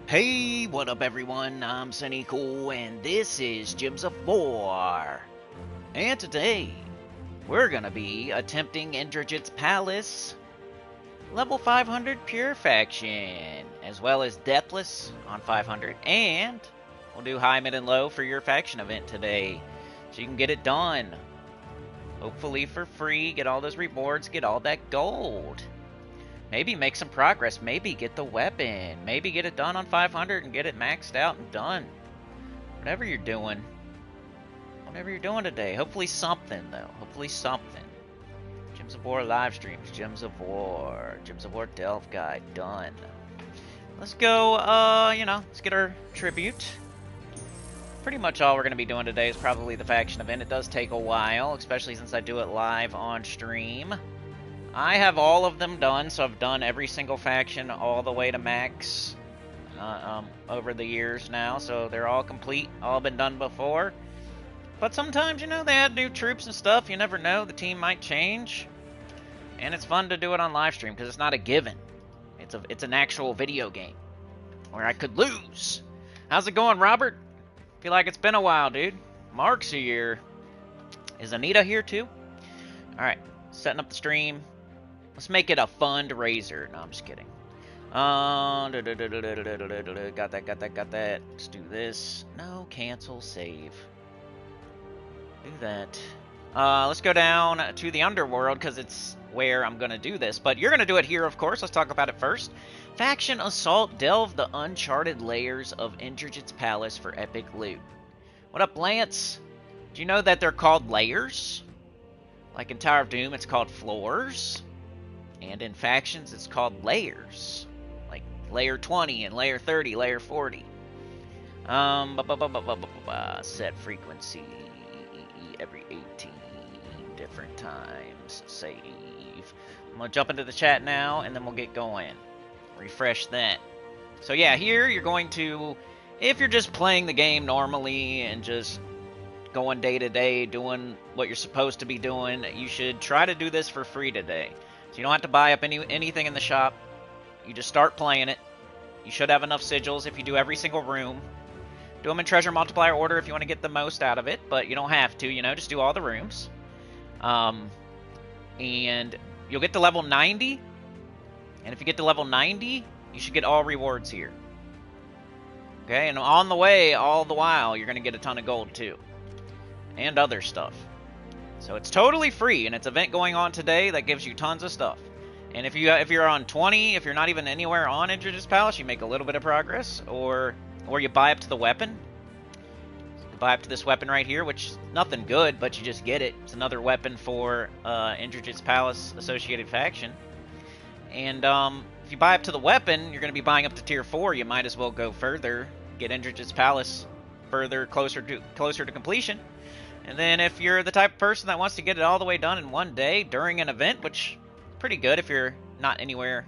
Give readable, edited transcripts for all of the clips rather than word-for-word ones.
Hey, what up everyone? I'm Sunny Cool and this is Gems of War. And today, we're gonna be attempting Indrajits Palace level 500 Pure Faction, as well as Deathless on 500, and we'll do High, Mid, and Low for your faction event today, so you can get it done. Hopefully for free, get all those rewards, get all that gold. Maybe make some progress. Maybe get the weapon. Maybe get it done on 500 and get it maxed out and done. Whatever you're doing. Whatever you're doing today. Hopefully something, though. Hopefully something. Gems of War live streams. Gems of War. Gems of War Delve Guide. Done. Let's go, let's get our tribute. Pretty much all we're going to be doing today is probably the faction event. It does take a while, especially since I do it live on stream. I have all of them done, so I've done every single faction all the way to max over the years now, so they're all complete, all been done before. But sometimes, they add new troops and stuff. You never know, the team might change. And it's fun to do it on live stream because it's not a given. It's an actual video game where I could lose. How's it going, Robert? Feel like it's been a while, dude. Mark's here. Is Anita here too? Alright, setting up the stream. Let's make it a fundraiser. No, I'm just kidding. Got that. Let's do this. No, cancel, save. Do that. Let's go down to the underworld, because it's where I'm going to do this. But you're going to do it here, of course. Let's talk about it first. Faction Assault. Delve the uncharted layers of Indrajits Palace for epic loot. What up, Lance? Do you know that they're called layers? Like in Tower of Doom, it's called floors. And in factions, it's called layers. Like layer 20 and layer 30, layer 40. Set frequency every 18 different times. Save. I'm going to jump into the chat now, and then we'll get going. Refresh that. So yeah, here you're going to, if you're just playing the game normally and just going day to day, doing what you're supposed to be doing, you should try to do this for free today. So you don't have to buy up anything in the shop. You just start playing it. You should have enough sigils if you do every single room. Do them in treasure multiplier order if you want to get the most out of it, but you don't have to, just do all the rooms. And you'll get to level 90. And if you get to level 90, you should get all rewards here. Okay, and on the way, all the while, you're going to get a ton of gold too. And other stuff. So it's totally free, and it's an event going on today that gives you tons of stuff. And if you're on 20, if you're not even anywhere on Indrajits Palace, you make a little bit of progress, or you buy up to the weapon. You buy up to this weapon right here, which is nothing good, but you just get it. It's another weapon for Indrajits Palace associated faction. And if you buy up to the weapon, you're going to be buying up to tier 4. You might as well go further, get Indrajits Palace further, closer to completion. And then if you're the type of person that wants to get it all the way done in one day during an event, which is pretty good if you're not anywhere.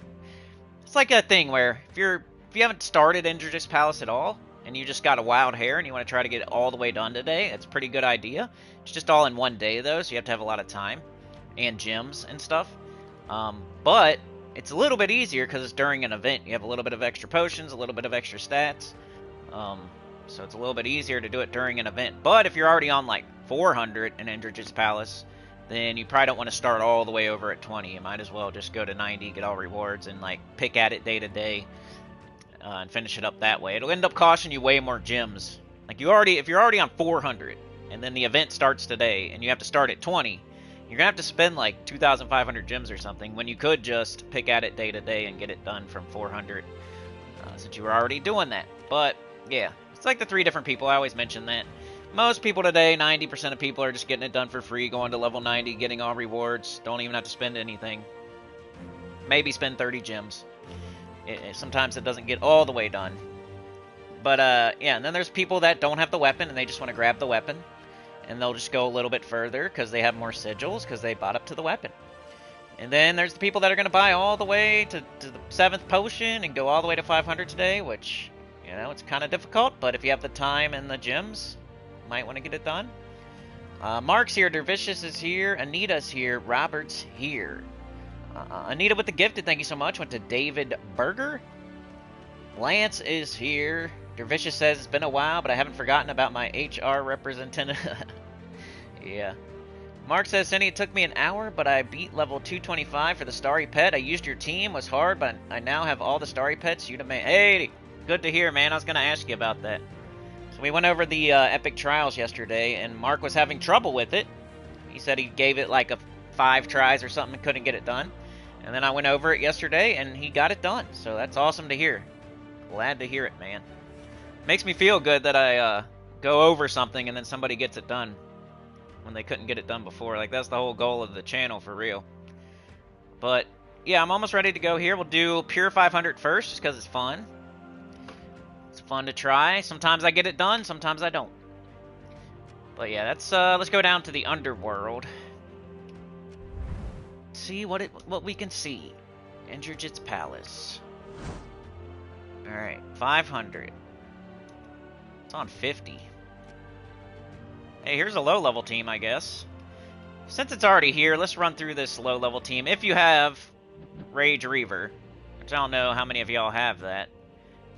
It's like a thing where if you haven't started Indrajits Palace at all, and you just got a wild hair and you want to try to get it all the way done today, it's a pretty good idea. It's just all in one day though, so you have to have a lot of time and gems and stuff. But it's a little bit easier because it's during an event. You have a little bit of extra potions, a little bit of extra stats. So it's a little bit easier to do it during an event. But if you're already on like 400 in Indrajits Palace, then you probably don't want to start all the way over at 20. You might as well just go to 90, get all rewards, and like pick at it day to day and finish it up that way. It'll end up costing you way more gems. Like if you're already on 400 and then the event starts today and you have to start at 20, you're gonna have to spend like 2,500 gems or something when you could just pick at it day to day and get it done from 400 since you were already doing that. But yeah. It's like the 3 different people. I always mention that. Most people today, 90% of people are just getting it done for free, going to level 90, getting all rewards. Don't even have to spend anything. Maybe spend 30 gems. Sometimes it doesn't get all the way done. But, yeah, and then there's people that don't have the weapon, and they just want to grab the weapon. And they'll just go a little bit further, because they have more sigils, because they bought up to the weapon. And then there's the people that are going to buy all the way to the 7th potion, and go all the way to 500 today, which... it's kind of difficult, but if you have the time and the gems, you might want to get it done. Mark's here, Dervicious is here, Anita's here, Robert's here. Anita with the gifted, thank you so much. Went to David Berger. Lance is here. Dervicious says, it's been a while, but I haven't forgotten about my HR representative. Yeah. Mark says, Cindy, it took me an hour, but I beat level 225 for the Starry Pet. I used your team, was hard, but I now have all the Starry Pets. You demand. Hey, good to hear, man. I was going to ask you about that. So we went over the Epic Trials yesterday, and Mark was having trouble with it. He said he gave it like 5 tries or something and couldn't get it done. And then I went over it yesterday, and he got it done. So that's awesome to hear. Glad to hear it, man. Makes me feel good that I go over something and then somebody gets it done when they couldn't get it done before. Like, that's the whole goal of the channel, for real. But, yeah, I'm almost ready to go here. We'll do Pure 500 first, just because it's fun. It's fun to try. Sometimes I get it done, sometimes I don't. But, yeah, let's go down to the underworld. See what we can see. Indrajits Palace. Alright, 500. It's on 50. Hey, here's a low-level team, I guess. Since it's already here, let's run through this low-level team. If you have Rage Reaver, which I don't know how many of y'all have that,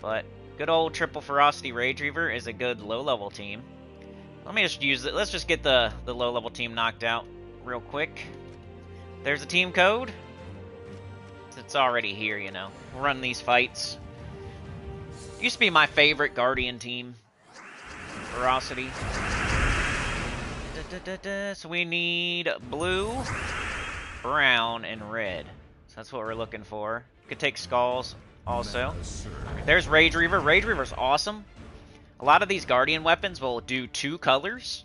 but good old Triple Ferocity Rage Reaver is a good low-level team. Let me just use it. Let's just get the low-level team knocked out real quick. There's a team code. It's already here, you know. We'll run these fights. Used to be my favorite Guardian team. Ferocity. So we need blue, brown, and red. So that's what we're looking for. You could take skulls also. There's Rage Reaver. Rage Reaver's awesome. A lot of these Guardian weapons will do 2 colors.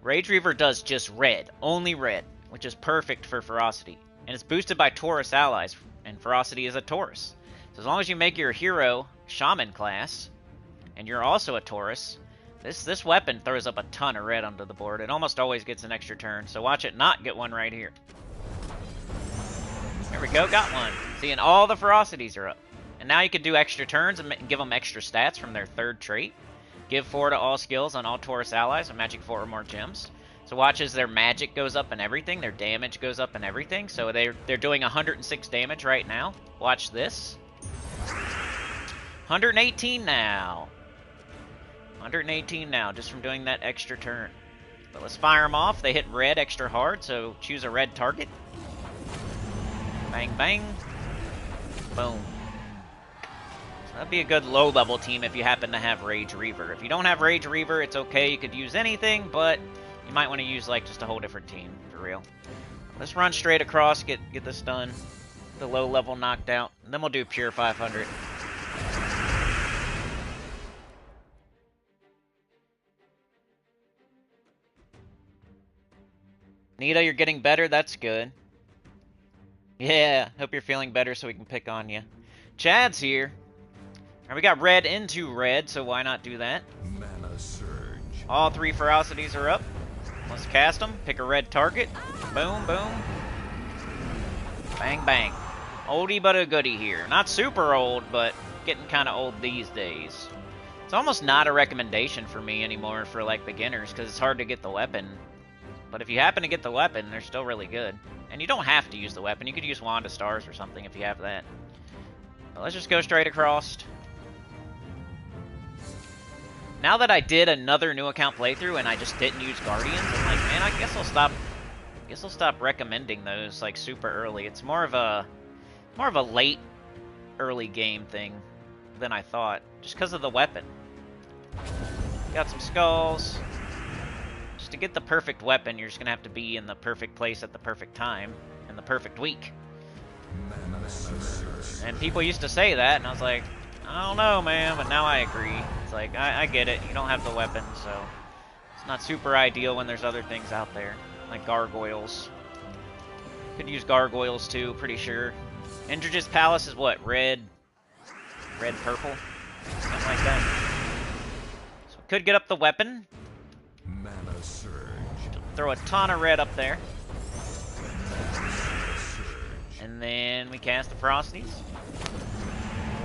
Rage Reaver does just red. Only red. Which is perfect for Ferocity. And it's boosted by Taurus allies. And Ferocity is a Taurus. So as long as you make your hero Shaman class, and you're also a Taurus, this weapon throws up a ton of red onto the board. It almost always gets an extra turn, so watch it not get one right here. There we go, got one. See, and all the Ferocities are up. And now you can do extra turns and give them extra stats from their 3rd trait. Give 4 to all skills on all Taurus allies with magic 4 or more gems. So watch as their magic goes up and everything, their damage goes up and everything. So they're doing 106 damage right now. Watch this. 118 now. 118 now, just from doing that extra turn. But let's fire them off. They hit red extra hard, so choose a red target. Bang, bang. Boom. So that'd be a good low-level team if you happen to have Rage Reaver. If you don't have Rage Reaver, it's okay. You could use anything, but you might want to use, like, just a whole different team, for real. Let's run straight across, get this done. The low-level knocked out. And then we'll do Pure 500. Nita, you're getting better. That's good. Yeah, hope you're feeling better so we can pick on you. Chad's here. Right, we got red into red, so why not do that? Mana surge. All 3 Ferocities are up. Let's cast them. Pick a red target. Boom, boom. Bang, bang. Oldie but a goodie here. Not super old, but getting kind of old these days. It's almost not a recommendation for me anymore for, like, beginners, because it's hard to get the weapon. But if you happen to get the weapon, they're still really good. And you don't have to use the weapon. You could use Wand of Stars or something if you have that. But let's just go straight across. Now that I did another new account playthrough and I just didn't use Guardians, I'm like, man, I guess I'll stop recommending those like super early. It's more of a late early game thing than I thought, just because of the weapon. Got some skulls. Just to get the perfect weapon, you're just going to have to be in the perfect place at the perfect time, in the perfect week. And people used to say that, and I was like, I don't know, man, but now I agree. It's like, I get it, you don't have the weapon, so it's not super ideal when there's other things out there, like gargoyles. Could use gargoyles too, pretty sure. Indrajits Palace is what, red, purple? Something like that. So could get up the weapon. Mana surge. Throw a ton of red up there. And then we cast the Ferocities.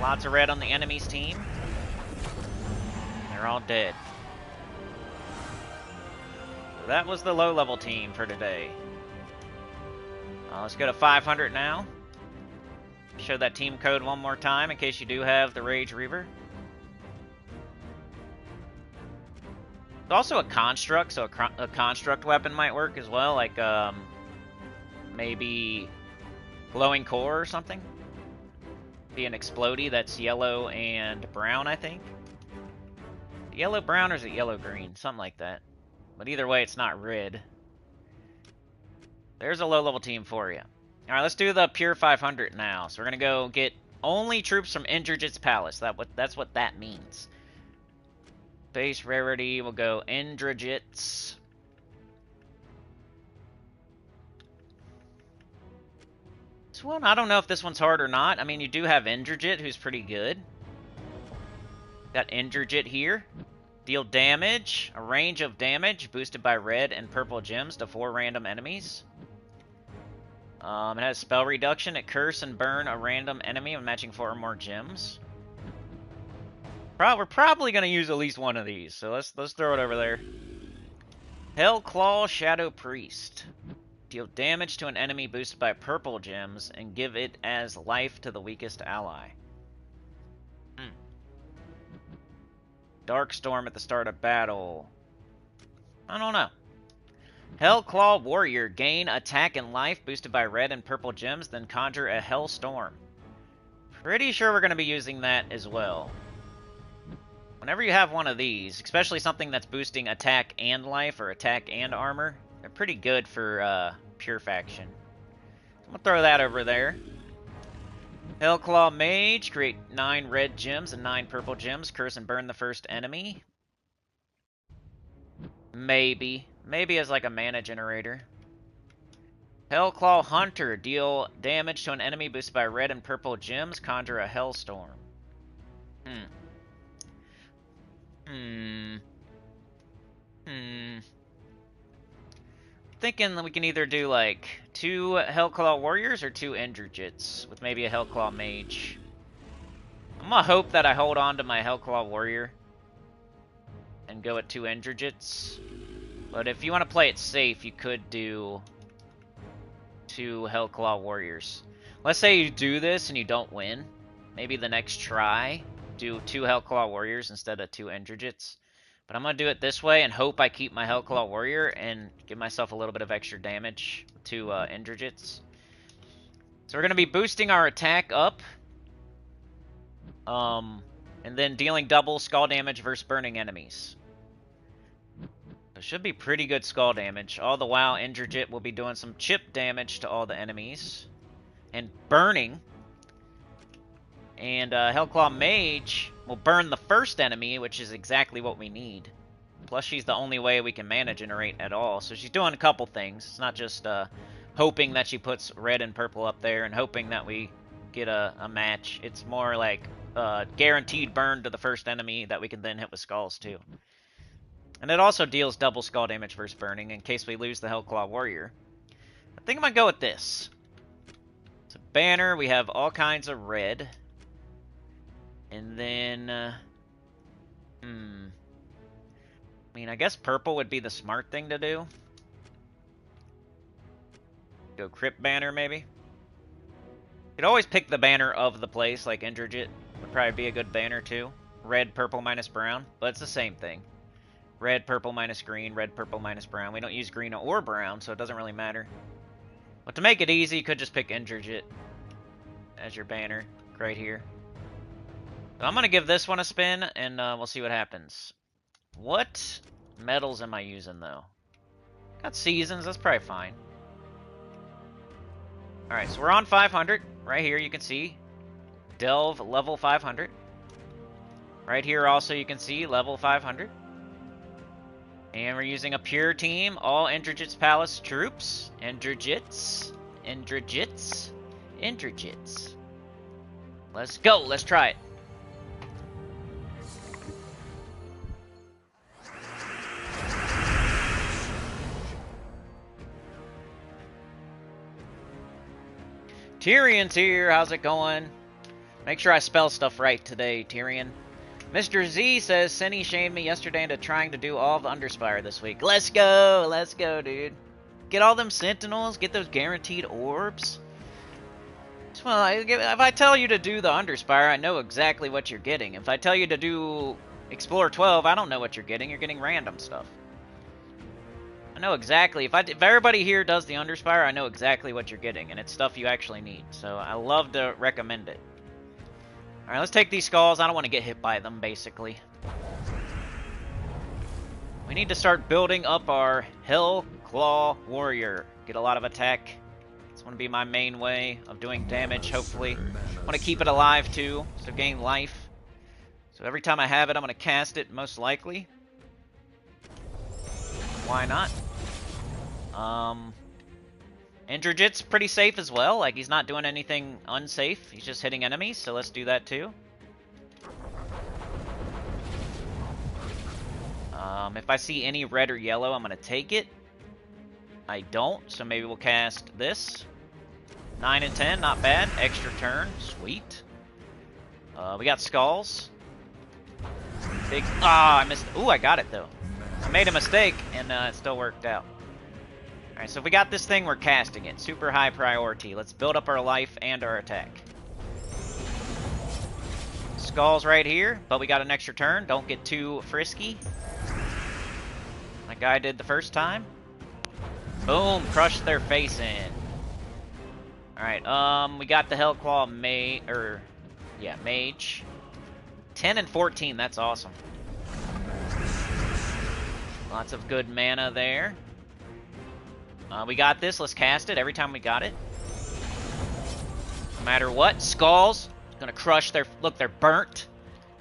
Lots of red on the enemy's team. They're all dead. So that was the low-level team for today. Let's go to 500 now. Show that team code one more time in case you do have the Rage Reaver. It's also a construct, so a construct weapon might work as well, like maybe glowing core or something. Be an explodey that's yellow and brown, I think. Yellow brown or is it yellow green? Something like that. But either way, it's not red. There's a low level team for you. Alright, let's do the Pure 500 now. So we're gonna go get only troops from Indrajits Palace. That's what that means. Base rarity, we'll go Indrajits. This one, I don't know if this one's hard or not. I mean, you do have Indrajit, who's pretty good. Got Indrajit here. Deal damage, a range of damage, boosted by red and purple gems to 4 random enemies. It has spell reduction, it curse and burn a random enemy of matching 4 or more gems. We're probably going to use at least one of these, so let's throw it over there. Hellclaw Shadow Priest. Deal damage to an enemy boosted by purple gems and give it as life to the weakest ally. Dark Storm at the start of battle. I don't know. Hellclaw Warrior. Gain attack and life boosted by red and purple gems, then conjure a Hellstorm. Pretty sure we're going to be using that as well. Whenever you have one of these, especially something that's boosting attack and life or attack and armor, they're pretty good for Pure Faction. I'm going to throw that over there. Hellclaw Mage. Create 9 red gems and 9 purple gems. Curse and burn the first enemy. Maybe as like a mana generator. Hellclaw Hunter. Deal damage to an enemy boosted by red and purple gems. Conjure a Hellstorm. Thinking that we can either do like 2 Hellclaw Warriors or 2 Indrajits with maybe a Hellclaw Mage. I'm gonna hope that I hold on to my Hellclaw Warrior and go at 2 Indrajits. But if you want to play it safe, you could do 2 Hellclaw Warriors. Let's say you do this and you don't win. Maybe the next try, do 2 Hellclaw Warriors instead of 2 Indrajits. But I'm going to do it this way and hope I keep my Hellclaw Warrior and give myself a little bit of extra damage to Indrajits. So we're going to be boosting our attack up. And then dealing double skull damage versus burning enemies. It should be pretty good skull damage. All the while, Indrajit will be doing some chip damage to all the enemies. And burning. And Hellclaw Mage will burn the first enemy, which is exactly what we need. Plus, she's the only way we can mana generate at all. So she's doing a couple things. It's not just hoping that she puts red and purple up there and hoping that we get a match. It's more like guaranteed burn to the first enemy that we can then hit with skulls too. And it also deals double skull damage versus burning in case we lose the Hellclaw Warrior. I think I'm going to go with this. It's a banner. We have all kinds of red. And then, I mean, I guess purple would be the smart thing to do. Go Crypt Banner, maybe. You could always pick the banner of the place, like Indrajit would probably be a good banner too. Red, purple, minus brown, but it's the same thing. Red, purple, minus green, red, purple, minus brown. We don't use green or brown, so it doesn't really matter. But to make it easy, you could just pick Indrajit as your banner right here. So I'm going to give this one a spin, and we'll see what happens. What metals am I using, though? Got seasons, that's probably fine. Alright, so we're on 500. Right here, you can see. Delve, level 500. Right here, also, you can see level 500. And we're using a pure team. All Indrajits Palace troops. Indrajits. Let's go, let's try it. Tyrion's here. How's it going? Make sure I spell stuff right today, Tyrion. Mr. Z says, Senny shamed me yesterday into trying to do all of the Underspire this week. Let's go, dude. Get all them Sentinels, get those guaranteed orbs. Well, if I tell you to do the Underspire, I know exactly what you're getting. If I tell you to do Explore 12, I don't know what you're getting. You're getting random stuff. I know exactly. If everybody here does the Underspire, I know exactly what you're getting, and it's stuff you actually need. So I love to recommend it. All right, let's take these skulls. I don't want to get hit by them, basically. We need to start building up our Hell Claw Warrior. Get a lot of attack. It's going to be my main way of doing damage, hopefully. I want to keep it alive, too, so gain life. So every time I have it, I'm going to cast it, most likely. Why not? Indrajits pretty safe as well. Like, he's not doing anything unsafe. He's just hitting enemies, so let's do that, too. If I see any red or yellow, I'm going to take it. I don't, so maybe we'll cast this. 9 and 10, not bad. Extra turn, sweet. We got skulls. Big. I missed. Ooh, I got it though. I made a mistake, and it still worked out. All right, so if we got this thing, we're casting it. Super high priority. Let's build up our life and our attack. Skulls right here, but we got an extra turn. Don't get too frisky. Like I did the first time. Boom, crushed their face in. Alright, we got the Hellclaw Mage. 10 and 14, that's awesome. Lots of good mana there. We got this, let's cast it every time we got it. No matter what, skulls. Gonna crush their... Look, they're burnt.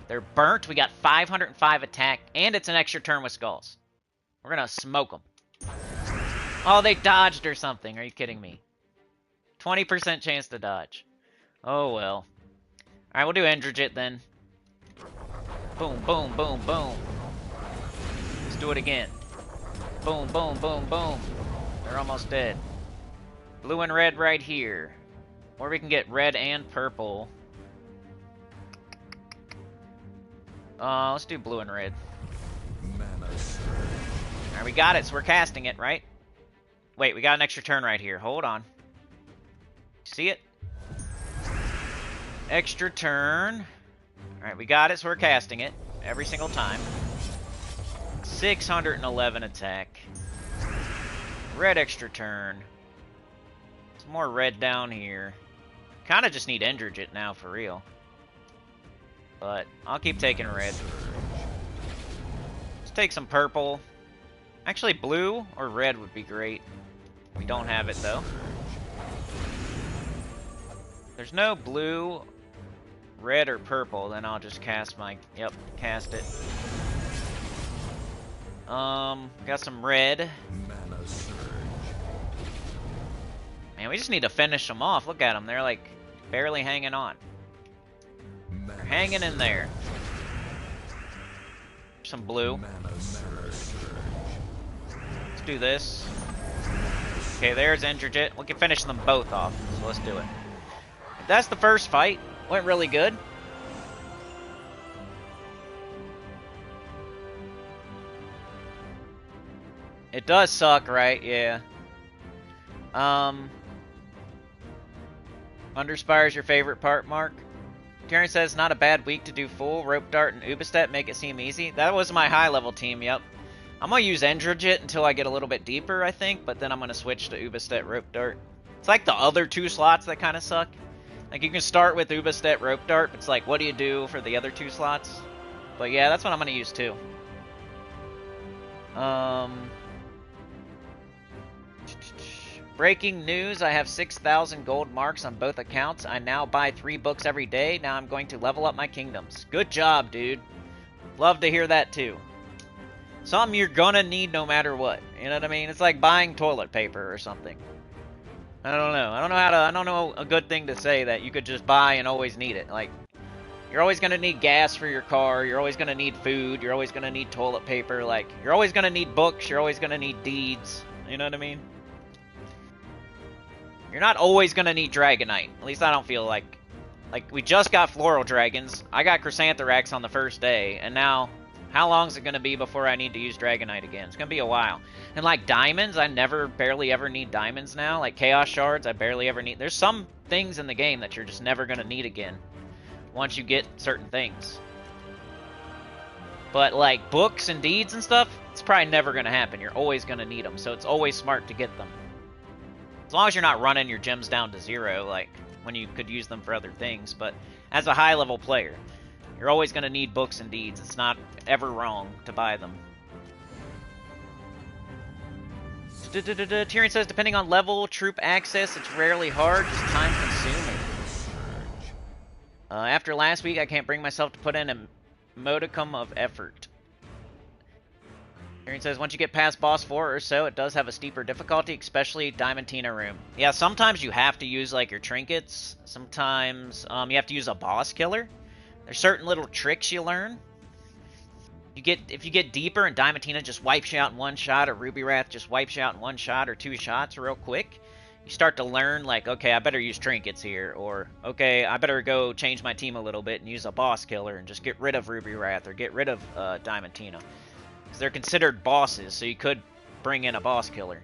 They're burnt. We got 505 attack, and it's an extra turn with skulls. We're gonna smoke them. Oh, they dodged or something. Are you kidding me? 20% chance to dodge. Oh, well. Alright, we'll do Indrajit then. Boom, boom, boom, boom. Let's do it again. Boom, boom, boom, boom. They're almost dead. Blue and red right here. Or we can get red and purple. Let's do blue and red. Alright, we got it, so we're casting it, right? Wait, we got an extra turn right here. Hold on. See it? Extra turn. Alright, we got it, so we're casting it. Every single time. 611 attack. Red extra turn. Some more red down here. Kinda just need Indrajit now, for real. But, I'll keep taking red. Let's take some purple. Actually, blue or red would be great. We don't have it, though. There's no blue, red, or purple, then I'll just cast my... Yep, cast it. Got some red. Man, we just need to finish them off. Look at them. They're, like, barely hanging on. They're hanging in there. Some blue. Let's do this. Okay, there's Indrajit. We can finish them both off, so let's do it. That's the first fight. Went really good. It does suck, right? Yeah. Underspire's your favorite part, Mark? Karen says, not a bad week to do full. Rope Dart and Ubistet make it seem easy. That was my high-level team, yep. I'm going to use Indrajit until I get a little bit deeper, I think, but then I'm going to switch to Ubistet Rope Dart. It's like the other two slots that kind of suck. Like, you can start with Ubistet Rope Dart, but it's like, what do you do for the other two slots? But yeah, that's what I'm going to use, too. Breaking news, I have 6,000 gold marks on both accounts. I now buy 3 books every day. Now I'm going to level up my kingdoms. Good job, dude. Love to hear that, too. Something you're gonna need no matter what. You know what I mean? It's like buying toilet paper or something. I don't know. I don't know a good thing to say that you could just buy and always need it. Like, you're always gonna need gas for your car. You're always gonna need food. You're always gonna need toilet paper. Like, you're always gonna need books. You're always gonna need deeds. You know what I mean? You're not always gonna need Dragonite. At least I don't feel like... Like, we just got Floral Dragons. I got Chrysantherax on the first day. And now How long is it going to be before I need to use Dragonite again? It's going to be a while. And like diamonds, I barely ever need diamonds now. Like Chaos Shards, I barely ever need. There's some things in the game that you're just never going to need again once you get certain things. But like books and deeds and stuff, it's probably never going to happen. You're always going to need them, so it's always smart to get them. As long as you're not running your gems down to 0, like when you could use them for other things. But as a high-level player, you're always going to need books and deeds. It's not ever wrong to buy them. Tyrion says, depending on level, troop access, it's rarely hard, just time-consuming. After last week, I can't bring myself to put in a modicum of effort. Tyrion says, once you get past boss 4 or so, it does have a steeper difficulty, especially Diamantina room. Yeah, sometimes you have to use, like, your trinkets. Sometimes you have to use a boss killer. There's certain little tricks you learn. If you get deeper and Diamantina just wipes you out in one shot, or Ruby Wrath just wipes you out in one shot or 2 shots real quick, you start to learn, like, okay, I better use trinkets here, or, okay, I better go change my team a little bit and use a boss killer and just get rid of Ruby Wrath or get rid of Diamantina. Because they're considered bosses, so you could bring in a boss killer.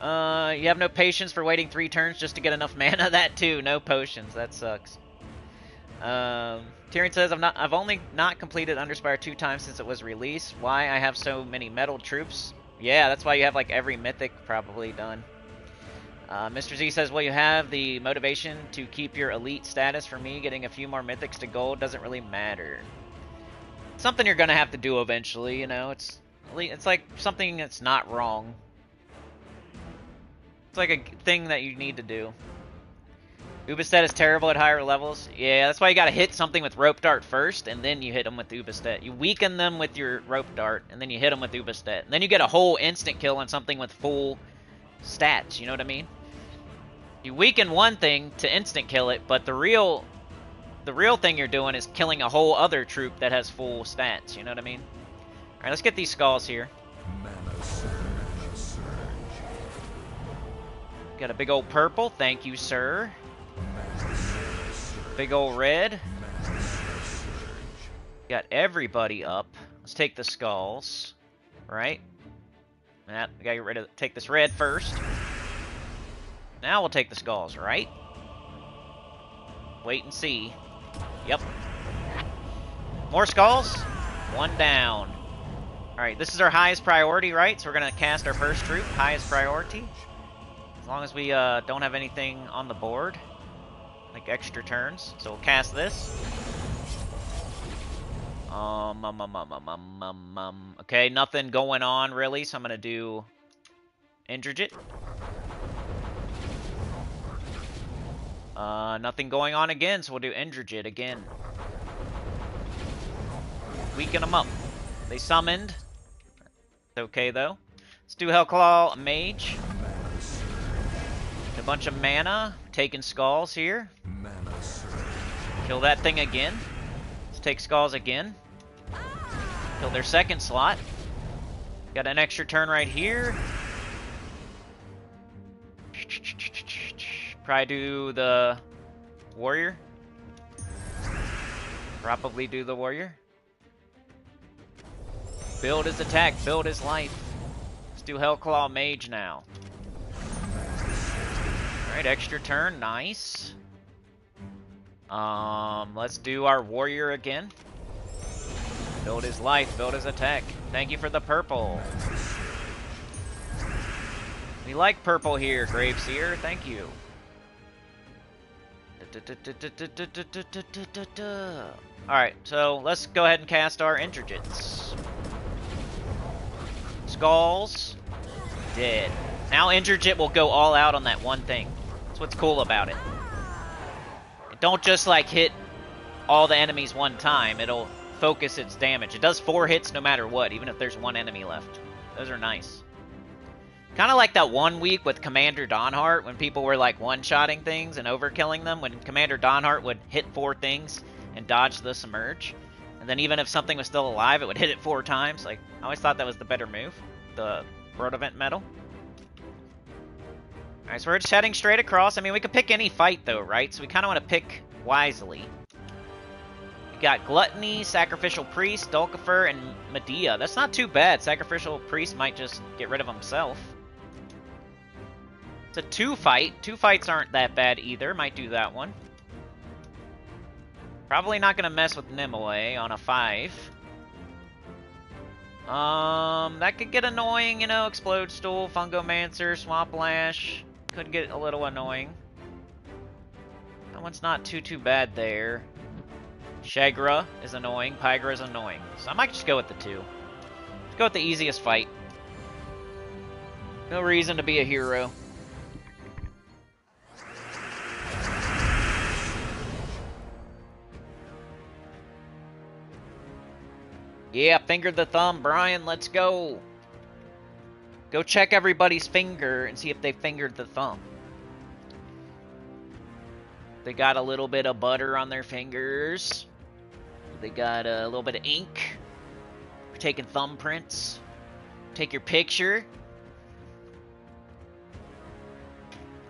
You have no patience for waiting 3 turns just to get enough mana? That too, no potions, that sucks. Tyrion says, I've only not completed Underspire 2 times since it was released. Why I have so many metal troops? Yeah, that's why you have like every mythic probably done. Mr. Z says, well, you have the motivation to keep your elite status. For me, getting a few more mythics to gold doesn't really matter. Something you're gonna have to do eventually, you know. It's like something that's not wrong. It's like a thing that you need to do. Ubistet is terrible at higher levels. Yeah, that's why you gotta hit something with Rope Dart first, and then you hit them with Ubistet. You weaken them with your Rope Dart, and then you hit them with Ubistet. And then you get a whole instant kill on something with full stats, you know what I mean? You weaken one thing to instant kill it, but the real thing you're doing is killing a whole other troop that has full stats, you know what I mean? Alright, let's get these skulls here. Got a big old purple, thank you, sir. Big old red. Got everybody up. Let's take the skulls. Right? We gotta get rid of, take this red first. Now we'll take the skulls, right? Wait and see. Yep. More skulls. 1 down. Alright, this is our highest priority, right? So we're gonna cast our first troop, highest priority. As long as we don't have anything on the board. Like extra turns. So we'll cast this. Okay, nothing going on really, so I'm gonna do Indrajit. Nothing going on again, so we'll do Indrajit again. Weaken them up. They summoned. It's okay though. Let's do Hellclaw Mage. A bunch of mana. Taking skulls here. Kill that thing again. Let's take skulls again. Kill their second slot. Got an extra turn right here. Probably do the warrior. Probably do the warrior. Build his attack, build his life. Let's do Hellclaw Mage now. Alright, extra turn, nice. Let's do our warrior again. Build his life, build his attack. Thank you for the purple. We like purple here, Graveseer, thank you. Alright, so let's go ahead and cast our Indrajits. Skulls. Dead. Now Indrajit will go all out on that one thing. That's what's cool about it. Don't just like hit all the enemies one time. It'll focus its damage. It does 4 hits no matter what, even if there's 1 enemy left. Those are nice. Kind of like that one week with Commander Dawnheart when people were like one-shotting things and overkilling them. When Commander Dawnheart would hit 4 things and dodge the submerge. And then even if something was still alive, it would hit it 4 times. Like, I always thought that was the better move. The World Event Medal. Alright, so we're just heading straight across. I mean, we could pick any fight though, right? So we kind of want to pick wisely. Got Gluttony, Sacrificial Priest, Dulcifer, and Medea. That's not too bad. Sacrificial Priest might just get rid of himself. It's a 2-fight. 2 fights aren't that bad either. Might do that one. Probably not going to mess with Nimue on a 5. That could get annoying, you know. Explode Stool, Fungomancer, Swamp Lash. Could get a little annoying. That one's not too bad there. Shagra is annoying. Pygra is annoying. So I might just go with the 2. Let's go with the easiest fight. No reason to be a hero. Yeah, fingered the thumb. Brian, let's go. Go check everybody's finger and see if they fingered the thumb. They got a little bit of butter on their fingers. They got a little bit of ink. We're taking thumbprints. Take your picture.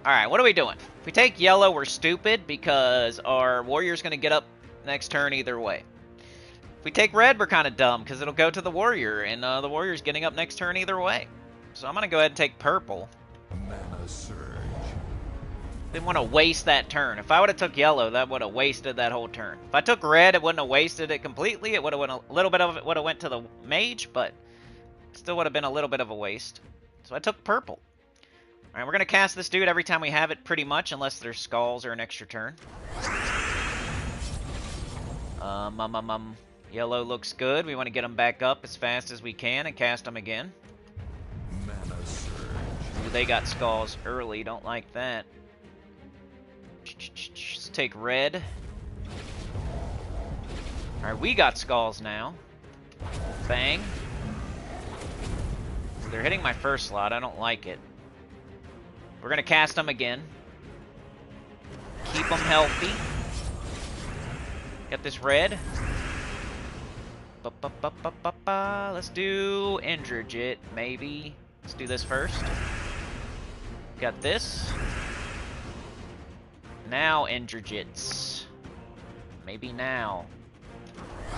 Alright, what are we doing? If we take yellow, we're stupid because our warrior's going to get up next turn either way. If we take red, we're kind of dumb because it'll go to the warrior, and the warrior's getting up next turn either way. So I'm going to go ahead and take purple. Mana surge. Didn't want to waste that turn. If I would have took yellow, that would have wasted that whole turn. If I took red, it wouldn't have wasted it completely. It would have went a little bit of it would have went to the mage, but still would have been a little bit of a waste. So I took purple. All right, we're going to cast this dude every time we have it, pretty much, unless there's skulls or an extra turn. Yellow looks good. We want to get him back up as fast as we can and cast him again. Mana surge. Ooh, they got skulls early. Don't like that. Let's take red. Alright, we got skulls now. Bang. They're hitting my first slot. I don't like it. We're going to cast them again. Keep them healthy. Get this red. Let's do Indrajit, maybe. Let's do this first. Got this. Now Indrajits. Maybe now.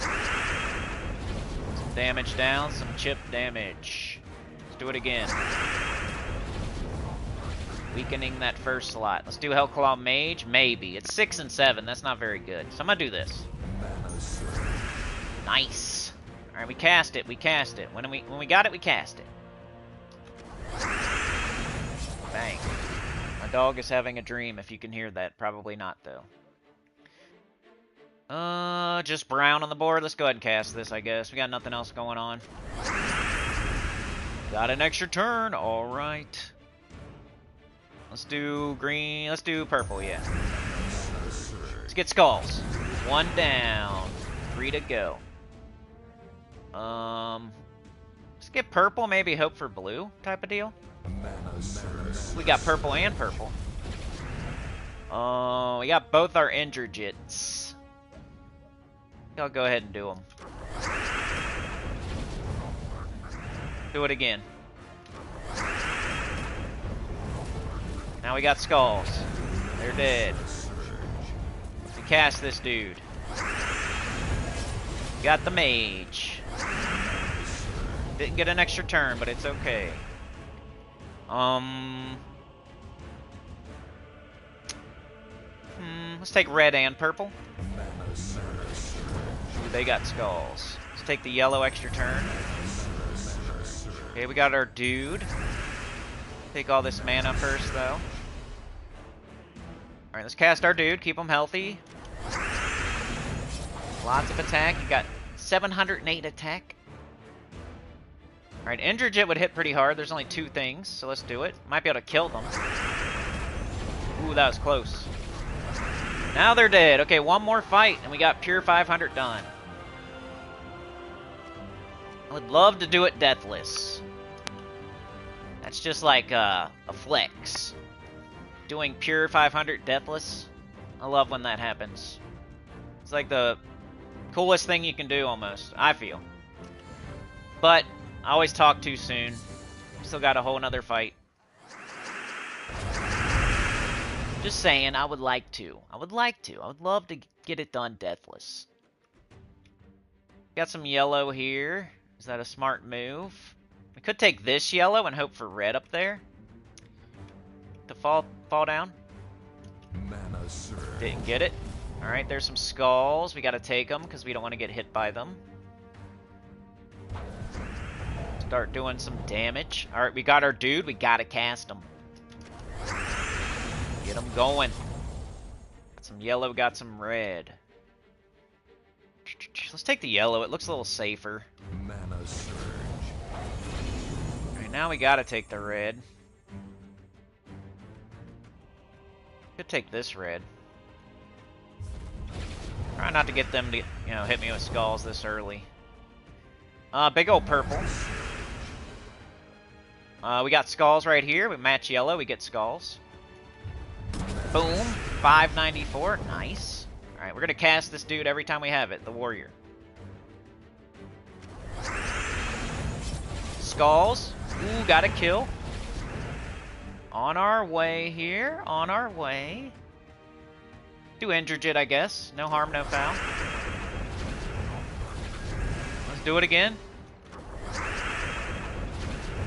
Some damage down, some chip damage. Let's do it again. Weakening that first slot. Let's do Hellclaw Mage, maybe. It's 6 and 7, that's not very good. So I'm gonna do this. Nice. Alright, we cast it, we cast it. When we got it, we cast it. Bang. My dog is having a dream, if you can hear that. Probably not, though. Just brown on the board. Let's go ahead and cast this, I guess. We got nothing else going on. Got an extra turn. Alright. Let's do green. Let's do purple, yeah. Let's get skulls. 1 down. 3 to go. Let's get purple, maybe hope for blue type of deal. We got purple and purple. We got both our Indrajits. I'll go ahead and do them. Do it again. Now we got skulls. They're dead. We cast this dude. Got the mage. Didn't get an extra turn, but it's okay. Let's take red and purple. Ooh, they got skulls. Let's take the yellow extra turn. Okay, we got our dude. Take all this mana first, though. Alright, let's cast our dude. Keep him healthy. Lots of attack. You got 708 attack. Alright, Indrajit would hit pretty hard. There's only 2 things, so let's do it. Might be able to kill them. Ooh, that was close. Now they're dead. Okay, one more fight, and we got pure 500 done. I would love to do it deathless. That's just like a flex. Doing pure 500 deathless. I love when that happens. It's like the coolest thing you can do, almost, I feel. But I always talk too soon. Still got a whole nother fight. Just saying, I would like to. I would love to get it done deathless. Got some yellow here. Is that a smart move? We could take this yellow and hope for red up there to fall down. Mana surge. Didn't get it. Alright, there's some skulls. We gotta take them because we don't want to get hit by them. Start doing some damage. Alright, we got our dude. We gotta cast him. Get him going. Got some yellow, got some red. Let's take the yellow. It looks a little safer. Mana surge. Alright, now we gotta take the red. Could take this red. Try not to get them to, hit me with skulls this early. Big old purple. We got skulls right here. We match yellow, we get skulls. Boom. 594. Nice. Alright, we're gonna cast this dude every time we have it, the warrior. Skulls. Ooh, got a kill. On our way here. On our way. Do Indrajit, I guess. No harm, no foul. Let's do it again.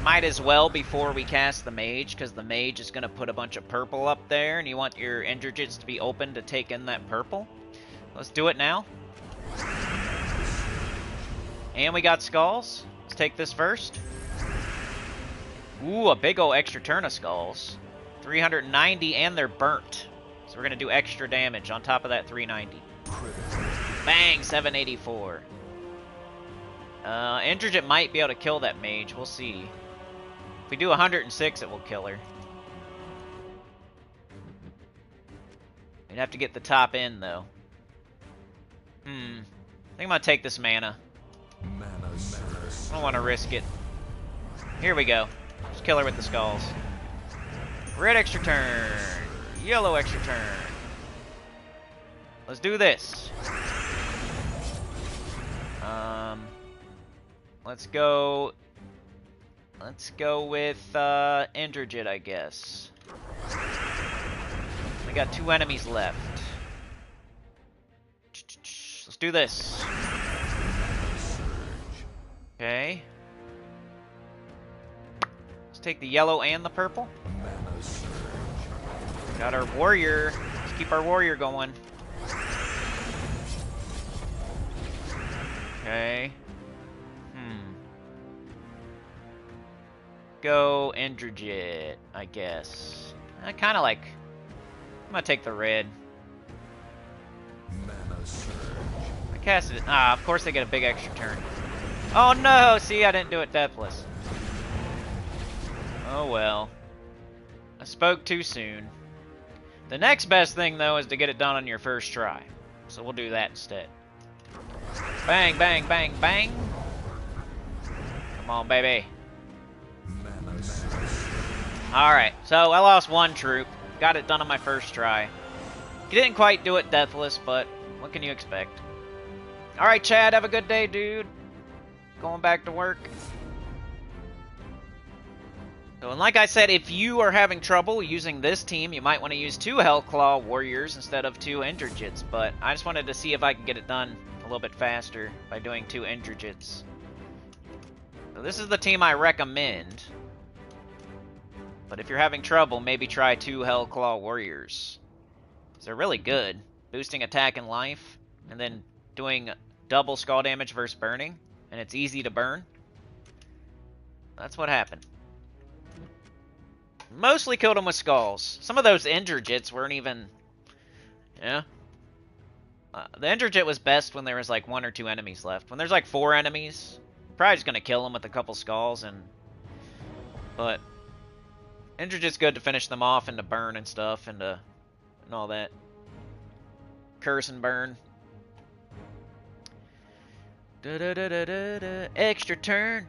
Might as well before we cast the mage, because the mage is going to put a bunch of purple up there, and you want your Indrajits to be open to take in that purple. Let's do it now. And we got skulls. Let's take this first. Ooh, a big ol' extra turn of skulls. 390, and they're burnt. So we're going to do extra damage on top of that 390. Bang, 784. Indrajit might be able to kill that mage. We'll see. If we do 106, it will kill her. We'd have to get the top end, though. I think I'm going to take this mana. I don't want to risk it. Here we go. Just kill her with the skulls. Red extra turn. Yellow extra turn. Let's do this. Let's go with Indrajit, I guess. We got 2 enemies left. Let's do this. Okay. Let's take the yellow and the purple. Got our warrior. Let's keep our warrior going. Okay. Go Indrajit, I guess. I kind of like... I'm gonna take the red. I casted it. Ah, of course they get a big extra turn. Oh no! See, I didn't do it deathless. Oh well. I spoke too soon. The next best thing, though, is to get it done on your first try. So we'll do that instead. Bang, bang, bang, bang. Come on, baby. Alright, so I lost 1 troop. Got it done on my first try. Didn't quite do it deathless, but what can you expect? Alright, Chad, have a good day, dude. Going back to work. So, and like I said, if you are having trouble using this team, you might want to use 2 Hellclaw Warriors instead of 2 Indrajits, but I just wanted to see if I could get it done a little bit faster by doing 2 Indrajits. So this is the team I recommend. But if you're having trouble, maybe try 2 Hellclaw Warriors. They're really good. Boosting attack and life, and then doing double skull damage versus burning, and it's easy to burn. That's what happened. Mostly killed them with skulls. Some of those Indrajits weren't even... Yeah. The Indrajit was best when there was like 1 or 2 enemies left. When there's like 4 enemies, probably just going to kill them with a couple skulls. But Indrajit's good to finish them off and to burn and stuff and all that. Curse and burn. Da-da-da-da-da-da. Extra turn.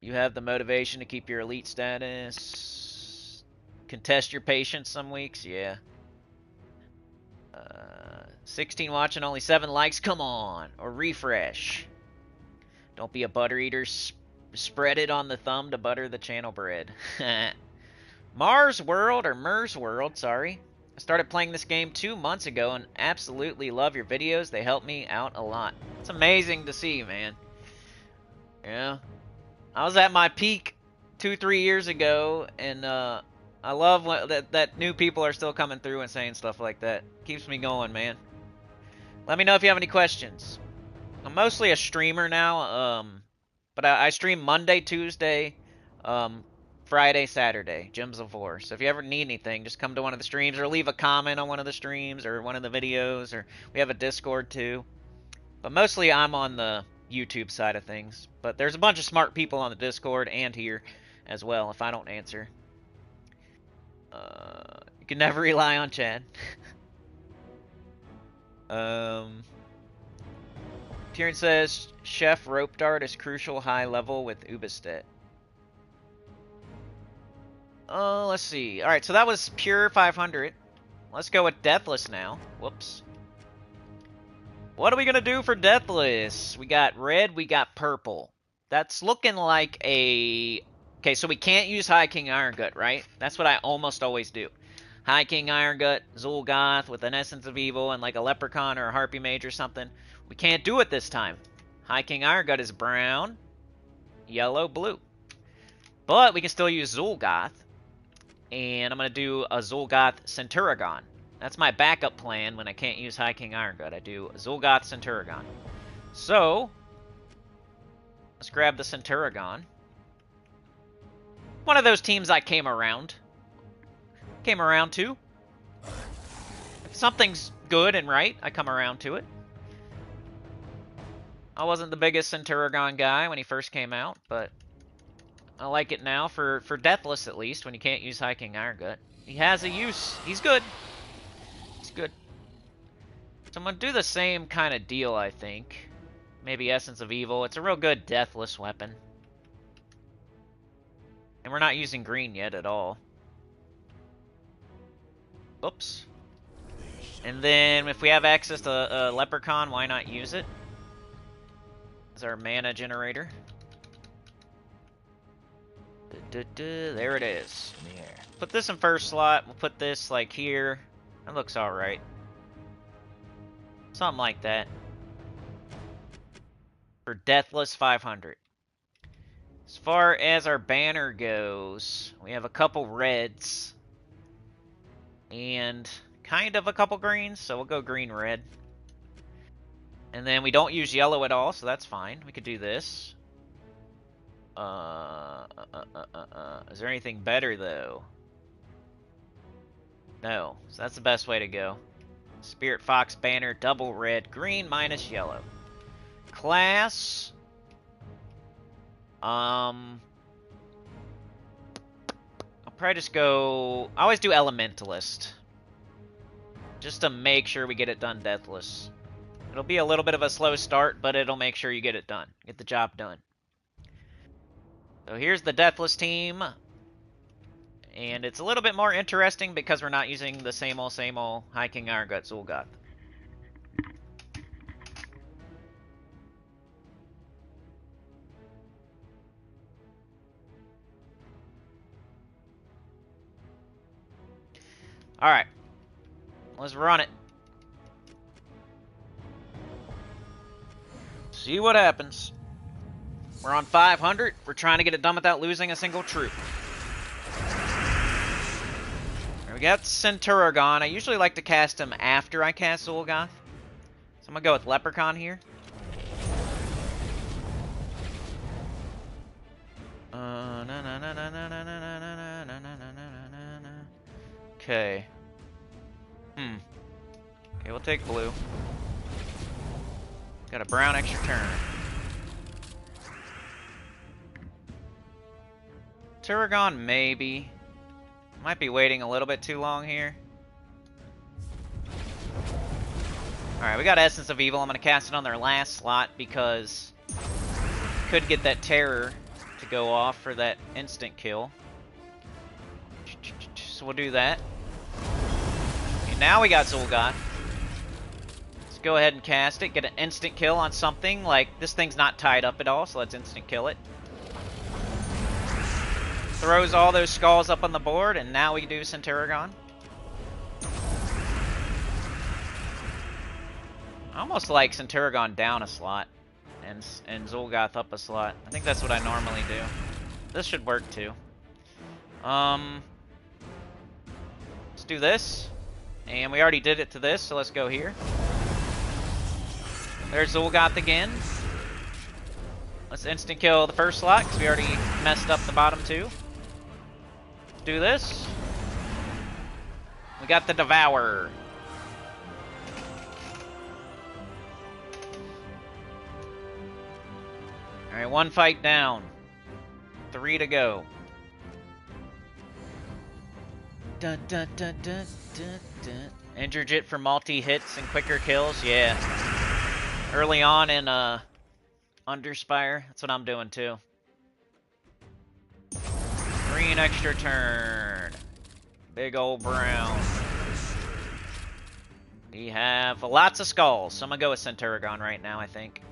You have the motivation to keep your elite status. Contest your patience some weeks, yeah. 16 watching, only 7 likes, come on. Or refresh. Don't be a butter eater, spread it on the thumb to butter the channel bread. Mars World, or Mers World, sorry. I started playing this game 2 months ago and absolutely love your videos. They help me out a lot. It's amazing to see, man. Yeah. I was at my peak 2-3 years ago, and I love that new people are still coming through and saying stuff like that. Keeps me going, man. Let me know if you have any questions. I'm mostly a streamer now, but I stream Monday, Tuesday, Friday, Saturday, Gems of War. So if you ever need anything, just come to one of the streams or leave a comment on one of the streams or one of the videos, or we have a Discord too. But mostly I'm on the YouTube side of things. But there's a bunch of smart people on the Discord and here as well if I don't answer. You can never rely on Chad. Kieran says, Chef Rope Dart is crucial high level with Ubistet. Let's see. Alright, so that was pure 500. Let's go with deathless now. Whoops. What are we going to do for deathless? We got red, we got purple. That's looking like a... Okay, so we can't use High King Iron Gut, right? That's what I almost always do. High King Iron Gut, Zul'Goth with an Essence of Evil and like a Leprechaun or a Harpy Mage or something. We can't do it this time. High King Iron Gut is brown, yellow, blue. But we can still use Zul'Goth. And I'm going to do a Zul'Goth Centurigon. That's my backup plan when I can't use High King Iron Gut. I do Zul'Goth Centurigon. So, let's grab the Centurigon. One of those teams I came around to. If something's good and right, I come around to it. I wasn't the biggest Centurigon guy when he first came out, but I like it now for Deathless at least, when you can't use High King Iron Gut. He has a use. He's good. He's good. So I'm going to do the same kind of deal, I think. Maybe Essence of Evil. It's a real good Deathless weapon. And we're not using green yet at all. Oops. And then if we have access to a Leprechaun, why not use it? It's our mana generator. There it is. Yeah. Put this in first slot. We'll put this like here. That looks alright. Something like that. For Deathless 500. As far as our banner goes, we have a couple reds. And kind of a couple greens, so we'll go green-red. And then we don't use yellow at all, so that's fine. We could do this. Is there anything better, though? No. So that's the best way to go. Spirit Fox banner, double red, green minus yellow. Class. I'll probably just go... I always do Elementalist. Just to make sure we get it done deathless. It'll be a little bit of a slow start, but it'll make sure you get it done. Get the job done. So here's the deathless team. And it's a little bit more interesting because we're not using the same old High King Iron Gut Zul'Goth. Alright. Let's run it. See what happens. We're on 500. We're trying to get it done without losing a single troop. There we got Centurigon. I usually like to cast him after I cast Zul'Goth. So I'm going to go with Leprechaun here. Okay. Okay, we'll take blue. Got a brown extra turn. Turagon, maybe. Might be waiting a little bit too long here. Alright, we got Essence of Evil. I'm going to cast it on their last slot because could get that terror to go off for that instant kill. So we'll do that. Okay, now we got Zul'Goth. Let's go ahead and cast it. Get an instant kill on something. Like, this thing's not tied up at all, so let's instant kill it. Throws all those skulls up on the board, and now we do Centurigon. I almost like Centurion down a slot and Zul'Goth up a slot. I think that's what I normally do. This should work too. Let's do this. And we already did it to this, so let's go here. There's Zul'Goth again. Let's instant kill the first slot, because we already messed up the bottom two. Let's do this. We got the Devour. Alright, one fight down. 3 to go. Dun, dun, dun, dun, dun, dun. Indrajit for multi-hits and quicker kills, yeah. Early on in Underspire, that's what I'm doing too. Green extra turn. Big old brown. We have lots of skulls, so I'm gonna go with Centurion right now, I think.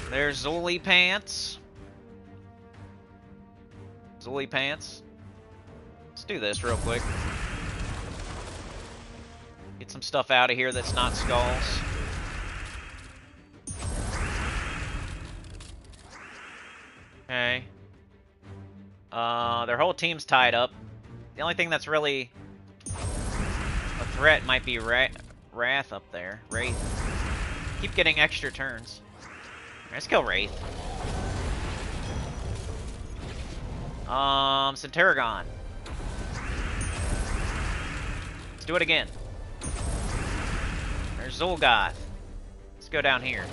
There's Zully Pants. Zully Pants. Let's do this real quick. Get some stuff out of here that's not skulls. Okay. Their whole team's tied up. The only thing that's really a threat might be Wrath up there. Wraith. Keep getting extra turns. Let's kill Wraith. Centurion. Let's do it again. There's Zul'Goth. Let's go down here.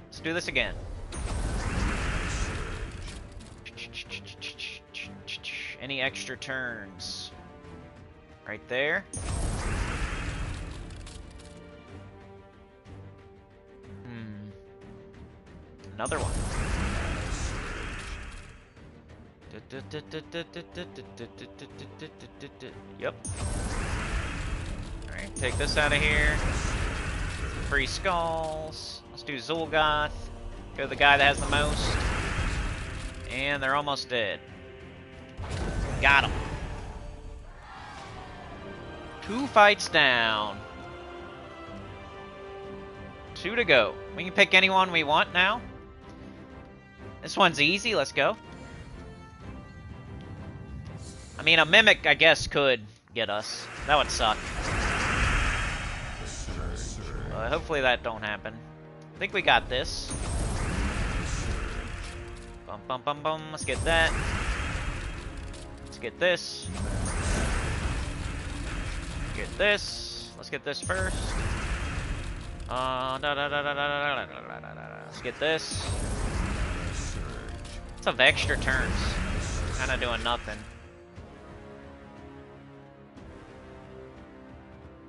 Let's do this again. Any extra turns? Right there. Another one. Yep. Alright, take this out of here. Free skulls. Let's do Zul'Goth. Go to the guy that has the most. And they're almost dead. Got him. 2 fights down. 2 to go. We can pick anyone we want now. This one's easy. Let's go. I mean, a Mimic, I guess, could get us. That would suck. Hopefully that don't happen. I think we got this. Bum, bum, bum, bum. Let's get that. Let's get this. Get this. Let's get this first. Let's get this. Lots of extra turns. Kind of doing nothing.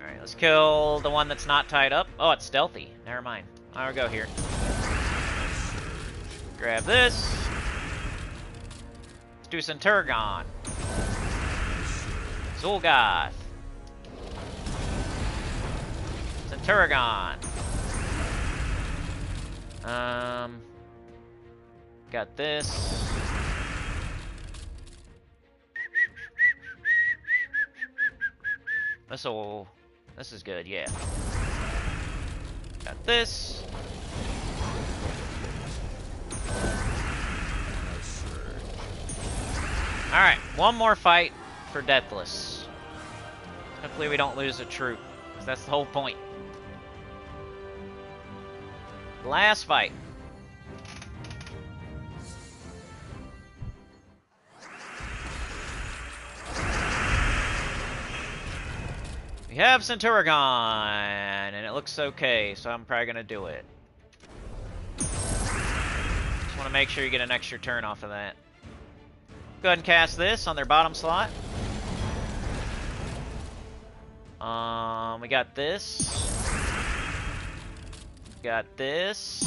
Alright, let's kill the one that's not tied up. Oh, it's stealthy. Never mind. I'll go here. Grab this. Let's do Centurion. Zul'Goth. Centurion. Got this. This is good, yeah. Got this. Alright, one more fight for Deathless. Hopefully we don't lose a troop, because that's the whole point. Last fight. We have Centurion, and it looks okay, so I'm probably gonna do it. Just want to make sure you get an extra turn off of that. Go ahead and cast this on their bottom slot. We got this. Got this.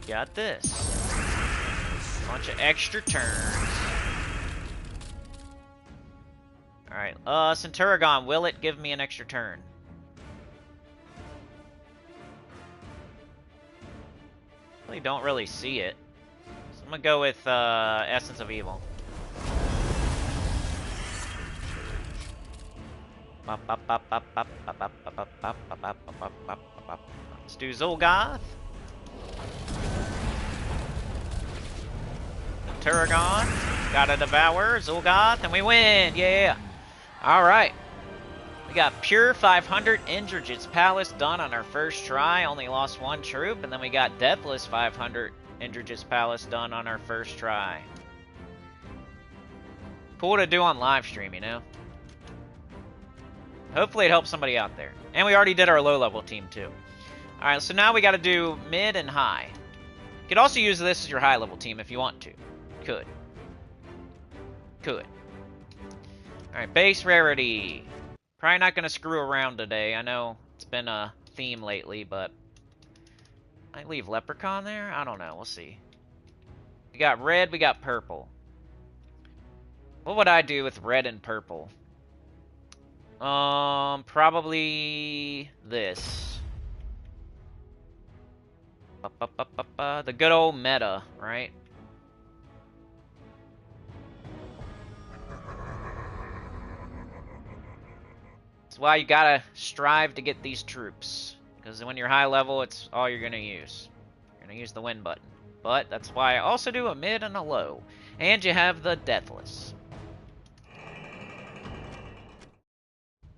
Got this. Bunch of extra turns. Alright, Centurion, will it give me an extra turn? Really don't really see it. So I'm gonna go with Essence of Evil. Let's do Zolgoth. Turagon. Gotta devour. Zolgoth, and we win! Yeah! Alright. We got Pure 500 Indrajits Palace done on our first try. Only lost one troop. And then we got Deathless 500 Indrajits Palace done on our first try. Cool to do on live stream, you know? Hopefully it helps somebody out there. And we already did our low level team too. Alright, so now we gotta do mid and high. You could also use this as your high level team if you want to. Could. Alright, base rarity. Probably not gonna screw around today. I know it's been a theme lately, but I leave Leprechaun there? I don't know. We'll see. We got red, we got purple. What would I do with red and purple? Probably this. The good old meta, right? That's why you gotta strive to get these troops. Because when you're high level, it's all you're gonna use. You're gonna use the win button. But that's why I also do a mid and a low. And you have the deathless.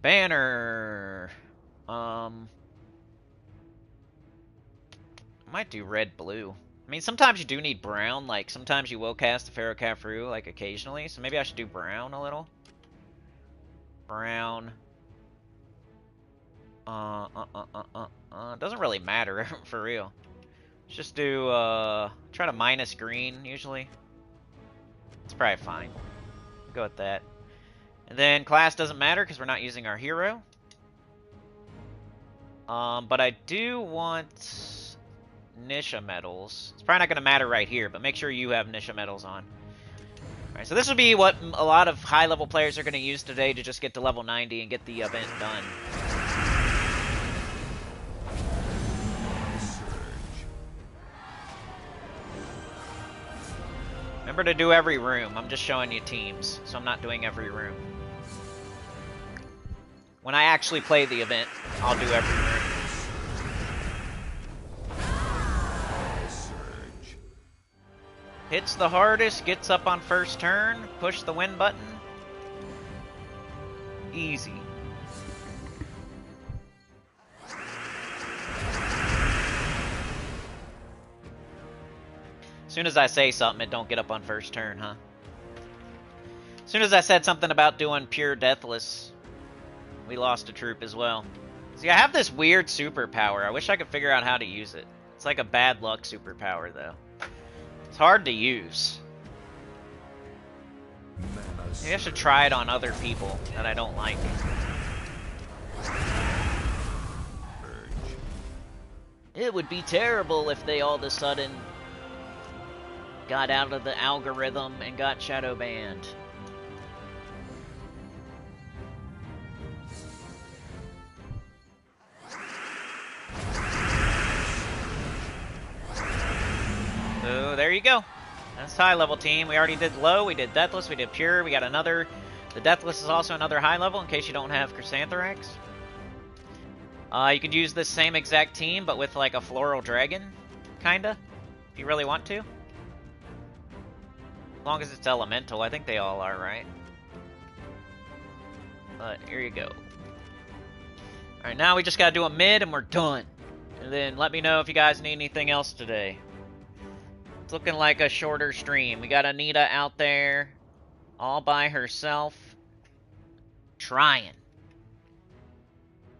Banner. Might do red blue. I mean, sometimes you do need brown. Like, sometimes you will cast a Pharaoh Khafre, like, occasionally. So maybe I should do brown a little. Brown. Doesn't really matter, for real. Let's just do, try to minus green, usually. It's probably fine. Go with that. And then class doesn't matter, because we're not using our hero. But I do want Nisha medals. It's probably not going to matter right here, but make sure you have Nisha medals on. Alright, so this will be what a lot of high-level players are going to use today to just get to level 90 and get the event done. Remember to do every room. I'm just showing you teams, so I'm not doing every room. When I actually play the event, I'll do every room. Hits the hardest, gets up on first turn, push the win button. Easy. As soon as I say something, it don't get up on first turn, huh? As soon as I said something about doing pure deathless, we lost a troop as well. See, I have this weird superpower. I wish I could figure out how to use it. It's like a bad luck superpower, though. It's hard to use. Maybe I should try it on other people that I don't like. It would be terrible if they all of a sudden got out of the algorithm and got shadow banned. So there you go. That's high level team. We already did low, we did deathless, we did pure, we got another. The deathless is also another high level in case you don't have Chrysanthrax. You could use this same exact team but with like a floral dragon, kinda, if you really want to. As long as it's elemental, I think they all are, right? But here you go. Alright, now we just gotta do a mid and we're done. And then let me know if you guys need anything else today. It's looking like a shorter stream. We got Anita out there all by herself trying.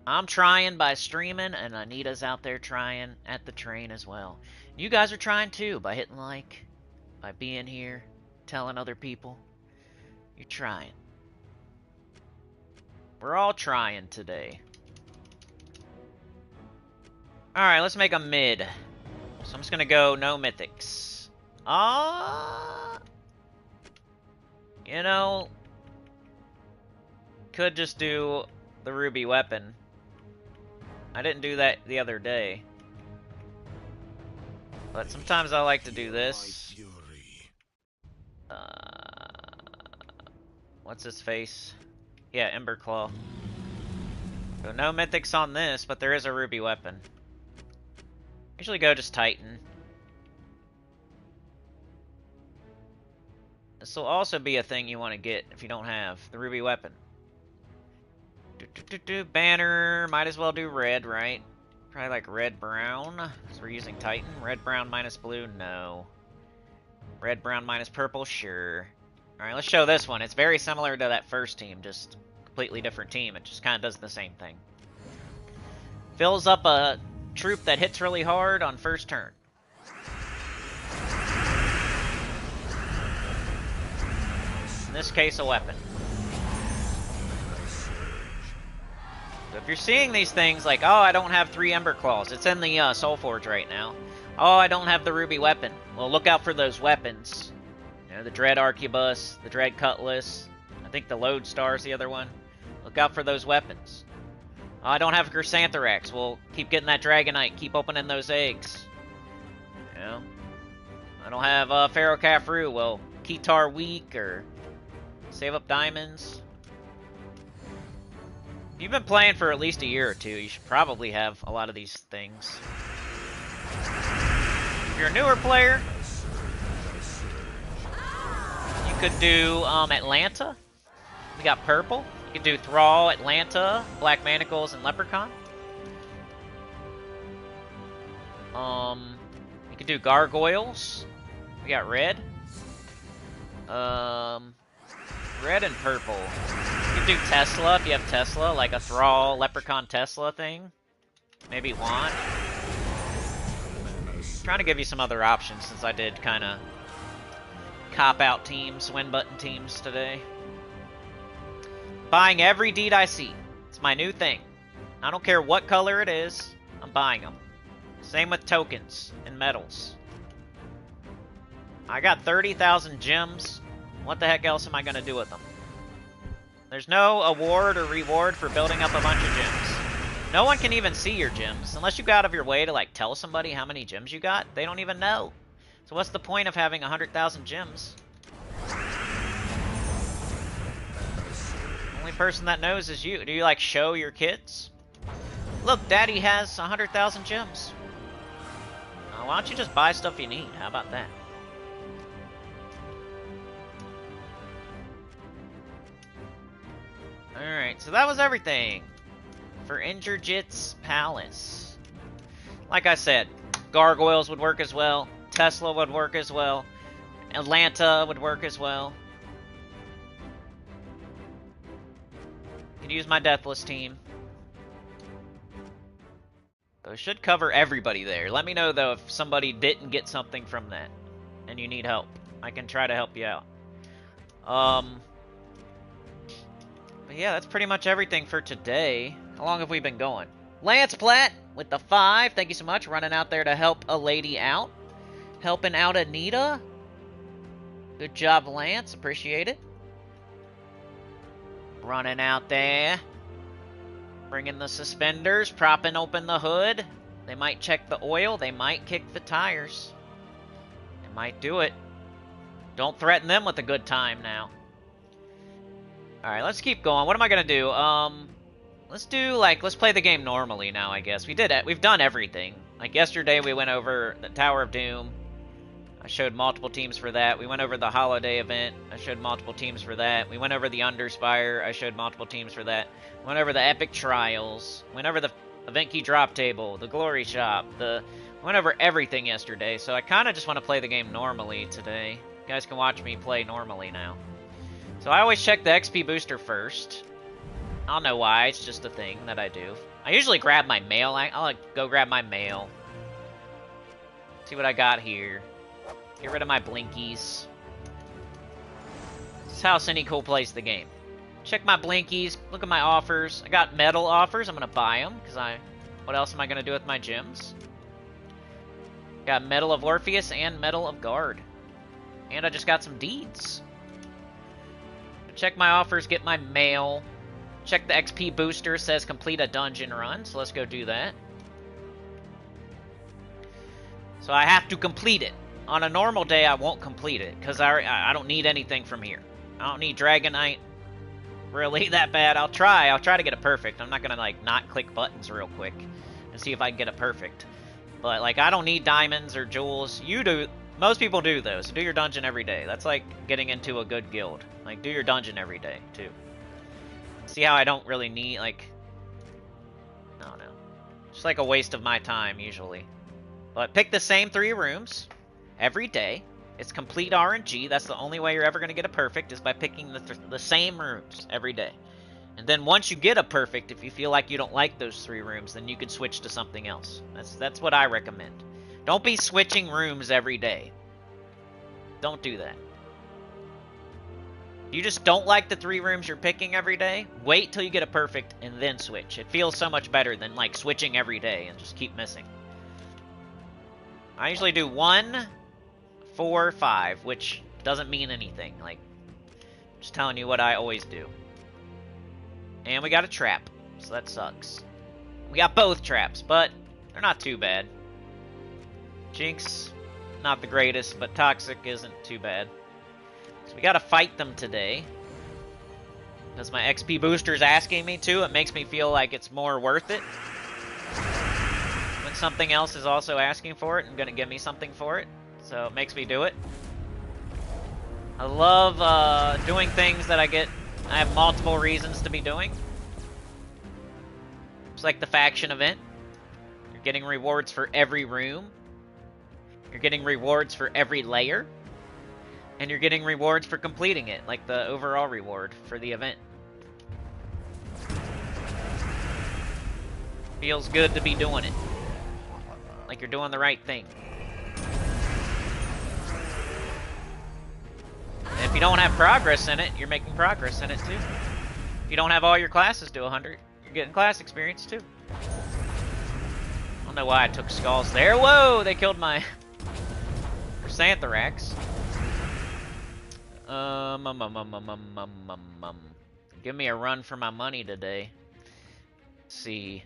I'm trying by streaming, and Anita's out there trying at the train as well. You guys are trying too by hitting like, by being here, telling other people. You're trying. We're all trying today. Alright, let's make a mid. So I'm just gonna go no mythics. You know, could just do the ruby weapon. I didn't do that the other day. But sometimes I like to do this. What's his face? Yeah, Emberclaw. So no mythics on this, but there is a ruby weapon. Usually go just Titan. This will also be a thing you want to get if you don't have the ruby weapon. Banner, might as well do red, right? Probably like red-brown, because we're using Titan. Red-brown minus blue, no. Red-brown minus purple, sure. Alright, let's show this one. It's very similar to that first team, just completely different team. It just kind of does the same thing. Fills up a troop that hits really hard on first turn. In this case, a weapon. So if you're seeing these things like, oh, I don't have 3 Ember Claws. It's in the Soul Forge right now. Oh, I don't have the Ruby Weapon. Well, look out for those weapons. You know, the Dread Arquebus, the Dread Cutlass. I think the Lodestar is the other one. Look out for those weapons. Oh, I don't have Chrysanthrax. Well, keep getting that Dragonite. Keep opening those eggs. You know? I don't have Pharaoh Khafru. Well, Kitar weak or save up diamonds. If you've been playing for at least a year or two, you should probably have a lot of these things. If you're a newer player, you could do Atlanta. We got purple. You could do Thrall, Atlanta, Black Manacles, and Leprechaun. You could do Gargoyles. We got red. Red and purple. You could do Tesla if you have Tesla, like a Thrall, Leprechaun, Tesla thing. Maybe Wand. Trying to give you some other options since I did kind of cop-out teams, win-button teams today. Buying every deed I see. It's my new thing. I don't care what color it is, I'm buying them. Same with tokens and medals. I got 30,000 gems. What the heck else am I going to do with them? There's no award or reward for building up a bunch of gems. No one can even see your gems. Unless you go out of your way to like tell somebody how many gems you got, they don't even know. So what's the point of having 100,000 gems? Only person that knows is you. Do you like show your kids? Look, Daddy has 100,000 gems. Why don't you just buy stuff you need? How about that? Alright, so that was everything for Indrajits Palace. Like I said, Gargoyles would work as well. Tesla would work as well. Atlanta would work as well. Could use my Deathless team. So it should cover everybody there. Let me know, though, if somebody didn't get something from that and you need help. I can try to help you out. But yeah, that's pretty much everything for today. How long have we been going? Lance Platt with the 5. Thank you so much. Running out there to help a lady out. Helping out Anita. Good job, Lance. Appreciate it. Running out there. Bringing the suspenders. Propping open the hood. They might check the oil. They might kick the tires. They might do it. Don't threaten them with a good time now. Alright, let's keep going. What am I gonna do? Let's play the game normally now, I guess. We've done everything. Like yesterday we went over the Tower of Doom. I showed multiple teams for that. We went over the Holiday event. I showed multiple teams for that. We went over the Underspire. I showed multiple teams for that. Went over the Epic Trials. Went over the Event Key Drop Table. The Glory Shop. Went over everything yesterday. So I kind of just want to play the game normally today. You guys can watch me play normally now. So I always check the XP booster first. I don't know why. It's just a thing that I do. I usually grab my mail. I'll go grab my mail. See what I got here. Get rid of my blinkies. This is how Cynical plays the game. Check my blinkies. Look at my offers. I got medal offers. I'm going to buy them. What else am I going to do with my gems? Got Medal of Orpheus and Medal of Guard. And I just got some deeds. Check my offers. Get my mail. Check the XP booster. Says complete a dungeon run. So let's go do that. So I have to complete it. On a normal day, I won't complete it, because I don't need anything from here. I don't need Dragonite. really that bad. I'll try to get it perfect. I'm not gonna like not click buttons real quick and see if I can get it perfect. But like I don't need diamonds or jewels. You do. Most people do though. So do your dungeon every day. That's like getting into a good guild. Like do your dungeon every day too. See how I don't really need like. I don't know. Just like a waste of my time usually. But pick the same 3 rooms every day. It's complete RNG. That's the only way you're ever going to get a perfect is by picking the same rooms every day. And then once you get a perfect, if you feel like you don't like those 3 rooms, then you can switch to something else. That's what I recommend. Don't be switching rooms every day. Don't do that. If you just don't like the 3 rooms you're picking every day, wait till you get a perfect and then switch. It feels so much better than like switching every day and just keep missing. I usually do 1, 4, 5, which doesn't mean anything. Like, just telling you what I always do. And we got a trap, so that sucks. We got both traps, but they're not too bad. Jinx, not the greatest, but Toxic isn't too bad. So we gotta fight them today. Because my XP booster's asking me to, it makes me feel like it's more worth it. When something else is also asking for it and gonna give me something for it. So it makes me do it. I love doing things that I have multiple reasons to be doing. It's like the faction event. You're getting rewards for every room. You're getting rewards for every layer. And you're getting rewards for completing it, like the overall reward for the event. Feels good to be doing it. Like you're doing the right thing. And if you don't have progress in it, you're making progress in it too. If you don't have all your classes to 100, you're getting class experience too. I don't know why I took skulls there. Whoa, they killed my Chrysanthrax. Give me a run for my money today. Let's see.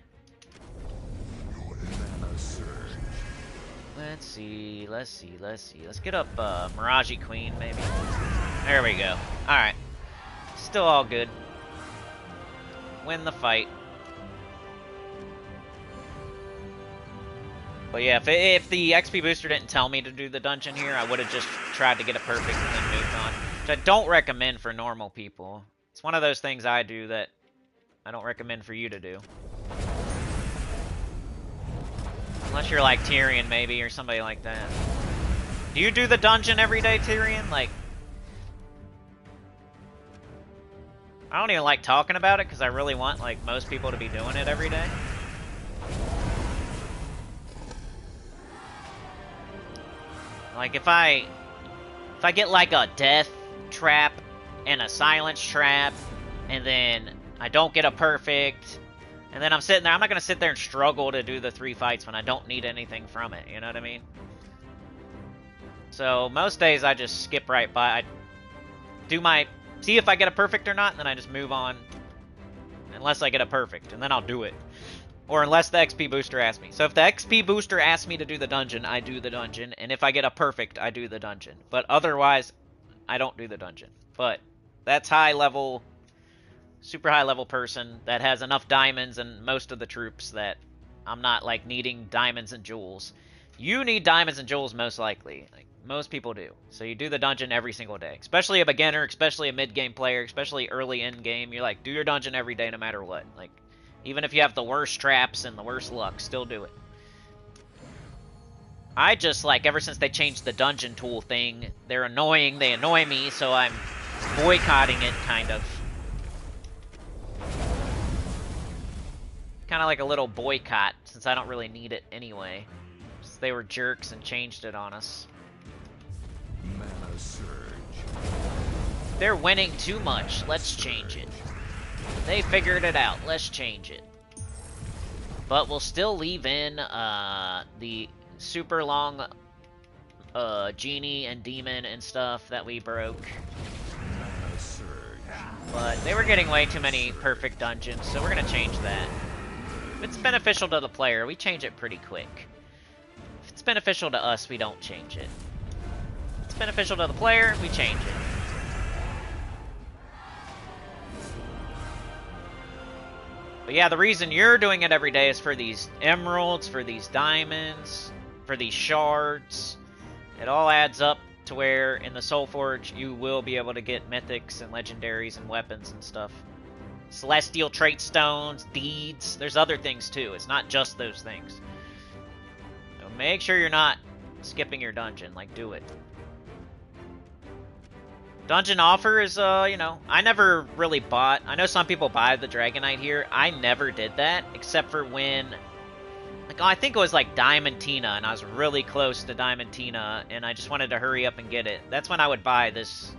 Let's see. Let's get up Mirage Queen, maybe. There we go. Alright. Still all good. Win the fight. But yeah, if the XP booster didn't tell me to do the dungeon here, I would have just tried to get it perfect and then moved on. Which I don't recommend for normal people. It's one of those things I do that I don't recommend for you to do. Unless you're like Tyrion, maybe, or somebody like that. Do you do the dungeon every day, Tyrion? Like, I don't even like talking about it because I really want like most people to be doing it every day. Like if I get like a death trap and a silence trap, and then I don't get a perfect, and then I'm sitting there, I'm not gonna sit there and struggle to do the 3 fights when I don't need anything from it. You know what I mean? So most days I just skip right by. I do my see if I get a perfect or not, and then I just move on. Unless I get a perfect, and then I'll do it. Or unless the XP booster asks me. So if the XP booster asks me to do the dungeon, I do the dungeon. And if I get a perfect, I do the dungeon. But otherwise, I don't do the dungeon. But that's high level, super high level person that has enough diamonds and most of the troops that I'm not like needing diamonds and jewels. You need diamonds and jewels most likely. Like most people do. So you do the dungeon every single day. Especially a beginner, especially a mid-game player, especially early in-game. You're like, do your dungeon every day no matter what. Like, even if you have the worst traps and the worst luck, still do it. I just, like, ever since they changed the dungeon tool thing, they're annoying, they annoy me, so I'm boycotting it, kind of. Kind of like a little boycott, since I don't really need it anyway. Since they were jerks and changed it on us. Mana surge. They're winning too much, let's change it. They figured it out. Let's change it. But we'll still leave in the super long genie and demon and stuff that we broke. But they were getting way too many perfect dungeons, so we're going to change that. If it's beneficial to the player, we change it pretty quick. If it's beneficial to us, we don't change it. If it's beneficial to the player, we change it. But yeah, the reason you're doing it every day is for these emeralds, for these diamonds, for these shards. It all adds up to where in the Soul Forge you will be able to get mythics and legendaries and weapons and stuff. Celestial trait stones, deeds. There's other things too. It's not just those things. So make sure you're not skipping your dungeon. Like, do it. Dungeon offer is, you know, I never really bought. I know some people buy the Dragonite here. I never did that, except for when, like, oh, I think it was like Diamantina, and I was really close to Diamantina, and I just wanted to hurry up and get it. That's when I would buy this.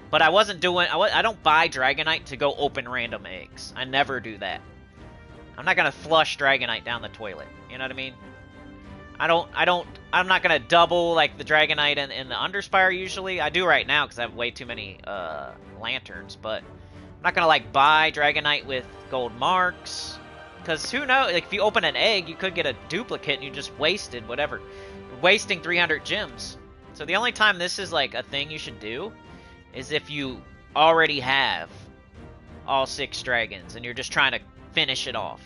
But I wasn't doing, I don't buy Dragonite to go open random eggs. I never do that. I'm not gonna flush Dragonite down the toilet. You know what I mean? I'm not gonna double like the Dragonite in the Underspire usually. I do right now because I have way too many lanterns, but I'm not gonna like buy Dragonite with gold marks. Because who knows, like if you open an egg, you could get a duplicate and you just wasted whatever. You're wasting 300 gems. So the only time this is like a thing you should do is if you already have all 6 dragons and you're just trying to finish it off.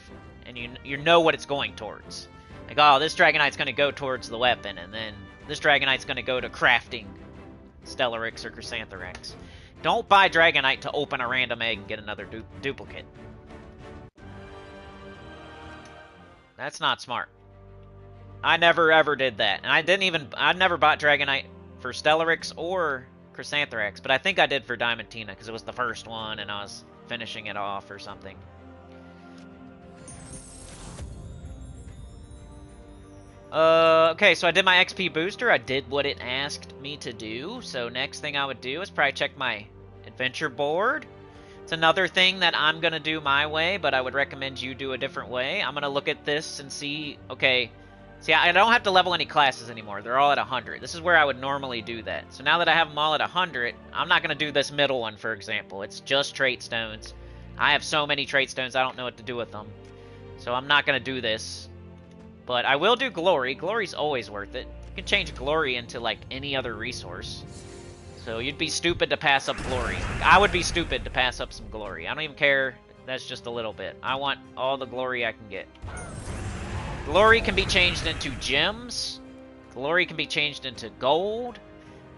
And you know what it's going towards. Like, oh, this Dragonite's going to go towards the weapon, and then this Dragonite's going to go to crafting Stellarex or Chrysantherax. Don't buy Dragonite to open a random egg and get another duplicate. That's not smart. I never ever did that. And I never bought Dragonite for Stellarex or Chrysantherax, but I think I did for Diamantina because it was the first one and I was finishing it off or something. Okay, so I did my XP booster. I did what it asked me to do. So next thing I would do is probably check my adventure board. It's another thing that I'm going to do my way, but I would recommend you do a different way. I'm going to look at this and see, okay, see, I don't have to level any classes anymore. They're all at 100. This is where I would normally do that. So now that I have them all at 100, I'm not going to do this middle one, for example. It's just trait stones. I have so many trait stones, I don't know what to do with them. So I'm not going to do this. But I will do Glory. Glory's always worth it. You can change Glory into, like, any other resource. So you'd be stupid to pass up Glory. I would be stupid to pass up some Glory. I don't even care. That's just a little bit. I want all the Glory I can get. Glory can be changed into gems. Glory can be changed into gold.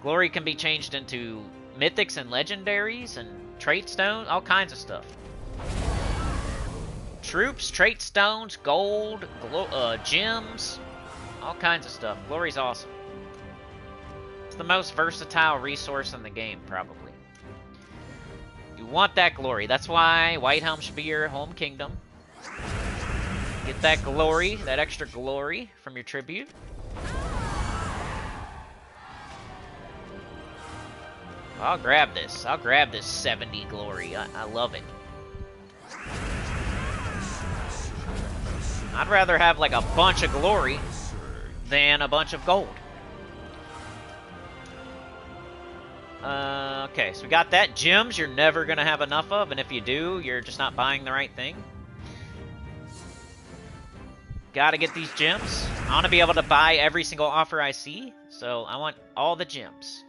Glory can be changed into mythics and legendaries and trait stones. All kinds of stuff. Troops, trait stones, gold, gems, all kinds of stuff. Glory's awesome. It's the most versatile resource in the game, probably. You want that Glory. That's why Whitehelm should be your home kingdom. Get that Glory, that extra Glory from your tribute. I'll grab this. I'll grab this 70 Glory. I love it. I'd rather have like a bunch of Glory than a bunch of gold. Okay, so we got that. Gems you're never going to have enough of, and if you do, you're just not buying the right thing. Gotta get these gems. I want to be able to buy every single offer I see, so I want all the gems.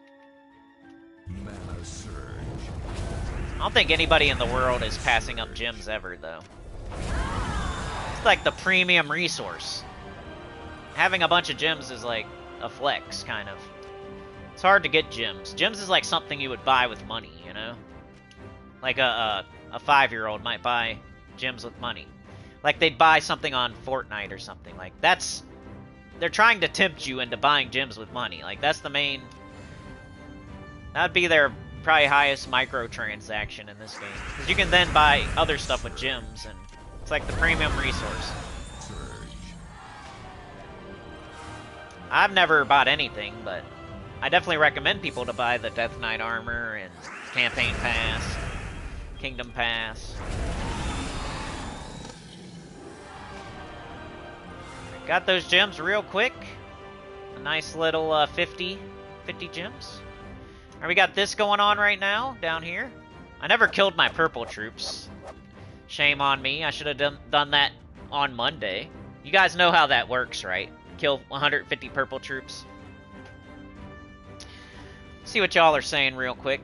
Mana surge. I don't think anybody in the world is passing up gems ever, though. It's like the premium resource. Having a bunch of gems is like a flex, kind of. It's hard to get gems. Gems is like something you would buy with money, you know? Like a 5-year-old might buy gems with money. Like they'd buy something on Fortnite or something. Like that's... They're trying to tempt you into buying gems with money. Like that's the main... That'd be their probably highest microtransaction in this game. Because you can then buy other stuff with gems, and it's like the premium resource. I've never bought anything, but I definitely recommend people to buy the Death Knight armor and Campaign Pass, Kingdom Pass. Got those gems real quick. A nice little 50 gems. And we got this going on right now, down here. I never killed my purple troops. Shame on me. I should have done that on Monday. You guys know how that works, right? Kill 150 purple troops. See what y'all are saying real quick.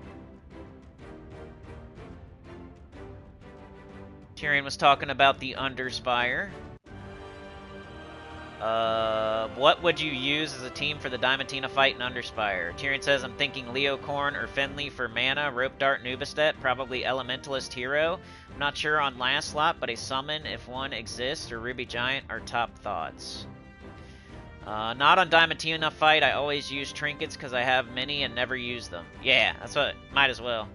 Tyrion was talking about the Underspire. What would you use as a team for the Diamantina fight in Underspire? Tyrion says, I'm thinking Leocorn or Finley for mana, Rope Dart, Nubistet, probably Elementalist Hero. I'm not sure on last slot, but a summon, if one exists, or Ruby Giant are top thoughts. Not on Diamantina fight, I always use trinkets because I have many and never use them. Yeah, that's what, might as well.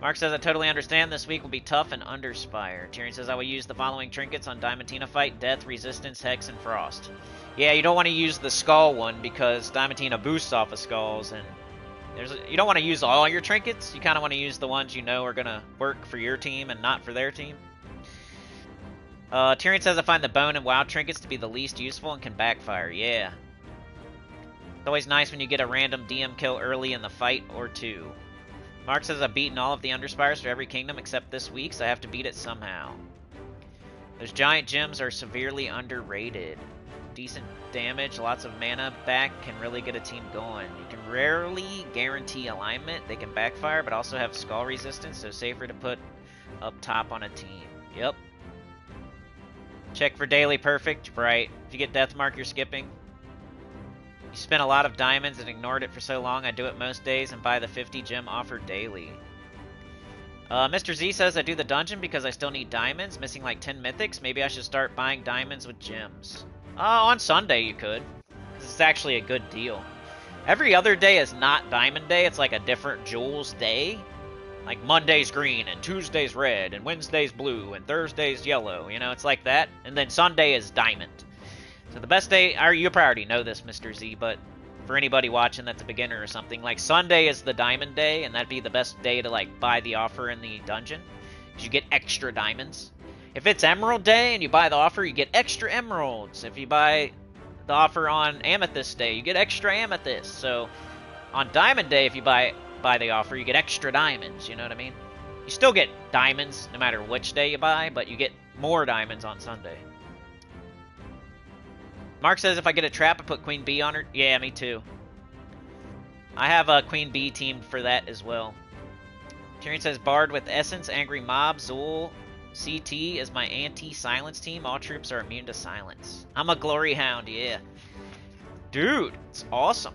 Mark says, I totally understand this week will be tough and Underspire. Tyrion says, I will use the following trinkets on Diamantina fight: Death, Resistance, Hex, and Frost. Yeah, you don't want to use the Skull one because Diamantina boosts off of Skulls, and you don't want to use all your trinkets. You kind of want to use the ones you know are going to work for your team and not for their team. Tyrion says, I find the Bone and Wow trinkets to be the least useful and can backfire. Yeah. It's always nice when you get a random DM kill early in the fight or two. Mark says, I've beaten all of the Underspires for every kingdom except this week, so I have to beat it somehow. Those giant gems are severely underrated. Decent damage, lots of mana back can really get a team going. You can rarely guarantee alignment. They can backfire, but also have skull resistance, so safer to put up top on a team. Yep. Check for daily perfect, right. If you get death mark, you're skipping. You spent a lot of diamonds and ignored it for so long, I do it most days and buy the 50 gem offer daily. Mr. Z says, I do the dungeon because I still need diamonds, missing like 10 mythics. Maybe I should start buying diamonds with gems. On Sunday you could, because it's actually a good deal. Every other day is not diamond day, it's like a different jewels day. Like Monday's green, and Tuesday's red, and Wednesday's blue, and Thursday's yellow. You know, it's like that. And then Sunday is diamond. So the best day, you probably already know this, Mr. Z, but for anybody watching that's a beginner or something, like Sunday is the diamond day, and that'd be the best day to like buy the offer in the dungeon, because you get extra diamonds. If it's Emerald Day and you buy the offer, you get extra emeralds. If you buy the offer on Amethyst Day, you get extra amethyst. So on Diamond Day, if you buy the offer, you get extra diamonds, you know what I mean? You still get diamonds no matter which day you buy, but you get more diamonds on Sunday. Mark says, if I get a trap, I put Queen Bee on her. Yeah, me too. I have a Queen Bee teamed for that as well. Tyrion says, Bard with Essence, Angry Mob, Zool, CT is my anti-silence team. All troops are immune to silence. I'm a Glory Hound, yeah. Dude, it's awesome.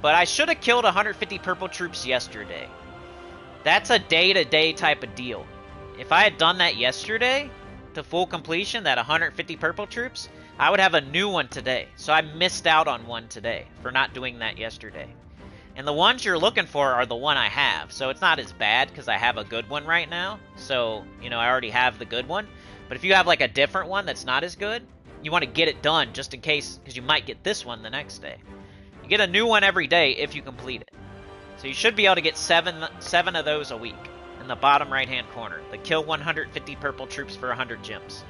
But I should have killed 150 purple troops yesterday. That's a day-to-day type of deal. If I had done that yesterday, to full completion, that 150 purple troops, I would have a new one today. So I missed out on one today for not doing that yesterday. And the ones you're looking for are the one I have. So it's not as bad because I have a good one right now. So, you know, I already have the good one. But if you have like a different one that's not as good, you want to get it done just in case, because you might get this one the next day. You get a new one every day if you complete it. So you should be able to get seven of those a week in the bottom right-hand corner. The kill 150 purple troops for 100 gems.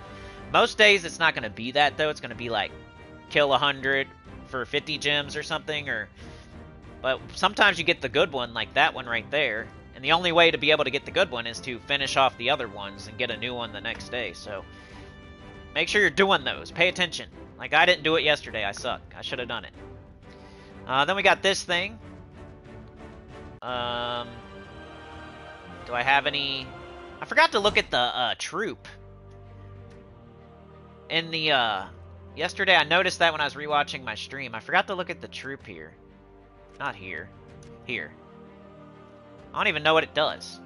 Most days it's not going to be that, though. It's going to be like kill 100 for 50 gems or something. But sometimes you get the good one, like that one right there. And the only way to be able to get the good one is to finish off the other ones and get a new one the next day. So make sure you're doing those. Pay attention. Like, I didn't do it yesterday. I suck. I should have done it. Then we got this thing. Do I have any... I forgot to look at the troop. In the, yesterday I noticed that when I was rewatching my stream. I forgot to look at the troop here. Not here. Here. I don't even know what it does.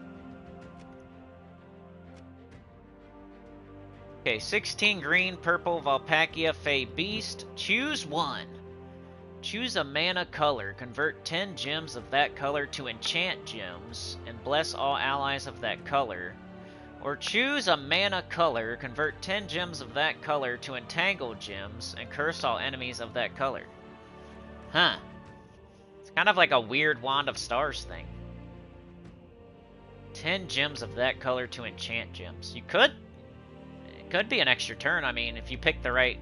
Okay, 16 green, purple, Valpakia, Fey Beast. Choose one. Choose a mana color. Convert 10 gems of that color to enchant gems, and bless all allies of that color. Or choose a mana color. Convert 10 gems of that color to entangle gems, and curse all enemies of that color. Huh. It's kind of like a weird Wand of Stars thing. 10 gems of that color to enchant gems. You could... It could be an extra turn, I mean, if you pick the right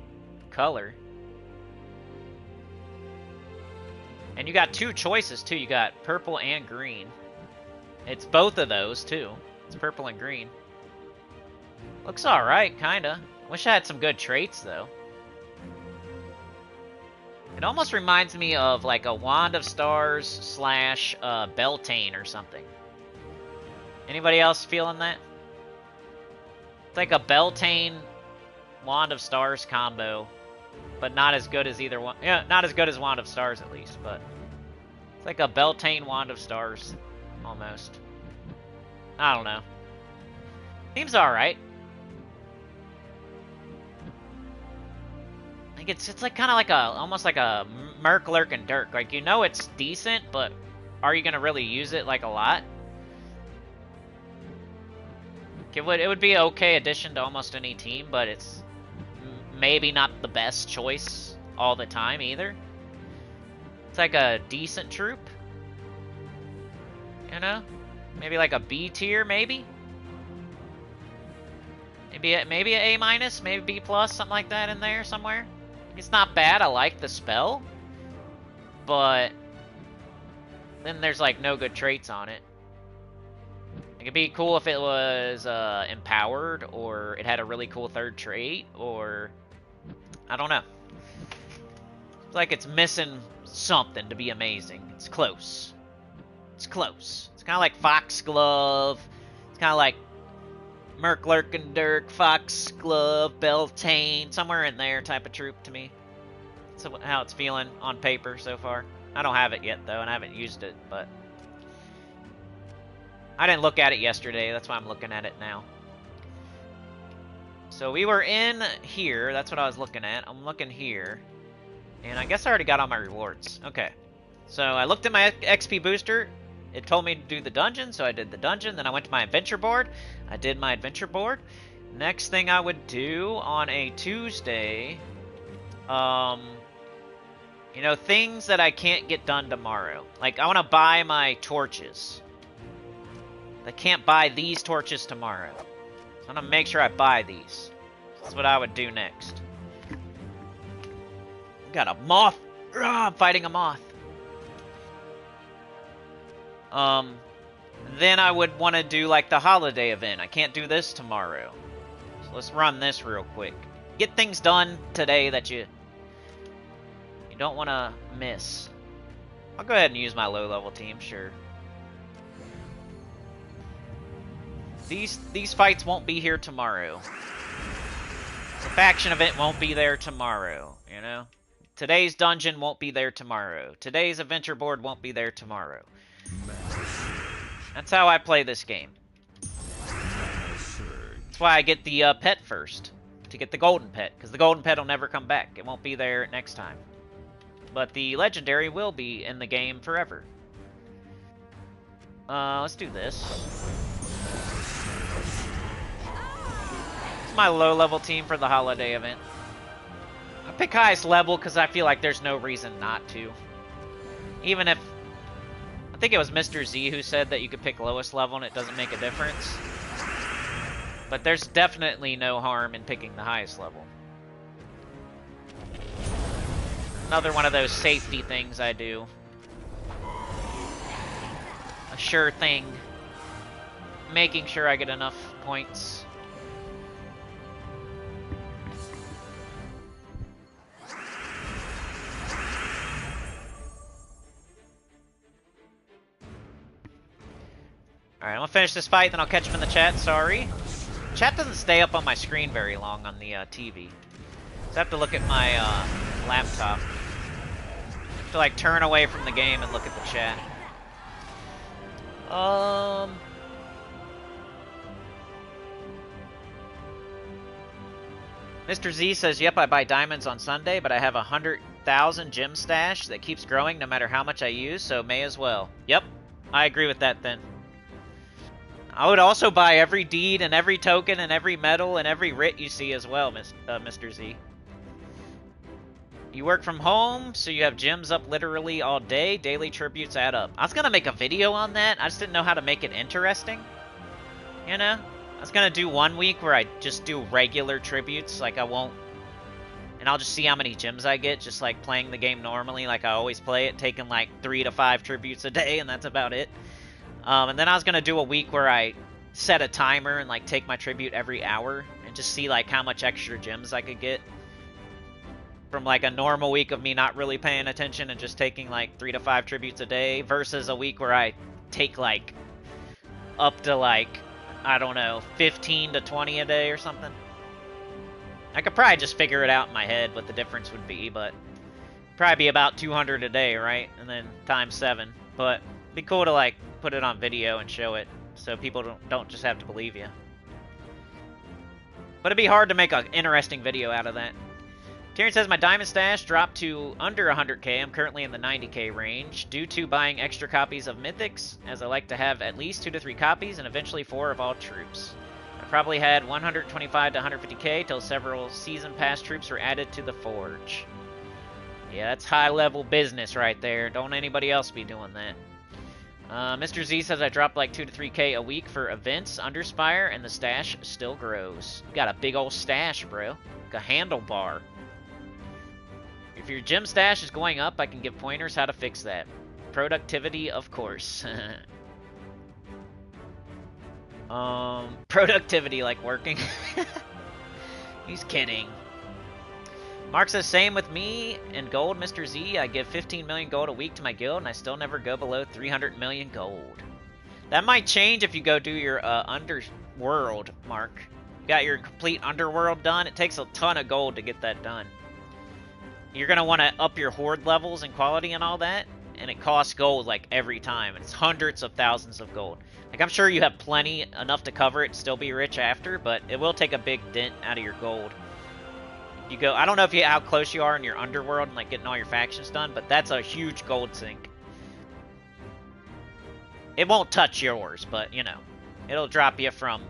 color. And you got two choices, too. You got purple and green. It's both of those, too. It's purple and green. Looks alright, kinda. Wish I had some good traits, though. It almost reminds me of, like, a Wand of Stars slash Beltane or something. Anybody else feeling that? It's like a Beltane Wand of Stars combo, but not as good as either one. Yeah, not as good as Wand of Stars at least, but it's like a Beltane Wand of Stars, almost. I don't know. Seems alright. Like it's like kind of like almost like a Merc, Lurk, and Dirk. Like, you know it's decent, but are you gonna really use it like a lot? It would be an okay addition to almost any team, but it's maybe not the best choice all the time either. It's like a decent troop, you know? Maybe like a B tier, maybe? Maybe an A minus, maybe B plus, something like that in there somewhere. It's not bad, I like the spell, but then there's like no good traits on it. It'd be cool if it was empowered, or it had a really cool third trait, or I don't know. It's like it's missing something to be amazing. It's close. It's close. It's kind of like Foxglove. It's kind of like Merc, Lurk, and Dirk, Foxglove, Beltane, somewhere in there type of troop to me. That's how it's feeling on paper so far. I don't have it yet, though, and I haven't used it, but I didn't look at it yesterday. That's why I'm looking at it now. So we were in here. That's what I was looking at. I'm looking here. And I guess I already got all my rewards. Okay. So I looked at my XP booster. It told me to do the dungeon, so I did the dungeon. Then I went to my adventure board. I did my adventure board. Next thing I would do on a Tuesday, you know, things that I can't get done tomorrow. Like, I want to buy my torches. I can't buy these torches tomorrow. So I'm going to make sure I buy these. That's what I would do next. Got a moth. I'm fighting a moth. Then I would want to do like the holiday event. I can't do this tomorrow. So let's run this real quick. Get things done today that you don't want to miss. I'll go ahead and use my low level team, sure. These fights won't be here tomorrow. The faction event won't be there tomorrow, you know? Today's dungeon won't be there tomorrow. Today's adventure board won't be there tomorrow. That's how I play this game. That's why I get the pet first. To get the golden pet. Because the golden pet will never come back. It won't be there next time. But the legendary will be in the game forever. Let's do this. It's my low level team for the holiday event. I pick highest level because I feel like there's no reason not to. Even if... I think it was Mr. Z who said that you could pick lowest level and it doesn't make a difference. But there's definitely no harm in picking the highest level. Another one of those safety things I do. A sure thing. Making sure I get enough points. Alright, I'm gonna finish this fight, then I'll catch him in the chat, sorry. Chat doesn't stay up on my screen very long on the TV. So I have to look at my laptop. I have to like turn away from the game and look at the chat. Mr. Z says, yep, I buy diamonds on Sunday, but I have 100,000 gem stash that keeps growing no matter how much I use, so may as well. Yep, I agree with that then. I would also buy every deed and every token and every medal and every writ you see as well, Mr. Z. You work from home, so you have gems up literally all day. Daily tributes add up. I was going to make a video on that. I just didn't know how to make it interesting. You know? I was going to do 1 week where I just do regular tributes. Like, I won't... And I'll just see how many gems I get, just like playing the game normally, like I always play it, taking like 3 to 5 tributes a day, and that's about it. And then I was going to do a week where I set a timer and like take my tribute every hour and just see like how much extra gems I could get from like a normal week of me not really paying attention and just taking like 3 to 5 tributes a day versus a week where I take like up to like I don't know, 15 to 20 a day or something. I could probably just figure it out in my head what the difference would be, but probably be about 200 a day, right? And then times 7. But it'd be cool to like put it on video and show it so people don't just have to believe you. But it'd be hard to make an interesting video out of that. Tyrion says, my diamond stash dropped to under 100k. I'm currently in the 90k range due to buying extra copies of Mythics, as I like to have at least 2 to 3 copies and eventually 4 of all troops. I probably had 125 to 150k till several season pass troops were added to the forge. Yeah, that's high level business right there. Don't anybody else be doing that. Mr. Z says I dropped like 2 to 3k a week for events under Spire, and the stash still grows. You got a big old stash, bro. Like a handlebar. If your gem stash is going up, I can give pointers how to fix that. Productivity, of course. Productivity, like working. He's kidding. Mark says, same with me and gold, Mr. Z. I give 15 million gold a week to my guild, and I still never go below 300 million gold. That might change if you go do your underworld, Mark. You got your complete underworld done. It takes a ton of gold to get that done. You're going to want to up your horde levels and quality and all that, and it costs gold like every time. It's hundreds of thousands of gold. Like, I'm sure you have plenty, enough to cover it and still be rich after, but it will take a big dent out of your gold. You go, I don't know how close you are in your underworld and like getting all your factions done, but that's a huge gold sink. It won't touch yours, but you know, it'll drop you from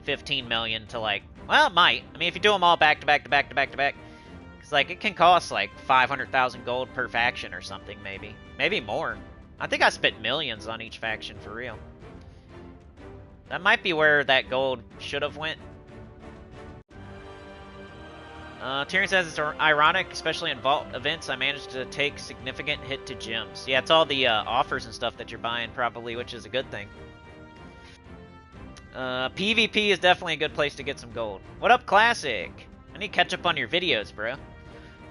15 million to like, well, it might. I mean, if you do them all back to back to back to back to back, because like it can cost like 500,000 gold per faction or something, maybe more. I think I spent millions on each faction for real. That might be where that gold should have went. Tyrion says it's ironic, especially in vault events, I managed to take significant hit to gems. Yeah, it's all the offers and stuff that you're buying probably, which is a good thing. PvP is definitely a good place to get some gold. What up, Classic? I need to catch up on your videos, bro.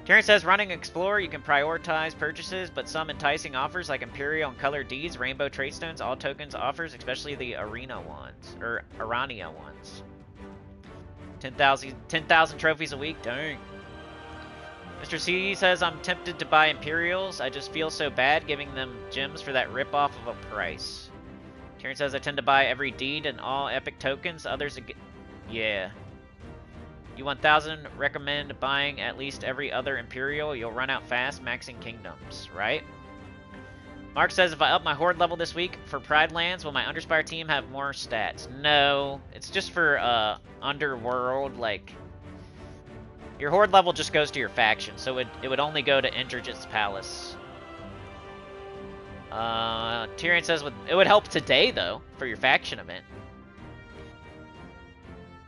Tyrion says, running Explorer, you can prioritize purchases, but some enticing offers like Imperial and Colored Deeds, Rainbow Trade Stones, all tokens offers, especially the Arena ones, or Arania ones. 10,000 trophies a week? Dang. Mr. C says, I'm tempted to buy Imperials. I just feel so bad giving them gems for that rip-off of a price. Tyrion says, I tend to buy every deed and all epic tokens. Others, yeah. You 1,000 recommend buying at least every other Imperial. You'll run out fast, maxing kingdoms, right? Mark says, if I up my horde level this week for Pride Lands, will my Underspire team have more stats? No, it's just for Underworld, like... Your horde level just goes to your faction, so it would only go to Indrajits Palace. Tyrion says, it would help today, though, for your faction event.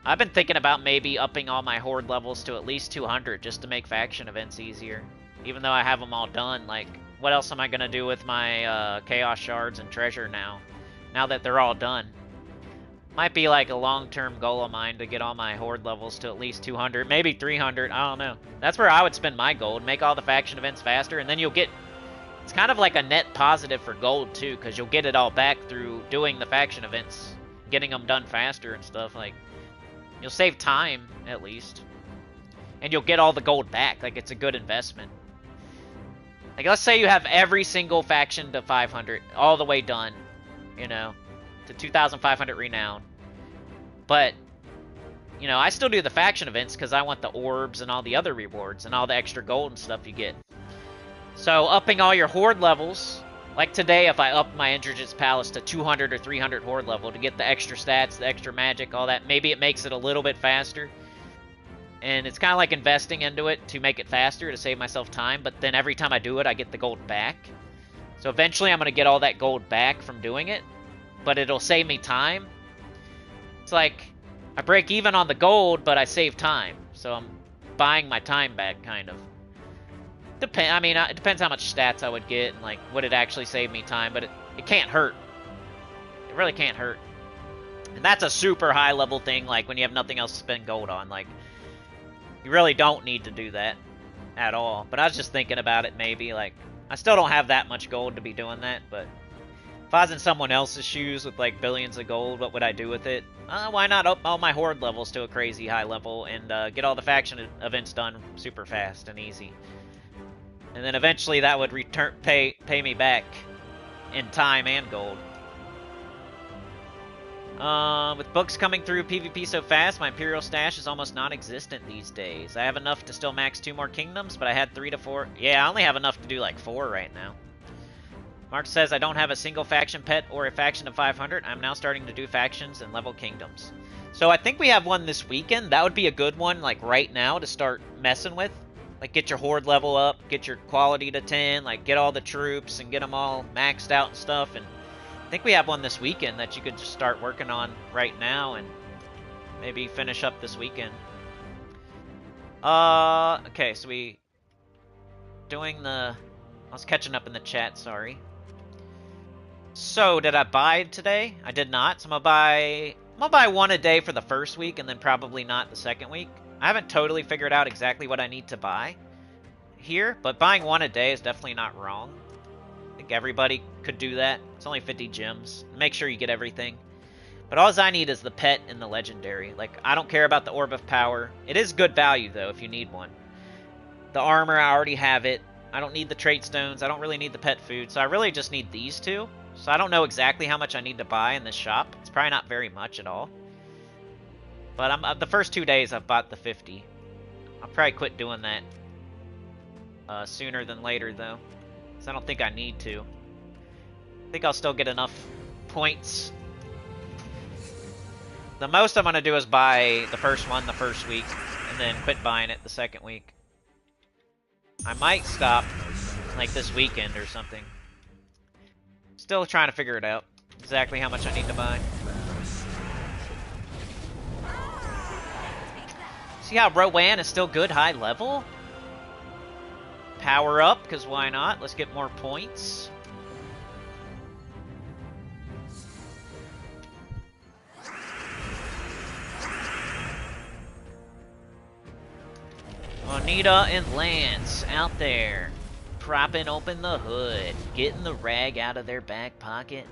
I've been thinking about maybe upping all my horde levels to at least 200 just to make faction events easier. Even though I have them all done, like... What else am I going to do with my Chaos Shards and Treasure now that they're all done? Might be like a long-term goal of mine to get all my Horde levels to at least 200, maybe 300, I don't know. That's where I would spend my gold, make all the faction events faster, and then you'll get... It's kind of like a net positive for gold, too, because you'll get it all back through doing the faction events, getting them done faster and stuff. Like, you'll save time, at least. And you'll get all the gold back, like it's a good investment. Like, let's say you have every single faction to 500, all the way done, you know, to 2,500 renown. But, you know, I still do the faction events because I want the orbs and all the other rewards and all the extra gold and stuff you get. So, upping all your horde levels, like today, if I upped my Indrajits Palace to 200 or 300 horde level to get the extra stats, the extra magic, all that, maybe it makes it a little bit faster. And it's kind of like investing into it to make it faster, to save myself time, but then every time I do it, I get the gold back. So eventually I'm going to get all that gold back from doing it, but it'll save me time. It's like, I break even on the gold, but I save time. So I'm buying my time back, kind of. I mean, it depends how much stats I would get, and like, would it actually save me time, but it can't hurt. It really can't hurt. And that's a super high level thing, like when you have nothing else to spend gold on, like... You really don't need to do that at all. But I was just thinking about it maybe. Like, I still don't have that much gold to be doing that, but If I was in someone else's shoes with like billions of gold, what would I do with it? Why not up all my horde levels to a crazy high level and get all the faction events done super fast and easy. And then eventually that would pay me back in time and gold. With books coming through PvP so fast, my Imperial stash is almost non-existent these days. I have enough to still max 2 more kingdoms, but I had 3 to 4. Yeah, I only have enough to do like 4 right now. Mark says, I don't have a single faction pet or a faction of 500. I'm now starting to do factions and level kingdoms. So I think we have one this weekend. That would be a good one, like right now, to start messing with. Like get your horde level up, get your quality to 10, like get all the troops and get them all maxed out and stuff. And I think we have one this weekend that you could just start working on right now and maybe finish up this weekend. Okay, so we doing the... I was catching up in the chat, sorry. So, did I buy today? I did not, so I'm gonna buy 1 a day for the first week and then probably not the second week. I haven't totally figured out exactly what I need to buy here, but buying 1 a day is definitely not wrong. I think everybody could do that. It's only 50 gems. Make sure you get everything. But all I need is the pet and the legendary. Like, I don't care about the Orb of Power. It is good value, though, if you need one. The armor, I already have it. I don't need the trait stones. I don't really need the pet food. So I really just need these two. So I don't know exactly how much I need to buy in this shop. It's probably not very much at all. But the first 2 days I've bought the 50. I'll probably quit doing that sooner than later, though. Because I don't think I need to. I think I'll still get enough points. The most I'm going to do is buy the first one the first week. And then quit buying it the second week. I might stop like this weekend or something. Still trying to figure it out. Exactly how much I need to buy. See how Rowan is still good high level? Power up, because why not? Let's get more points. Juanita and Lance out there, propping open the hood, getting the rag out of their back pocket.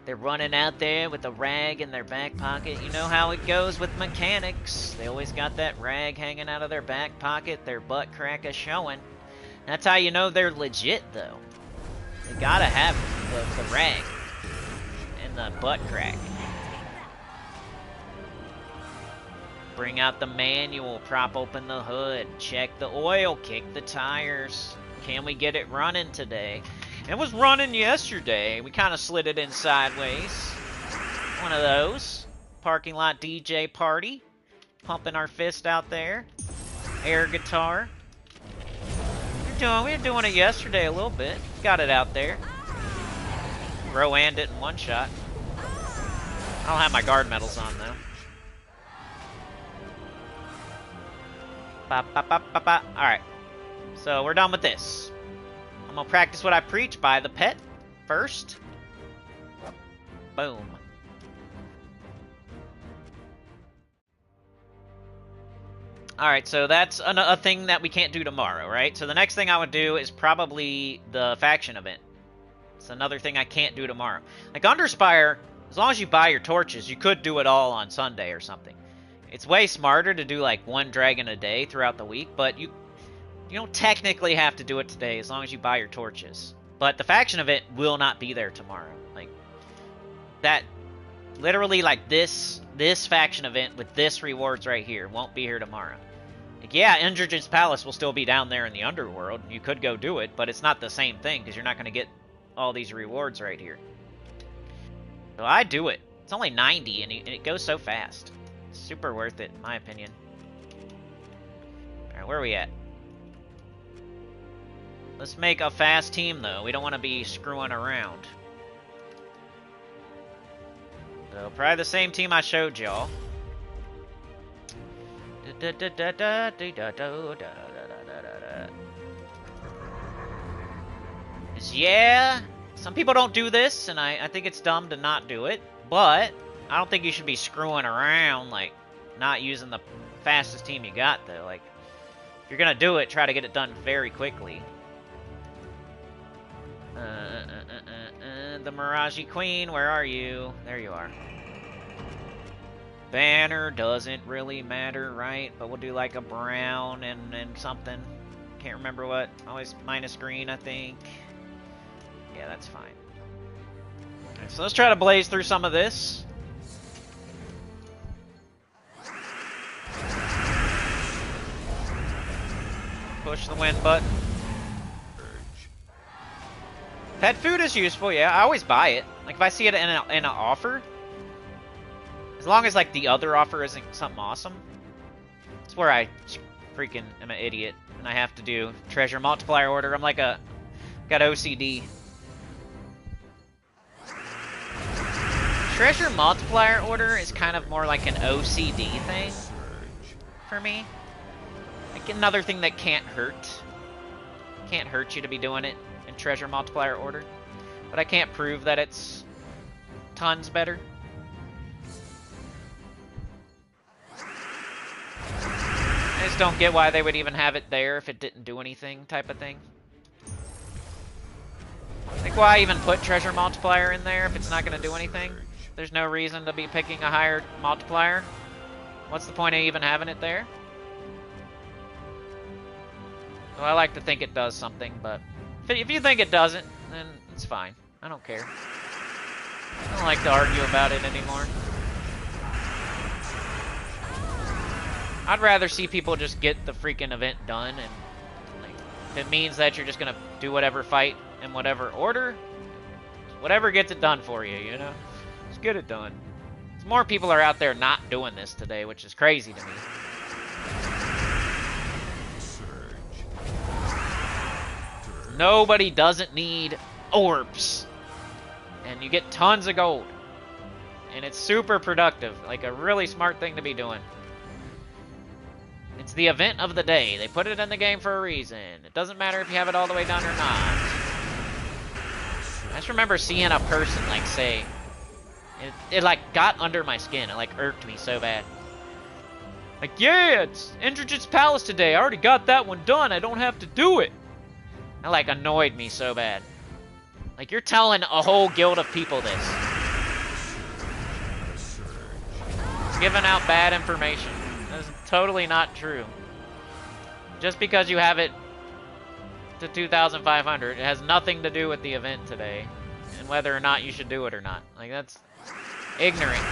They're running out there with a rag in their back pocket. You know how it goes with mechanics. They always got that rag hanging out of their back pocket, their butt crack is showing. That's how you know they're legit, though. They gotta have the rag and the butt crack. Bring out the manual, prop open the hood, check the oil, kick the tires. Can we get it running today? It was running yesterday. We kind of slid it in sideways. One of those. Parking lot DJ party. Pumping our fist out there. Air guitar. We were doing it yesterday a little bit. Got it out there. Rowan it in one shot. I don't have my guard medals on, though. Alright. So, we're done with this. I'm gonna practice what I preach. Buy the pet first. Boom. Alright, so that's a thing that we can't do tomorrow, right? So the next thing I would do is probably the faction event. It's another thing I can't do tomorrow. Like Underspire, as long as you buy your torches, you could do it all on Sunday or something. It's way smarter to do like 1 dragon a day throughout the week, but you don't technically have to do it today as long as you buy your torches. But the faction event will not be there tomorrow. Like, that, literally like this faction event with this rewards right here won't be here tomorrow. Like, yeah, Indrajits Palace will still be down there in the underworld. You could go do it, but it's not the same thing because you're not going to get all these rewards right here. So I do it. It's only 90 and it goes so fast. It's super worth it, in my opinion. Alright, where are we at? Let's make a fast team, though. We don't want to be screwing around. So, probably the same team I showed y'all. Yeah, some people don't do this, and I think it's dumb to not do it. But, I don't think you should be screwing around, like, not using the fastest team you got, though. Like, if you're gonna do it, try to get it done very quickly. the Mirage Queen. Where are you? There you are. Banner doesn't really matter, right? But we'll do like a brown and something. Can't remember what. Always minus green, I think. Yeah, that's fine. Alright, so let's try to blaze through some of this. Push the win button. Pet food is useful, yeah. I always buy it. Like if I see it in an offer, as long as like the other offer isn't something awesome. It's where I freaking am an idiot and I have to do treasure multiplier order. I'm like got OCD. Treasure multiplier order is kind of more like an OCD thing for me. Like another thing that can't hurt. Can't hurt you to be doing it in treasure multiplier order. But I can't prove that it's tons better. I just don't get why they would even have it there if it didn't do anything type of thing. Like why even put treasure multiplier in there if it's not going to do anything? There's no reason to be picking a higher multiplier. What's the point of even having it there? Well, I like to think it does something, but if you think it doesn't, then it's fine. I don't care. I don't like to argue about it anymore. I'd rather see people just get the freaking event done, and like, if it means that you're just gonna do whatever fight in whatever order, whatever gets it done for you, you know? Just get it done. More people are out there not doing this today, which is crazy to me. Nobody doesn't need orbs. And you get tons of gold. And it's super productive. Like a really smart thing to be doing. It's the event of the day. They put it in the game for a reason. It doesn't matter if you have it all the way done or not. I just remember seeing a person like say... It like got under my skin. It like irked me so bad. Like, yeah, it's Indrajits Palace today. I already got that one done. I don't have to do it. That like annoyed me so bad. Like you're telling a whole guild of people this. It's giving out bad information. That's totally not true. Just because you have it to 2,500, it has nothing to do with the event today. And whether or not you should do it or not. Like that's ignorant.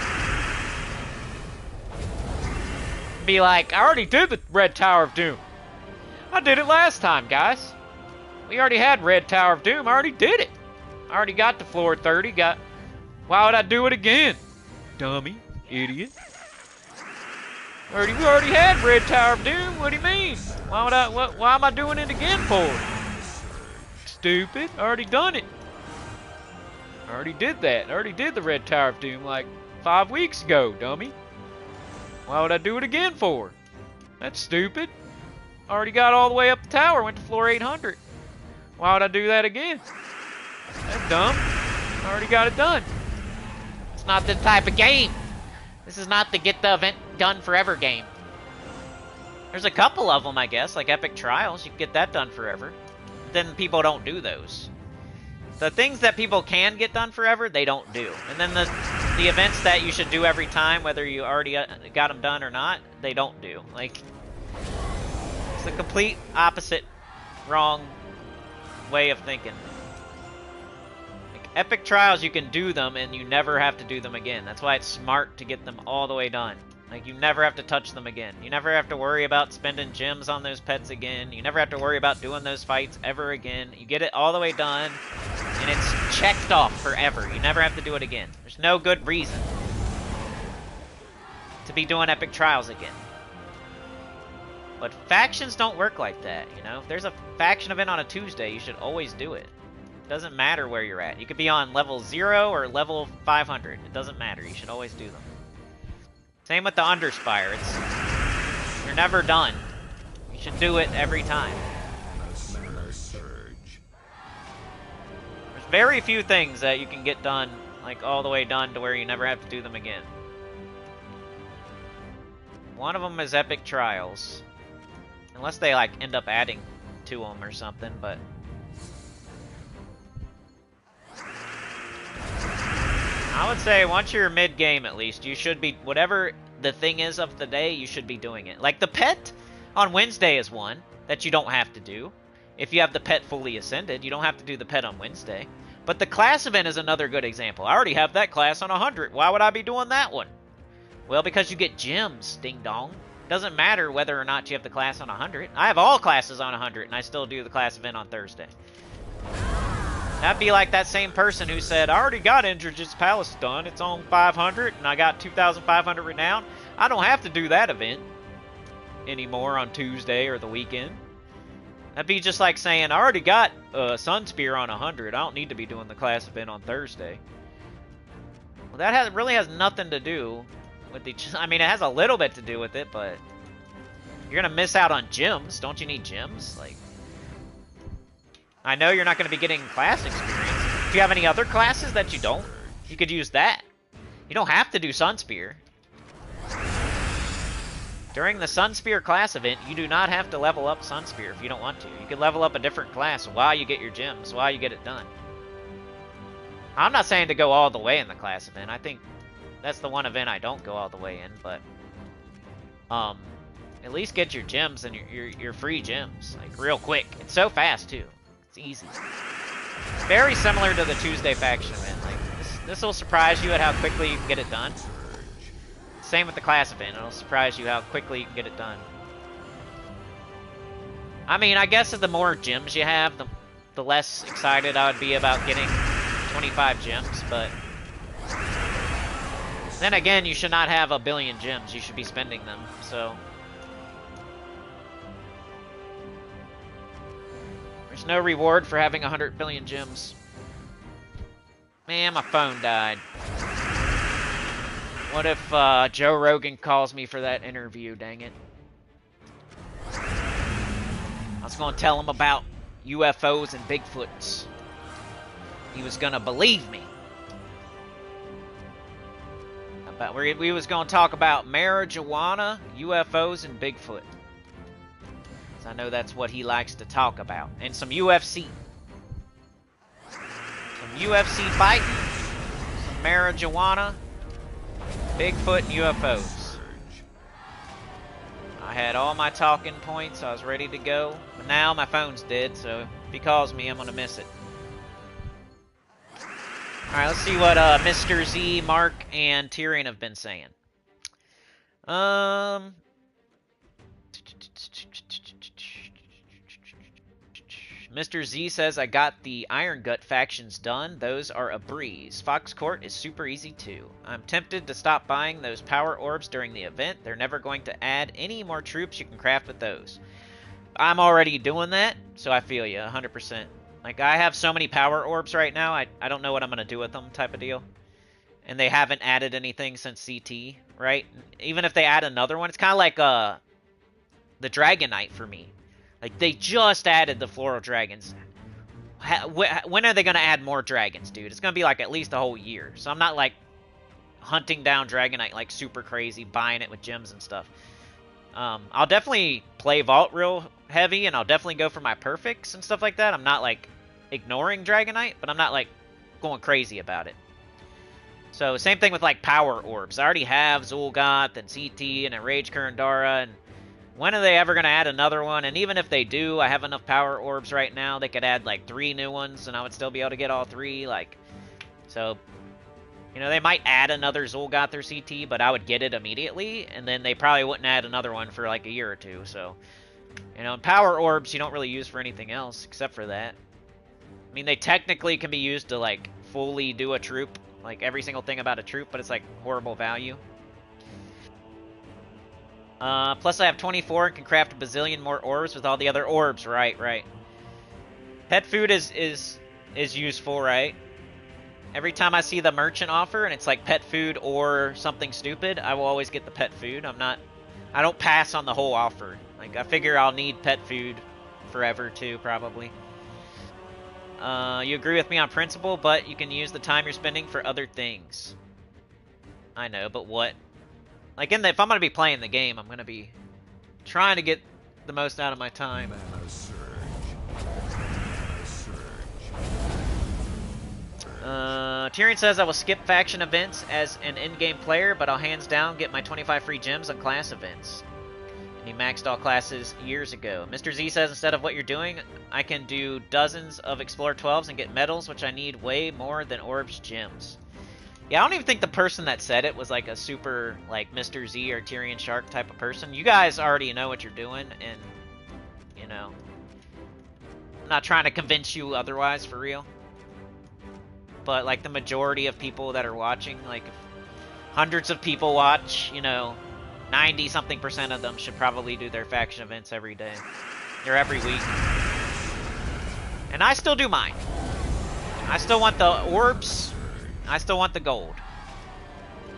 Be like, I already did the Red Tower of Doom. I did it last time, guys. We already had Red Tower of Doom. I already did it. I already got to floor 30. Why would I do it again? Dummy. Idiot. We already had Red Tower of Doom. What do you mean? Why am I doing it again for? Stupid. I already done it. I already did that. I already did the Red Tower of Doom like 5 weeks ago, dummy. Why would I do it again for? That's stupid. I already got all the way up the tower. Went to floor 800. Why would I do that again? That's dumb. I already got it done. It's not this type of game. This is not the get the event done forever game. There's a couple of them, I guess, like Epic Trials. You can get that done forever. Then people don't do those. The things that people can get done forever, they don't do. And then the events that you should do every time, whether you already got them done or not, they don't do. Like, it's the complete opposite, wrong way of thinking. Like, Epic Trials, you can do them and you never have to do them again. That's why it's smart to get them all the way done. Like, you never have to touch them again. You never have to worry about spending gems on those pets again. You never have to worry about doing those fights ever again. You get it all the way done, and it's checked off forever. You never have to do it again. There's no good reason to be doing Epic Trials again. But factions don't work like that, you know? If there's a faction event on a Tuesday, you should always do it. It doesn't matter where you're at. You could be on level 0 or level 500. It doesn't matter. You should always do them. Same with the Underspire. You're never done. You should do it every time. There's very few things that you can get done, like all the way done to where you never have to do them again. One of them is Epic Trials. Unless they like end up adding to them or something, but I would say once you're mid-game at least, you should be, whatever the thing is of the day, you should be doing it. Like the pet on Wednesday is one that you don't have to do. If you have the pet fully ascended, you don't have to do the pet on Wednesday. But the class event is another good example. I already have that class on 100. Why would I be doing that one? Well, because you get gems, ding dong. Doesn't matter whether or not you have the class on 100. I have all classes on 100, and I still do the class event on Thursday. That'd be like that same person who said, I already got Indrajits Palace done. It's on 500, and I got 2,500 renown. I don't have to do that event anymore on Tuesday or the weekend. That'd be just like saying, I already got Sun Spear on 100. I don't need to be doing the class event on Thursday. Well, that really has nothing to do with each... I mean, it has a little bit to do with it, but you're going to miss out on gems. Don't you need gems? Like, I know you're not going to be getting class experience. If you have any other classes that you don't, you could use that. You don't have to do Sun Spear. During the Sun Spear class event, you do not have to level up Sun Spear if you don't want to. You can level up a different class while you get your gems, while you get it done. I'm not saying to go all the way in the class event. I think that's the one event I don't go all the way in, but at least get your gems and your free gems, like, real quick. It's so fast, too. It's easy. It's very similar to the Tuesday faction event. Like, this will surprise you at how quickly you can get it done. Same with the class event. It'll surprise you how quickly you can get it done. I mean, I guess the more gems you have, the less excited I would be about getting 25 gems, but then again, you should not have a billion gems. You should be spending them, so there's no reward for having 100 billion gems. Man, my phone died. What if Joe Rogan calls me for that interview, dang it. I was going to tell him about UFOs and Bigfoots. He was going to believe me. We was going to talk about marijuana, UFOs, and Bigfoot. I know that's what he likes to talk about. And some UFC. Some UFC fighting, some marijuana, Bigfoot, and UFOs. I had all my talking points. I was ready to go. But now my phone's dead, so if he calls me, I'm going to miss it. Alright, let's see what Mr. Z, Mark, and Tyrion have been saying. Mr. Z says, I got the Iron Gut factions done. Those are a breeze. Fox Court is super easy too. I'm tempted to stop buying those power orbs during the event. They're never going to add any more troops you can craft with those. I'm already doing that, so I feel you 100%. Like, I have so many power orbs right now, I don't know what I'm going to do with them type of deal. And they haven't added anything since CT, right? Even if they add another one, it's kind of like the Dragon Knight for me. Like, they just added the Floral Dragons. When are they going to add more dragons, dude? It's going to be, like, at least a whole year. So I'm not, like, hunting down Dragonite, like, super crazy, buying it with gems and stuff. I'll definitely play Vault real heavy, and I'll definitely go for my perfects and stuff like that. I'm not, like, ignoring Dragonite, but I'm not, like, going crazy about it. So, same thing with, like, power orbs. I already have Zul'Goth and CT and a Rage Kurandara, and when are they ever going to add another one? And even if they do, I have enough power orbs right now. They could add, like, 3 new ones, and I would still be able to get all 3. Like, so, you know, they might add another Zul'Goth or CT, but I would get it immediately, and then they probably wouldn't add another one for, like, a year or 2. So, you know, power orbs you don't really use for anything else except for that. I mean, they technically can be used to, like, fully do a troop, like, every single thing about a troop, but it's, like, horrible value. Plus I have 24 and can craft a bazillion more orbs with all the other orbs. Right. Pet food is useful, right? Every time I see the merchant offer and it's like pet food or something stupid, I will always get the pet food. I don't pass on the whole offer. Like, I figure I'll need pet food forever too, probably. You agree with me on principle, but you can use the time you're spending for other things. I know, but what? Like, if I'm going to be playing the game, I'm going to be trying to get the most out of my time. Tyrion says I will skip faction events as an in-game player, but I'll hands down get my 25 free gems on class events. And he maxed all classes years ago. Mr. Z says instead of what you're doing, I can do dozens of Explorer 12s and get medals, which I need way more than orbs gems. Yeah, I don't even think the person that said it was like a super, like, Mr. Z or Tyrion Shark type of person. You guys already know what you're doing, and, you know, I'm not trying to convince you otherwise, for real. But, like, the majority of people that are watching, like, if hundreds of people watch, you know, 90-something% of them should probably do their faction events every day. Or every week. And I still do mine. I still want the orbs. I still want the gold.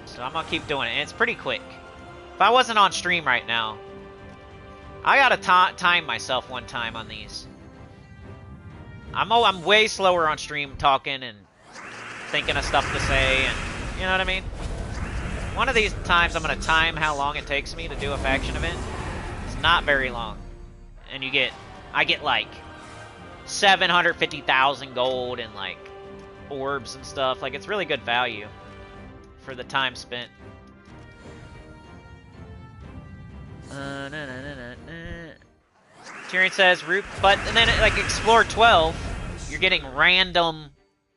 So I'm gonna keep doing it. And it's pretty quick. If I wasn't on stream right now, I gotta time myself one time on these. I'm way slower on stream talking and thinking of stuff to say, and you know what I mean? One of these times I'm gonna time how long it takes me to do a faction event. It's not very long. And I get like 750,000 gold and like orbs and stuff. Like, it's really good value for the time spent. Tyrion says, but and then like Explore 12, you're getting random,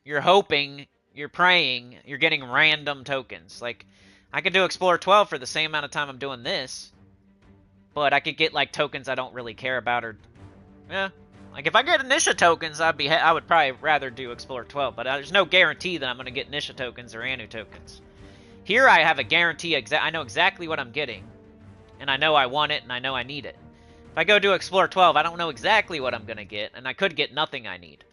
you're hoping, you're praying, you're getting random tokens. Like, I could do Explore 12 for the same amount of time I'm doing this, but I could get like tokens I don't really care about, or yeah. Like, if I get Nisha tokens, I would probably rather do Explorer 12, but there's no guarantee that I'm going to get Nisha tokens or Anu tokens. Here I have a guarantee, I know exactly what I'm getting, and I know I want it, and I know I need it. If I go do Explorer 12, I don't know exactly what I'm going to get, and I could get nothing I need.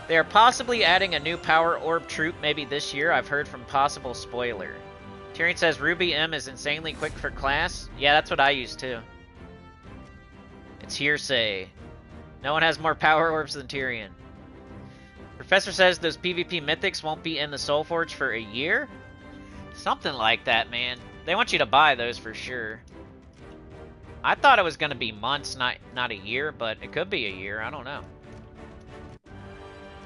They are possibly adding a new power orb troop maybe this year. I've heard from possible spoiler. Tyrion says Ruby M is insanely quick for class. Yeah, that's what I use too. It's hearsay. No one has more power orbs than Tyrion. Professor says those PvP mythics won't be in the Soulforge for a year? Something like that, man. They want you to buy those for sure. I thought it was going to be months, not a year, but it could be a year. I don't know.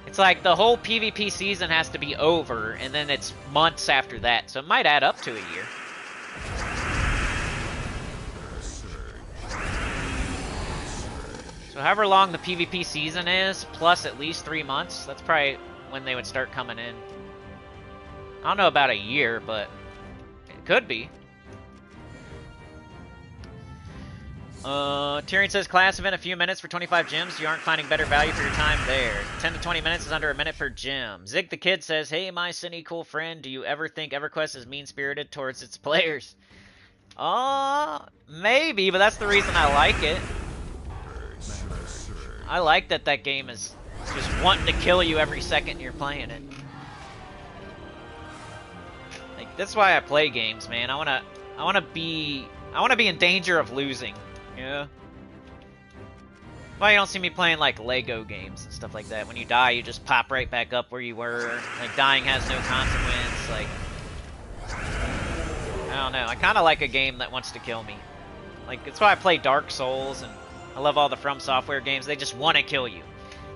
It's like the whole PvP season has to be over, and then it's months after that, so it might add up to a year. So however long the PvP season is, plus at least 3 months, that's probably when they would start coming in. I don't know about a year, but it could be. Tyrion says class event a few minutes for 25 gems. You aren't finding better value for your time there. 10 to 20 minutes is under a minute per gem. Zig the Kid says, hey, my Cindy cool friend, do you ever think EverQuest is mean-spirited towards its players? Maybe, but that's the reason I like it. I like that game is just wanting to kill you every second you're playing it. Like, that's why I play games, man. I wanna be in danger of losing. Yeah. Well, you don't see me playing like Lego games and stuff like that. When you die, you just pop right back up where you were. Like, dying has no consequence. Like, I don't know. I kind of like a game that wants to kill me. Like, that's why I play Dark Souls, and I love all the From Software games. They just want to kill you.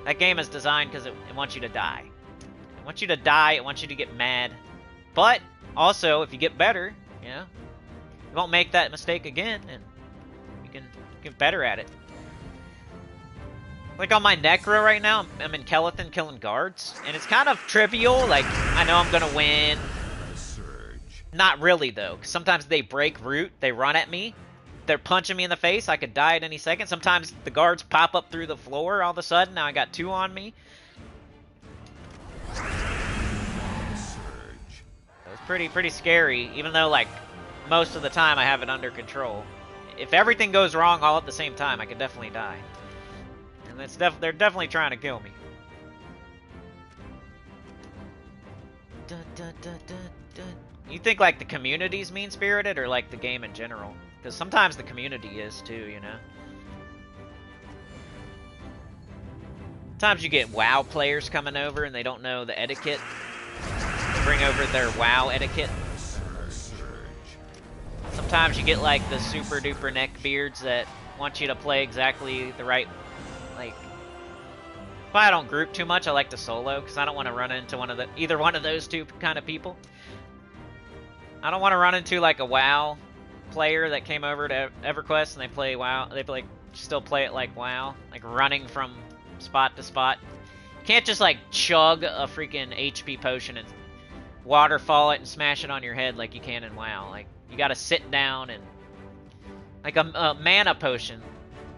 That game is designed because it wants you to die. It wants you to die. It wants you to get mad. But also, if you get better, you know, you won't make that mistake again, and you can get better at it. Like on my Necro right now, I'm in Kelethan killing guards, and it's kind of trivial. Like, I know I'm gonna win. Not really though, 'cause sometimes they break root, they run at me, they're punching me in the face, I could die at any second. Sometimes the guards pop up through the floor all of a sudden, now I got 2 on me. It's pretty scary, even though like most of the time I have it under control. If everything goes wrong all at the same time, I could definitely die. And they're definitely trying to kill me. You think like the community's mean-spirited or like the game in general? Because sometimes the community is too, you know? Sometimes you get WoW players coming over and they don't know the etiquette. They bring over their WoW etiquette. Sometimes you get like the super duper neckbeards that want you to play exactly the right, like, why I don't group too much. I like to solo because I don't want to run into either one of those two kind of people. I don't want to run into like a WoW player that came over to EverQuest and they play WoW. They like still play it like WoW, like running from spot to spot. You can't just like chug a freaking HP potion and waterfall it and smash it on your head like you can in WoW. Like you got to sit down and like a mana potion,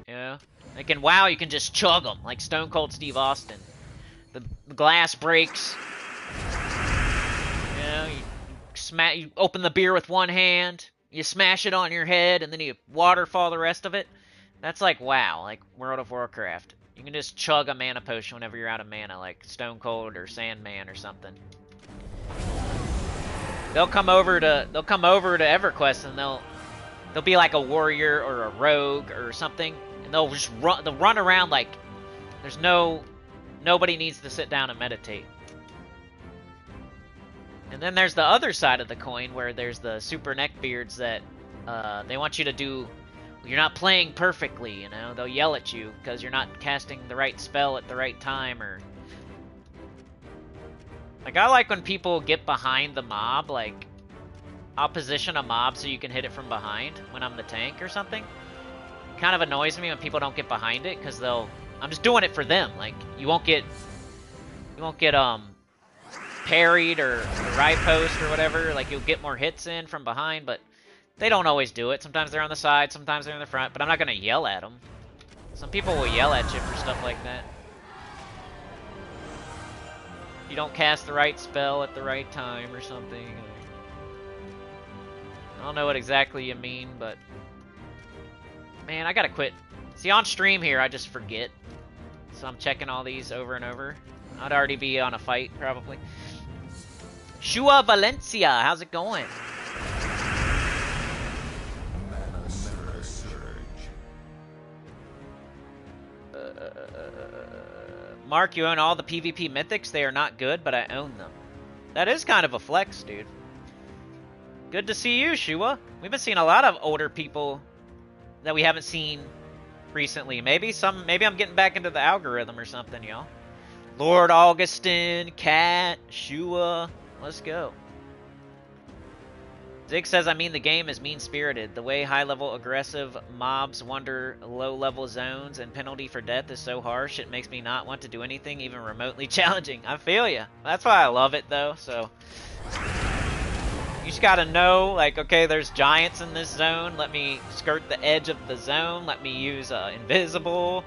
you know. Like in WoW, you can just chug them like Stone Cold Steve Austin. The glass breaks. You know, you open the beer with one hand, you smash it on your head, and then you waterfall the rest of it. That's like WoW, like World of Warcraft. You can just chug a mana potion whenever you're out of mana, like Stone Cold or Sandman or something. They'll come over to EverQuest and they'll be like a warrior or a rogue or something, and they'll just run around like there's nobody needs to sit down and meditate. And then there's the other side of the coin where there's the super neckbeards that they want you to do. You're not playing perfectly, you know. They'll yell at you because you're not casting the right spell at the right time, or like I like when people get behind the mob, like I'll position a mob so you can hit it from behind when I'm the tank or something. It kind of annoys me when people don't get behind it because I'm just doing it for them. Like you won't get parried or right post or whatever. Like you'll get more hits in from behind, but they don't always do it. Sometimes they're on the side, sometimes they're in the front, but I'm not gonna yell at them. Some people will yell at you for stuff like that. You don't cast the right spell at the right time or something. I don't know what exactly you mean, but man, I gotta quit. See, on stream here, I just forget. So I'm checking all these over and over. I'd already be on a fight, probably. Shua Valencia, how's it going? Mark, you own all the PvP mythics? They are not good, but I own them. That is kind of a flex, dude. Good to see you, Shua. We've been seeing a lot of older people that we haven't seen recently. Maybe I'm getting back into the algorithm or something, y'all. Lord Augustin, Cat, Shua. Let's go. Zig says, I mean, the game is mean-spirited. The way high-level aggressive mobs wander low-level zones and penalty for death is so harsh, it makes me not want to do anything even remotely challenging. I feel ya. That's why I love it, though, so... You just gotta know, like, okay, there's giants in this zone. Let me skirt the edge of the zone. Let me use invisible.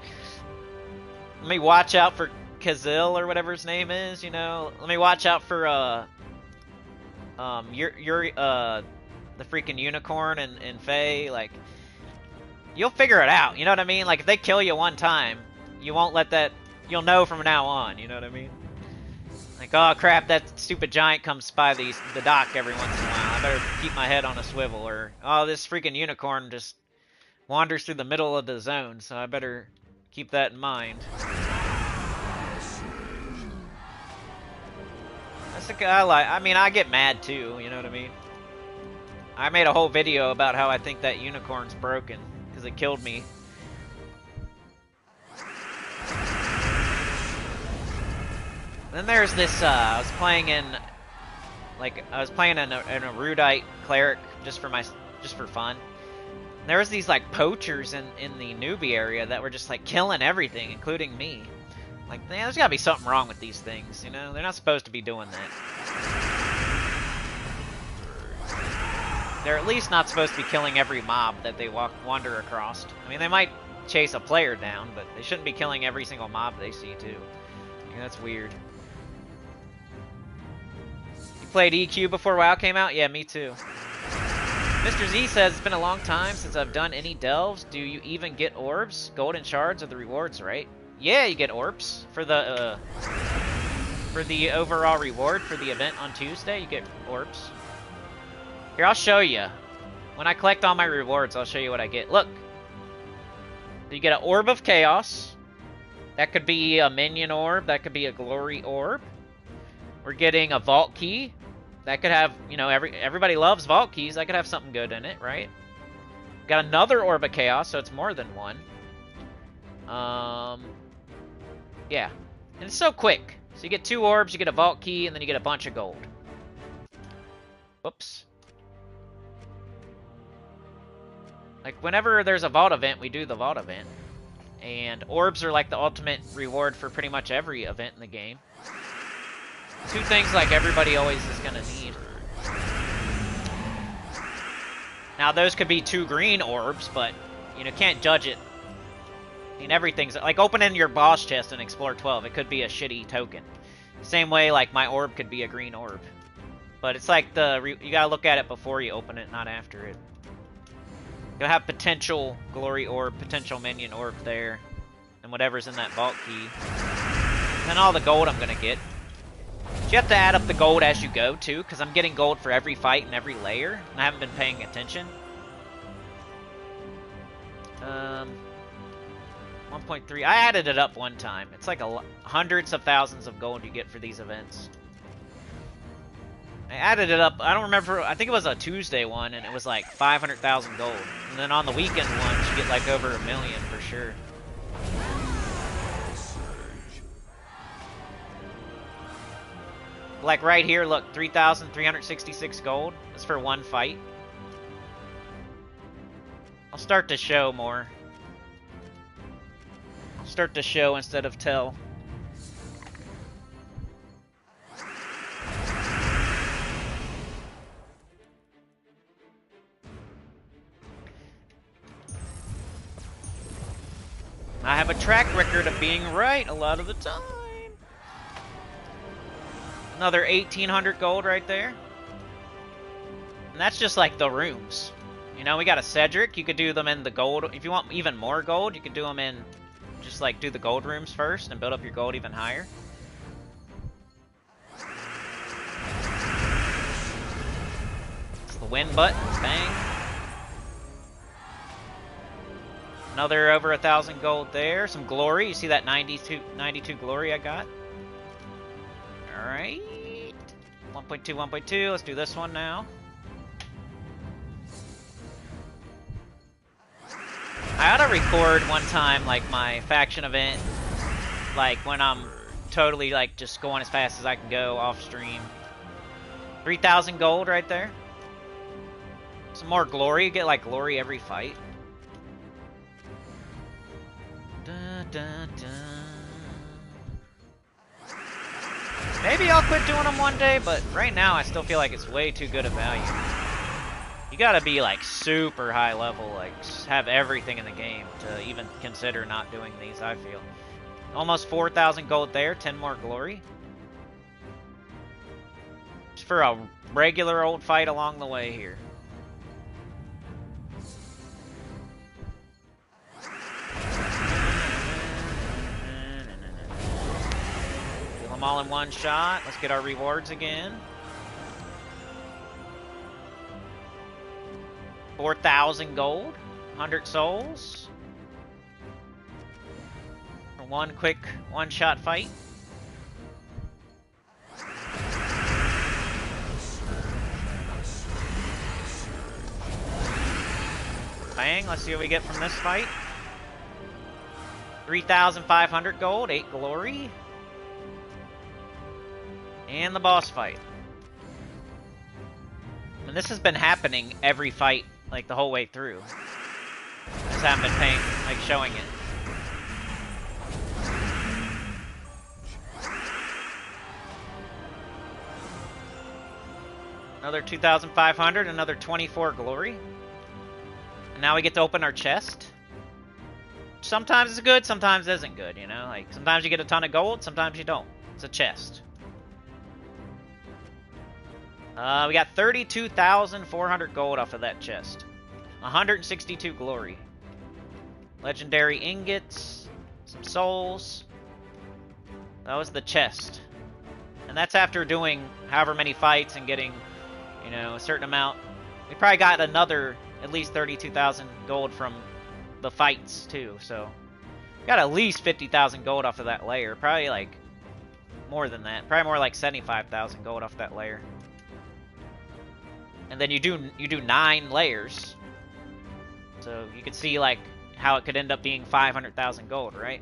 Let me watch out for Kazil or whatever his name is, you know? Let me watch out for, the freaking unicorn and Faye, like, you'll figure it out, you know what I mean? Like, if they kill you one time, you won't let that, you'll know from now on, you know what I mean? Like, oh crap, that stupid giant comes by the dock every once in a while, I better keep my head on a swivel, or, oh, this freaking unicorn just wanders through the middle of the zone, so I better keep that in mind. That's the guy I mean, I get mad too, you know what I mean? I made a whole video about how I think that unicorn's broken, because it killed me. Then there's this, I was playing in a erudite cleric just for fun. And there was these like poachers in the newbie area that were just like killing everything, including me. Like, man, there's gotta be something wrong with these things, you know? They're not supposed to be doing that. They're at least not supposed to be killing every mob that they wander across. I mean, they might chase a player down, but they shouldn't be killing every single mob they see, too. I mean, that's weird. You played EQ before WoW came out? Yeah, me too. Mr. Z says, it's been a long time since I've done any delves. Do you even get orbs? Golden shards are the rewards, right? Yeah, you get orbs for the overall reward for the event on Tuesday. You get orbs. Here, I'll show you. When I collect all my rewards, I'll show you what I get. Look, you get an orb of chaos. That could be a minion orb. That could be a glory orb. We're getting a vault key. That could have, you know, everybody loves vault keys. That could have something good in it, right? Got another orb of chaos, so it's more than one. Yeah. And it's so quick. So you get 2 orbs, you get a vault key, and then you get a bunch of gold. Whoops. Like, whenever there's a vault event, we do the vault event. And orbs are like the ultimate reward for pretty much every event in the game. 2 things like everybody always is gonna need. Now those could be 2 green orbs, but you know, can't judge it. I mean, everything's like opening your boss chest in Explore 12. It could be a shitty token. Same way, like my orb could be a green orb. But it's like you gotta look at it before you open it, not after it. You'll have potential glory orb, potential minion orb there, and whatever's in that vault key. And then all the gold I'm gonna get. You have to add up the gold as you go, too, because I'm getting gold for every fight and every layer, and I haven't been paying attention. 1.3. I added it up one time. It's like hundreds of thousands of gold you get for these events. I added it up. I don't remember. I think it was a Tuesday one, and it was like 500,000 gold. And then on the weekend ones, you get like over 1 million for sure. Like right here, look, 3,366 gold. That's for 1 fight. I'll start to show more. I'll start to show instead of tell. I have a track record of being right a lot of the time. Another 1,800 gold right there. And that's just like the rooms. You know, we got a Cedric. You could do them in the gold. If you want even more gold, you could do them in... Just like do the gold rooms first and build up your gold even higher. It's the win button. Bang. Another over 1,000 gold there. Some glory. You see that 92 glory I got? Alright. 1.2, 1.2. Let's do this one now. I ought to record one time, like, my faction event. Like, when I'm totally, like, just going as fast as I can go off stream. 3,000 gold right there. Some more glory. You get, like, glory every fight. Dun, dun, dun. Maybe I'll quit doing them one day, but right now I still feel like it's way too good a value. You gotta be like super high level, like have everything in the game to even consider not doing these, I feel. Almost 4,000 gold there, 10 more glory. Just for a regular old fight along the way here. Them all in one shot. Let's get our rewards again. 4,000 gold, 100 souls. For one quick one-shot fight. Bang, let's see what we get from this fight. 3,500 gold, 8 glory. And the boss fight. And this has been happening every fight, like the whole way through. Just haven't been paying, like showing it. Another 2,500, another 24 glory. And now we get to open our chest. Sometimes it's good, sometimes it isn't good, you know? Like, sometimes you get a ton of gold, sometimes you don't. It's a chest. We got 32,400 gold off of that chest. 162 glory. Legendary ingots. Some souls. That was the chest. And that's after doing however many fights and getting, you know, a certain amount. We probably got another at least 32,000 gold from the fights too, so got at least 50,000 gold off of that layer. Probably like more than that. Probably more like 75,000 gold off that layer. And then you do 9 layers. So you can see like how it could end up being 500,000 gold, right?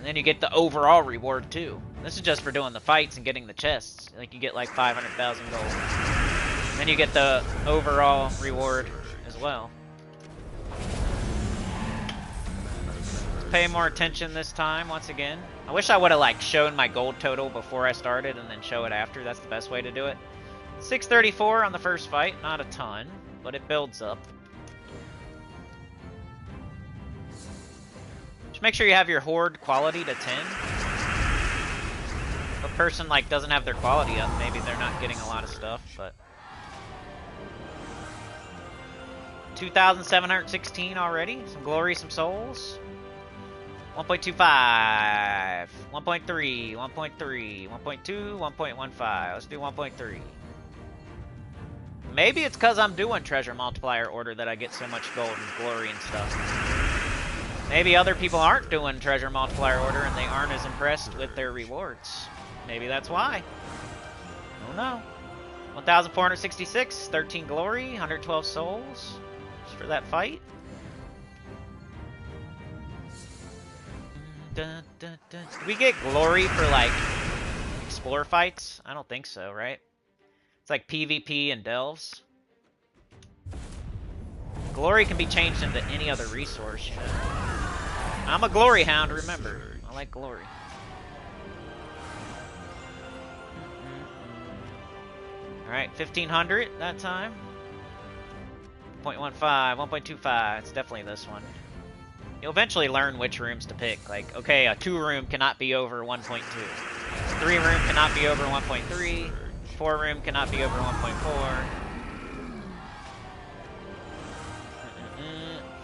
And then you get the overall reward too. This is just for doing the fights and getting the chests. Like you get like 500,000 gold. And then you get the overall reward as well. Let's pay more attention this time once again. I wish I would have like shown my gold total before I started and then show it after. That's the best way to do it. 634 on the first fight, not a ton, but it builds up. Just make sure you have your horde quality to 10. If a person like doesn't have their quality up, maybe they're not getting a lot of stuff, but 2,716 already. Some glory, some souls. 1.25, 1.3, 1.3, 1.2, 1.15. Let's do 1.3. Maybe it's because I'm doing treasure multiplier order that I get so much gold and glory and stuff. Maybe other people aren't doing treasure multiplier order and they aren't as impressed with their rewards. Maybe that's why. I don't know. 1,466, 13 glory, 112 souls. Just for that fight. Dun, dun, dun. Do we get glory for like explore fights? I don't think so, right? It's like PvP and delves. Glory can be changed into any other resource, you know. I'm a glory hound, remember. I like glory. Alright, 1,500 that time. 0.15, 1.25. It's definitely this one. You'll eventually learn which rooms to pick. Like, okay, a 2 room cannot be over 1.2. 3 room cannot be over 1.3. 4 room cannot be over 1.4.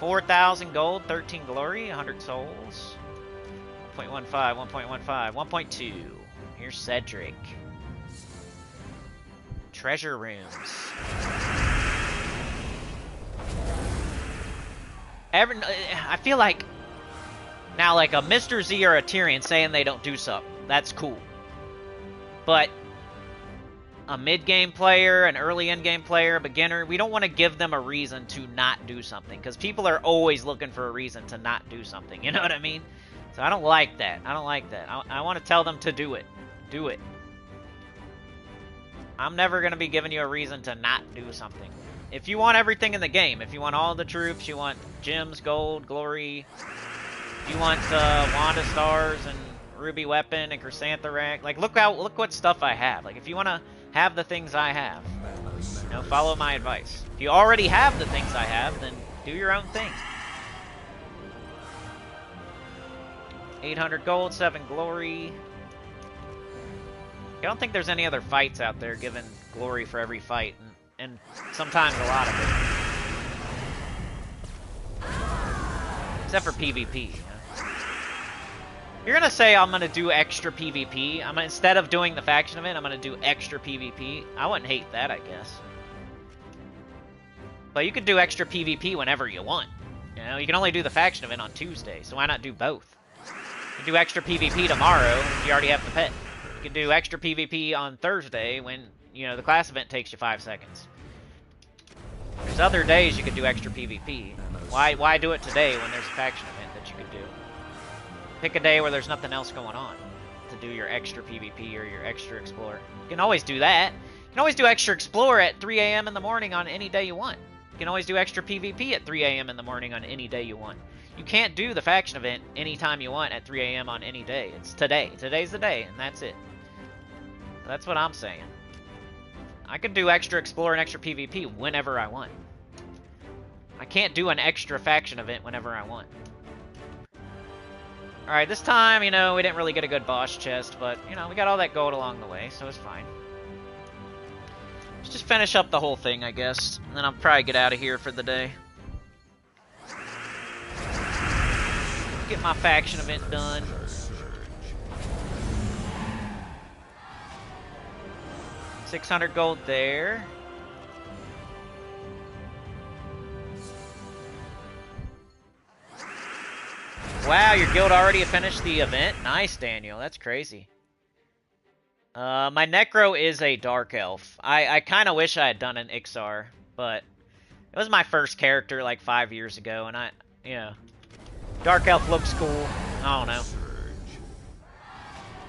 4,000 gold, 13 glory, 100 souls. 1.15, 1.15, 1.2. Here's Cedric. Treasure rooms. I feel like now, like a Mr. Z or a Tyrion saying they don't do something, that's cool. But a mid-game player, an early in-game player, a beginner, we don't want to give them a reason to not do something, because people are always looking for a reason to not do something, you know what I mean? So I don't like that. I don't like that. I want to tell them to do it. Do it. I'm never going to be giving you a reason to not do something. If you want everything in the game, if you want all the troops, you want gems, gold, glory, if you want Wanda stars and ruby weapon and chrysanthemum, like look what stuff I have. Like if you want to have the things I have, you know, follow my advice. If you already have the things I have, then do your own thing. 800 gold, 7 glory. I don't think there's any other fights out there giving glory for every fight, and sometimes a lot of it. Except for PvP. You know? You're gonna say I'm gonna do extra PvP. Instead of doing the faction event, I'm gonna do extra PvP. I wouldn't hate that, I guess. But you could do extra PvP whenever you want. You know, you can only do the faction event on Tuesday, so why not do both? You can do extra PvP tomorrow if you already have the pet. You can do extra PvP on Thursday when, you know, the class event takes you 5 seconds. There's other days you could do extra PvP. Why do it today when there's a faction event that you could do? Pick a day where there's nothing else going on to do your extra PvP or your extra Explore. You can always do that. You can always do extra Explore at 3 a.m. in the morning on any day you want. You can always do extra PvP at 3 a.m. in the morning on any day you want. You can't do the faction event anytime you want at 3 a.m. on any day. It's today. Today's the day, and that's it. That's what I'm saying. I can do extra Explore and extra PvP whenever I want. I can't do an extra faction event whenever I want. Alright, this time, you know, we didn't really get a good boss chest, but, you know, we got all that gold along the way, so it's fine. Let's just finish up the whole thing, I guess, and then I'll probably get out of here for the day. Get my faction event done. $600 gold there. Wow, your guild already finished the event? Nice, Daniel. That's crazy. My Necro is a Dark Elf. I kind of wish I had done an Ixar, but it was my first character like 5 years ago, and you know, Dark Elf looks cool. I don't know.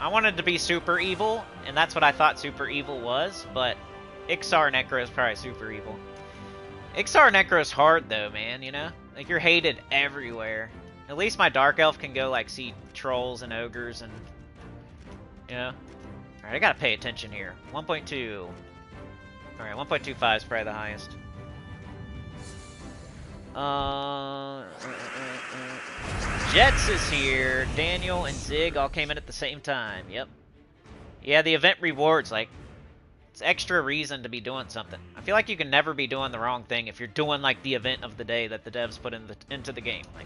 I wanted to be super evil, and that's what I thought super evil was, but Ixar Necro is probably super evil. Ixar Necro's hard though, man, you know? Like, you're hated everywhere. At least my Dark Elf can go, like, see trolls and ogres and... You know? Alright, I gotta pay attention here. 1.2. Alright, 1.25 is probably the highest. Jets is here. Daniel and Zig all came in at the same time. Yep. Yeah, the event rewards, like, it's extra reason to be doing something. I feel like you can never be doing the wrong thing if you're doing, like, the event of the day that the devs put into the game. Like,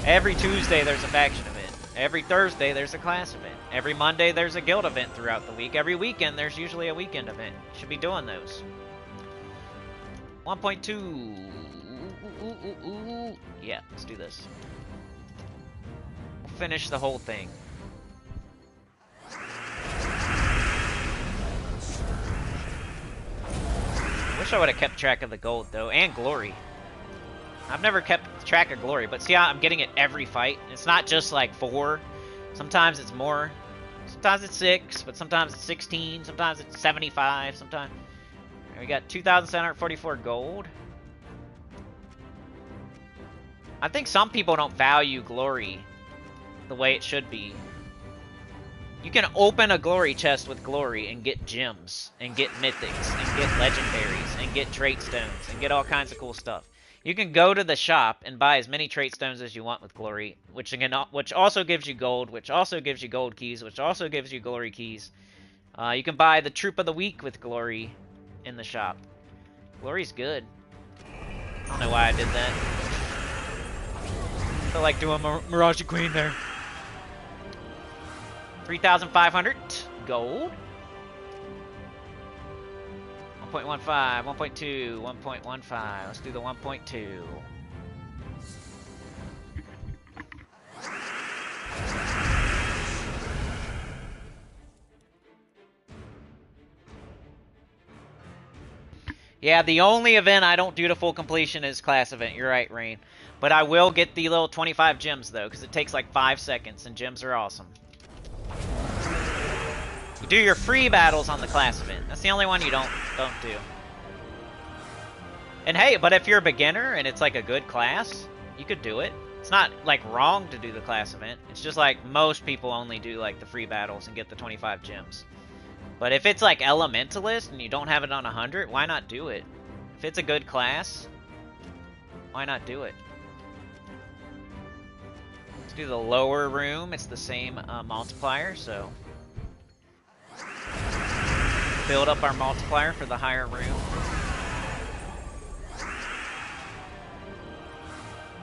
every Tuesday there's a faction event. Every Thursday there's a class event. Every Monday there's a guild event throughout the week. Every weekend there's usually a weekend event. You should be doing those. 1.2. Yeah, let's do this. We'll finish the whole thing. Wish I would have kept track of the gold, though, and glory. I've never kept track of glory, but see how I'm getting it every fight? It's not just like 4. Sometimes it's more. Sometimes it's 6, but sometimes it's 16. Sometimes it's 75. Sometimes... We got 2,744 gold. I think some people don't value glory the way it should be. You can open a glory chest with glory and get gems, and get mythics, and get legendaries, and get trait stones, and get all kinds of cool stuff. You can go to the shop and buy as many trait stones as you want with glory, which also gives you gold, which also gives you gold keys, which also gives you glory keys. You can buy the Troop of the Week with glory in the shop. Glory's good. I don't know why I did that. I feel like doing Mirage Queen there. 3,500 gold. 1.15, 1.2, 1.15. Let's do the 1.2. Yeah, the only event I don't do to full completion is class event. You're right, Rain. But I will get the little 25 gems, though, because it takes like 5 seconds, and gems are awesome. You do your free battles on the class event. That's the only one you don't do. And hey, but if you're a beginner and it's like a good class, you could do it. It's not like wrong to do the class event. It's just like most people only do like the free battles and get the 25 gems. But if it's like Elementalist and you don't have it on 100, why not do it? If it's a good class, why not do it? Let's do the lower room. It's the same multiplier, so build up our multiplier for the higher room.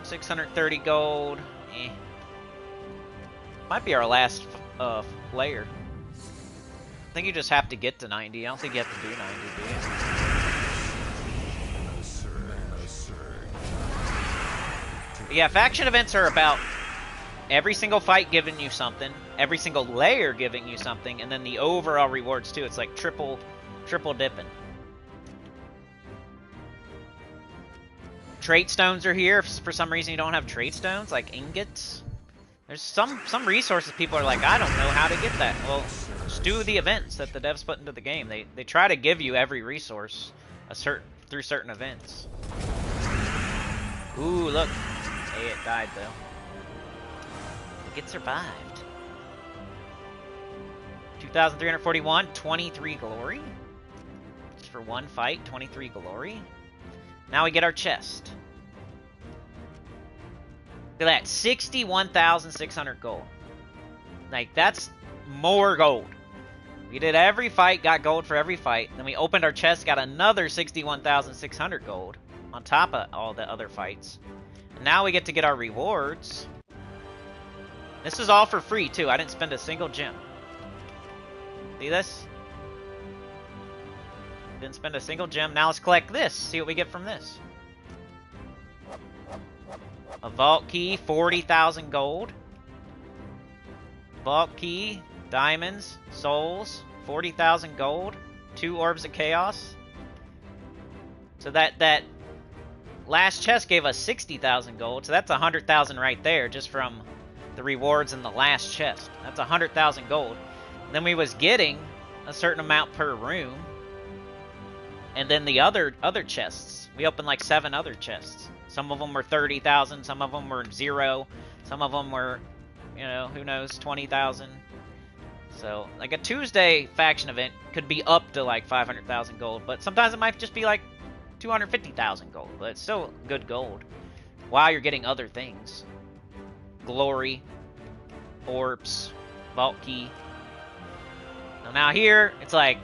630 gold. Might be our last layer. I think you just have to get to 90. I don't think you have to do 90, do you? Yeah, faction events are about every single fight giving you something, every single layer giving you something, and then the overall rewards too. It's like triple dipping. Trait stones are here. If for some reason you don't have trait stones, like ingots. There's some resources people are like, I don't know how to get that. Well, just do the events that the devs put into the game. They try to give you every resource through certain events. Ooh, look. Hey, it died though. It survived. 2,341, 23 glory. Just for one fight, 23 glory. Now we get our chest. Look at that, 61,600 gold. Like, that's more gold. We did every fight, got gold for every fight. Then we opened our chest, got another 61,600 gold on top of all the other fights. And now we get to get our rewards. This is all for free, too. I didn't spend a single gem. See this? Didn't spend a single gem. Now let's collect this. See what we get from this. A vault key, 40,000 gold. Vault key, diamonds, souls, 40,000 gold. 2 orbs of chaos. So that last chest gave us 60,000 gold. So that's 100,000 right there, just from the rewards in the last chest. That's 100,000 gold. then we was getting a certain amount per room. And then the other chests, we opened like 7 other chests. Some of them were 30,000, some of them were 0, some of them were, you know, who knows, 20,000. So, like a Tuesday faction event could be up to like 500,000 gold, but sometimes it might just be like 250,000 gold, but it's still good gold. While you're getting other things. Glory, orbs, vault key. So now here, it's like,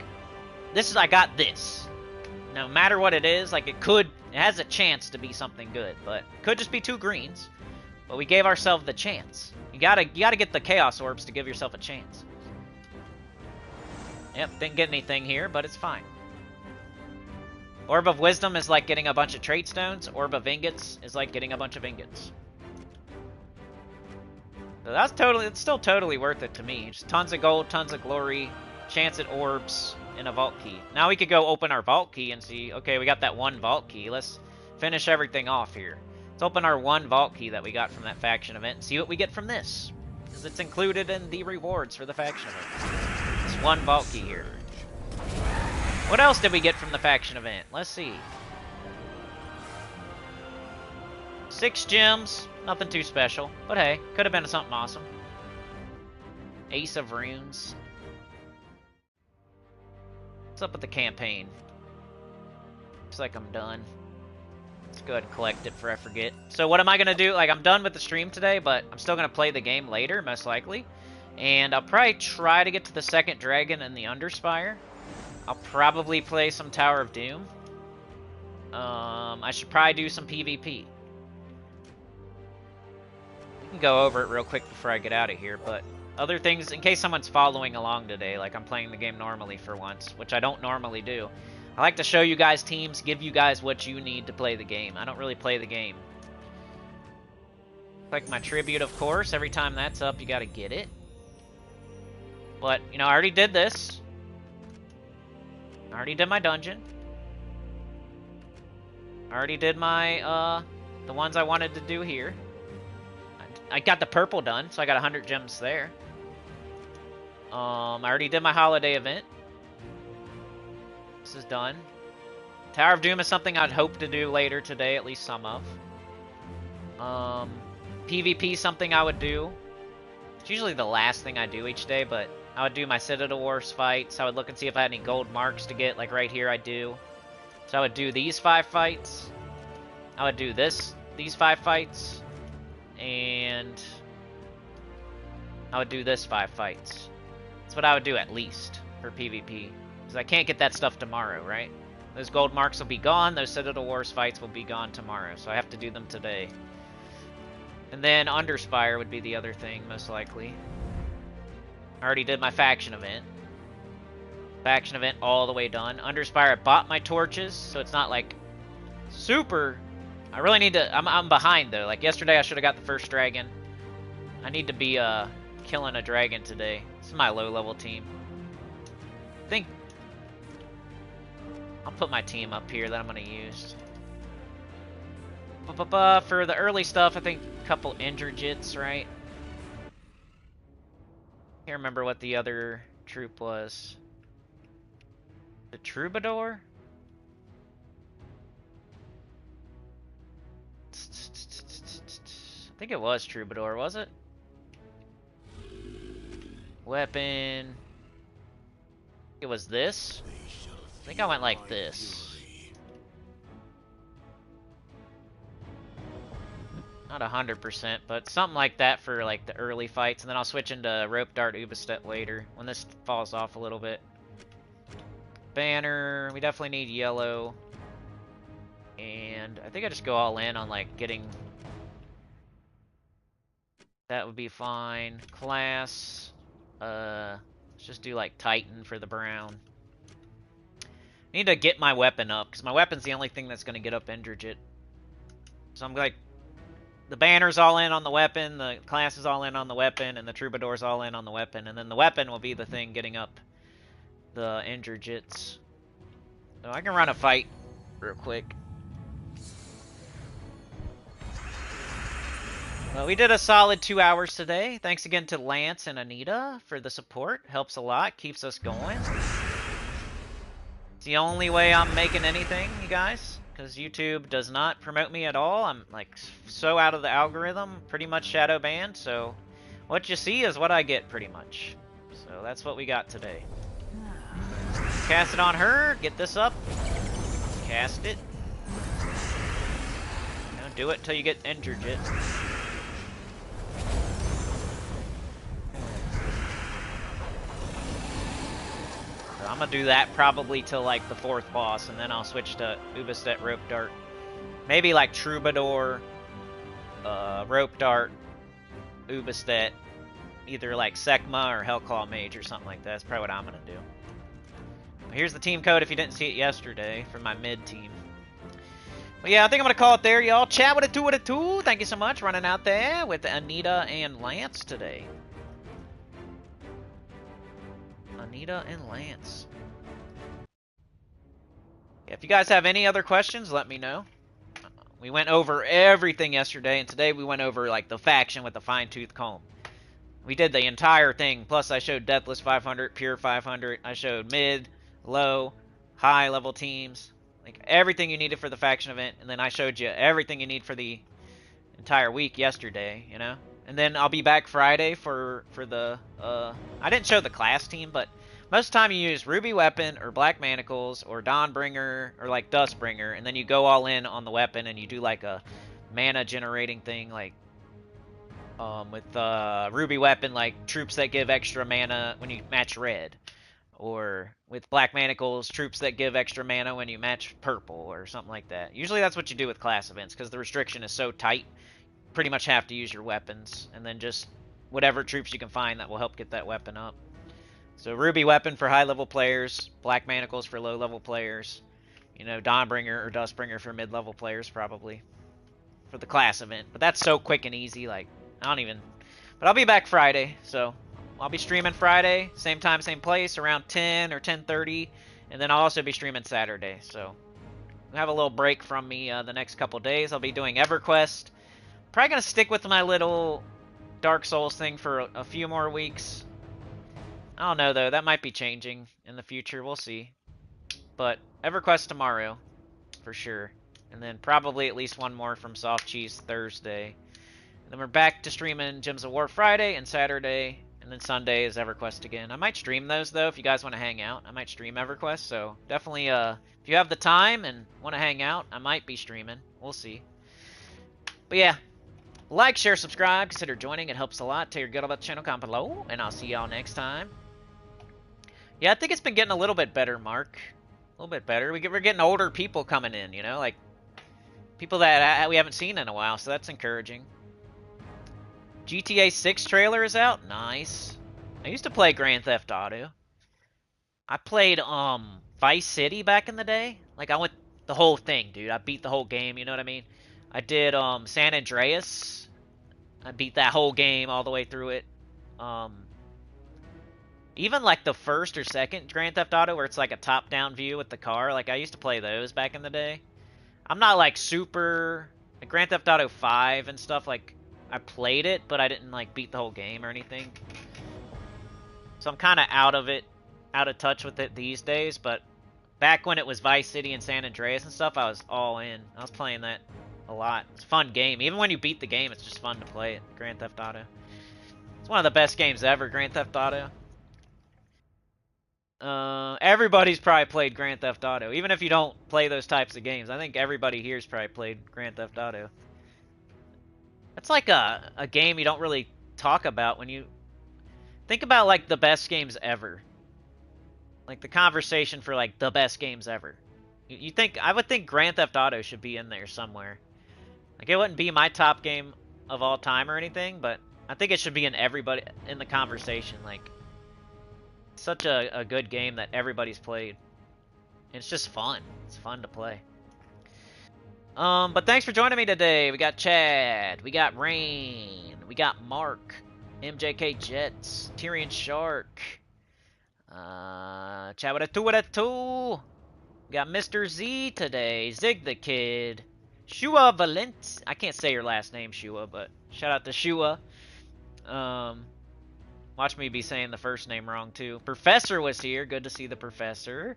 I got this. No matter what it is, like it has a chance to be something good, but it could just be 2 greens. But we gave ourselves the chance. You gotta get the chaos orbs to give yourself a chance. Yep, didn't get anything here, but it's fine. Orb of Wisdom is like getting a bunch of trait stones. Orb of Ingots is like getting a bunch of ingots. So it's still totally worth it to me. Just tons of gold, tons of glory, chance at orbs, and a vault key. Now we could go open our vault key and see, okay, we got that 1 vault key. Let's finish everything off here. Let's open our 1 vault key that we got from that faction event and see what we get from this. Because it's included in the rewards for the faction event. This 1 vault key here. What else did we get from the faction event? Let's see. 6 gems. Nothing too special. But hey, could have been something awesome. Ace of Runes. What's up with the campaign? Looks like I'm done. Let's go ahead and collect it before I forget. So what am I going to do? Like, I'm done with the stream today, but I'm still going to play the game later, most likely. And I'll probably try to get to the 2nd dragon and the Underspire. I'll probably play some Tower of Doom. I should probably do some PvP. We can go over it real quick before I get out of here, but other things, in case someone's following along today, like I'm playing the game normally for once, which I don't normally do. I like to show you guys teams, give you guys what you need to play the game. I don't really play the game. Like my tribute, of course. Every time that's up, you gotta get it. But, you know, I already did this. I already did my dungeon. I already did my, the ones I wanted to do here. I got the purple done, so I got 100 gems there. I already did my holiday event. This is done. Tower of Doom is something I'd hope to do later today, at least some of. PvP, something I would do. It's usually the last thing I do each day, but I would do my Citadel Wars fights. I would look and see if I had any gold marks to get, like right here I do. So I would do these 5 fights. I would do these 5 fights. And I would do this 5 fights. That's what I would do at least for PvP. Because I can't get that stuff tomorrow, right? Those gold marks will be gone. Those Citadel Wars fights will be gone tomorrow. So I have to do them today. And then Underspire would be the other thing, most likely. I already did my faction event. Faction event all the way done. Underspire, I bought my torches, so it's not like super. I really need to. I'm behind though. Like yesterday, I should have got the first dragon. I need to be killing a dragon today. This is my low-level team. I think I'll put my team up here that I'm gonna use. For the early stuff, I think a couple Indrajits, right? Can't remember what the other troop was. The Troubadour? I think it was Troubadour, was it? Weapon. It was this? I think I went like this. Not 100%, but something like that for like the early fights, and then I'll switch into Rope Dart Ubistet later, when this falls off a little bit. Banner, we definitely need yellow. And I think I just go all in on like getting... That would be fine. Class, let's just do like Titan for the brown. I need to get my weapon up, because my weapon's the only thing that's going to get up Indrajit. So I'm like... The banner's all in on the weapon, the class is all in on the weapon, and the troubadour's all in on the weapon. And then the weapon will be the thing getting up the Indrajits. So I can run a fight real quick. Well, we did a solid 2 hours today. Thanks again to Lance and Anita for the support. Helps a lot, keeps us going. It's the only way I'm making anything, you guys, because YouTube does not promote me at all. I'm like so out of the algorithm, pretty much shadow banned, so what you see is what I get pretty much. So that's what we got today. Cast it on her, get this up, cast it. Don't do it until you get Indrajits. I'm gonna do that probably till like the 4th boss, and then I'll switch to Ubistet Rope Dart. Maybe like Troubadour, Rope Dart, Ubistet, either like Sekma or Hellclaw Mage or something like that. That's probably what I'm gonna do. But here's the team code if you didn't see it yesterday for my mid team. But yeah, I think I'm gonna call it there, y'all. Chat with a two. Thank you so much. Running out there with Anita and Lance today. Anita and Lance. Yeah, if you guys have any other questions, let me know. We went over everything yesterday, and today we went over like the faction with the fine-tooth comb. We did the entire thing, plus I showed Deathless 500, Pure 500. I showed mid, low, high level teams. Like everything you needed for the faction event, and then I showed you everything you need for the entire week yesterday, you know? And then I'll be back Friday for the, I didn't show the class team, but most of the time you use Ruby Weapon or Black Manacles or Dawnbringer or like Dustbringer, and then you go all in on the weapon and you do like a mana generating thing like with Ruby Weapon, like troops that give extra mana when you match red. Or with Black Manacles, troops that give extra mana when you match purple or something like that. Usually that's what you do with class events because the restriction is so tight. Pretty much have to use your weapons and then just whatever troops you can find that will help get that weapon up. So Ruby Weapon for high level players, Black Manacles for low level players, you know, Dawnbringer or Dustbringer for mid level players probably for the class event. But that's so quick and easy, like I don't even. But I'll be back Friday, so I'll be streaming Friday, same time, same place, around 10 or 10:30, and then I'll also be streaming Saturday. So we'll have a little break from me the next couple days. I'll be doing EverQuest. Probably gonna stick with my little Dark Souls thing for a few more weeks. I don't know though, that might be changing in the future, we'll see. But EverQuest tomorrow, for sure. And then probably at least one more from Soft Cheese Thursday. And then we're back to streaming Gems of War Friday and Saturday, and then Sunday is EverQuest again. I might stream those though if you guys want to hang out. I might stream EverQuest, so definitely if you have the time and want to hang out, I might be streaming. We'll see. But yeah, like, share, subscribe, consider joining. It helps a lot. Tell your good about the channel, comment below, and I'll see y'all next time. Yeah, I think it's been getting a little bit better, Mark. A little bit better. We're getting older people coming in, you know, like people that we haven't seen in a while, so that's encouraging. GTA 6 trailer is out. Nice. I used to play Grand Theft Auto. I played Vice City back in the day. Like I went the whole thing, dude. I beat the whole game, you know what I mean? I did San Andreas. I beat that whole game all the way through it. Even like the first or second Grand Theft Auto where it's like a top-down view with the car. Like I used to play those back in the day. I'm not like super like Grand Theft Auto 5 and stuff, like I played it, but I didn't like beat the whole game or anything. So I'm kind of out of touch with it these days, but back when it was Vice City and San Andreas and stuff, I was all in. I was playing that a lot. It's a fun game. Even when you beat the game, it's just fun to play it. Grand Theft Auto. It's one of the best games ever, Grand Theft Auto. Everybody's probably played Grand Theft Auto. Even if you don't play those types of games, I think everybody here's probably played Grand Theft Auto. It's like a game you don't really talk about when you think about like the best games ever. Like the conversation for like the best games ever. You think, I would think Grand Theft Auto should be in there somewhere. Like it wouldn't be my top game of all time or anything, but I think it should be in the conversation. Like it's such a good game that everybody's played. And it's just fun. It's fun to play. But thanks for joining me today. We got Chad, we got Rain, we got Mark, MJK Jets, Tyrion Shark, Chad with a two. We got Mr. Z today, Zig the Kid, Shua Valent. I can't say your last name, Shua, but shout out to Shua. Watch me be saying the first name wrong, too. Professor was here. Good to see the Professor.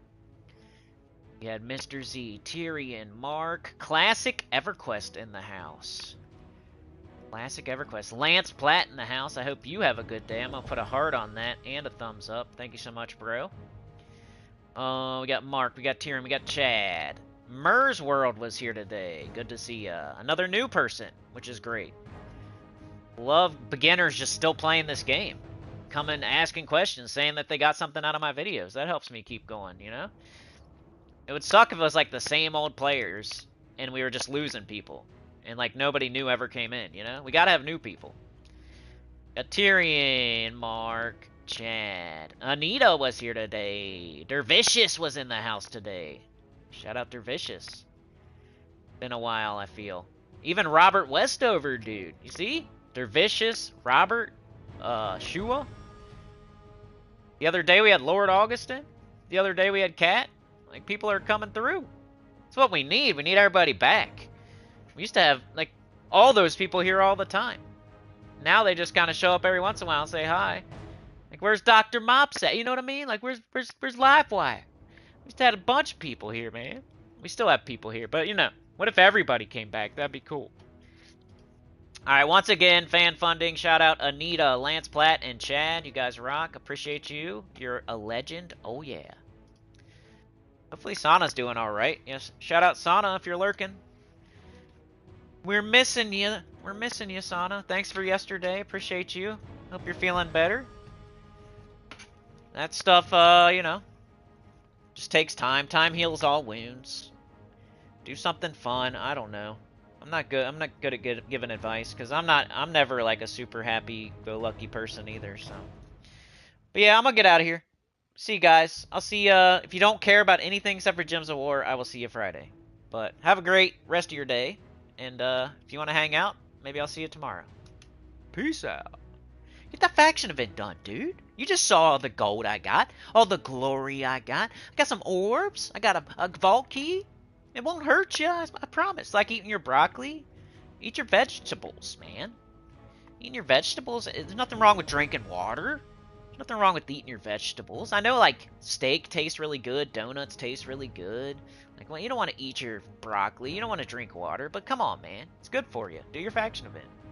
We had Mr. Z, Tyrion, Mark. Classic EverQuest in the house. Classic EverQuest. Lance Platt in the house. I hope you have a good day. I'm going to put a heart on that and a thumbs up. Thank you so much, bro. We got Mark. We got Tyrion. We got Chad. Mers World was here today. Good to see ya. Another new person, which is great. Love beginners just still playing this game. Coming, asking questions, saying that they got something out of my videos. That helps me keep going, you know? It would suck if it was like the same old players and we were just losing people. And like nobody new ever came in, you know? We gotta have new people. Got Tyrion, Mark, Chad. Anita was here today. Dervicious was in the house today. Shout out Dervicious. Been a while, I feel. Even Robert Westover, dude. You see? Dervicious, Robert, Shua. The other day we had Lord Augustin. The other day we had Kat. Like, people are coming through. That's what we need. We need everybody back. We used to have, like, all those people here all the time. Now they just kind of show up every once in a while and say hi. Like, where's Dr. Mops at? You know what I mean? Like, where's Livewire? We used to have a bunch of people here, man. We still have people here. But, you know, what if everybody came back? That'd be cool. Alright, once again, fan funding. Shout out Anita, Lance Platt, and Chad. You guys rock. Appreciate you. You're a legend. Oh, yeah. Hopefully Sana's doing alright. Yes, shout out Sana if you're lurking. We're missing you. We're missing you, Sana. Thanks for yesterday. Appreciate you. Hope you're feeling better. That stuff, you know, just takes time. Time heals all wounds. Do something fun. I don't know. I'm not good at giving advice because I'm never like a super happy-go-lucky person either. So, but yeah, I'm gonna get out of here. See you guys. I'll see you. If you don't care about anything except for Gems of War, I will see you Friday. But have a great rest of your day. And if you want to hang out, maybe I'll see you tomorrow. Peace out. Get that faction event done, dude. You just saw all the gold I got. All the glory I got. I got some orbs. I got a vault key. It won't hurt you, I promise. Like eating your broccoli. Eat your vegetables, man. Eating your vegetables. There's nothing wrong with drinking water. There's nothing wrong with eating your vegetables. I know, like, steak tastes really good. Donuts taste really good. Like, well, you don't want to eat your broccoli. You don't want to drink water. But come on, man. It's good for you. Do your faction event.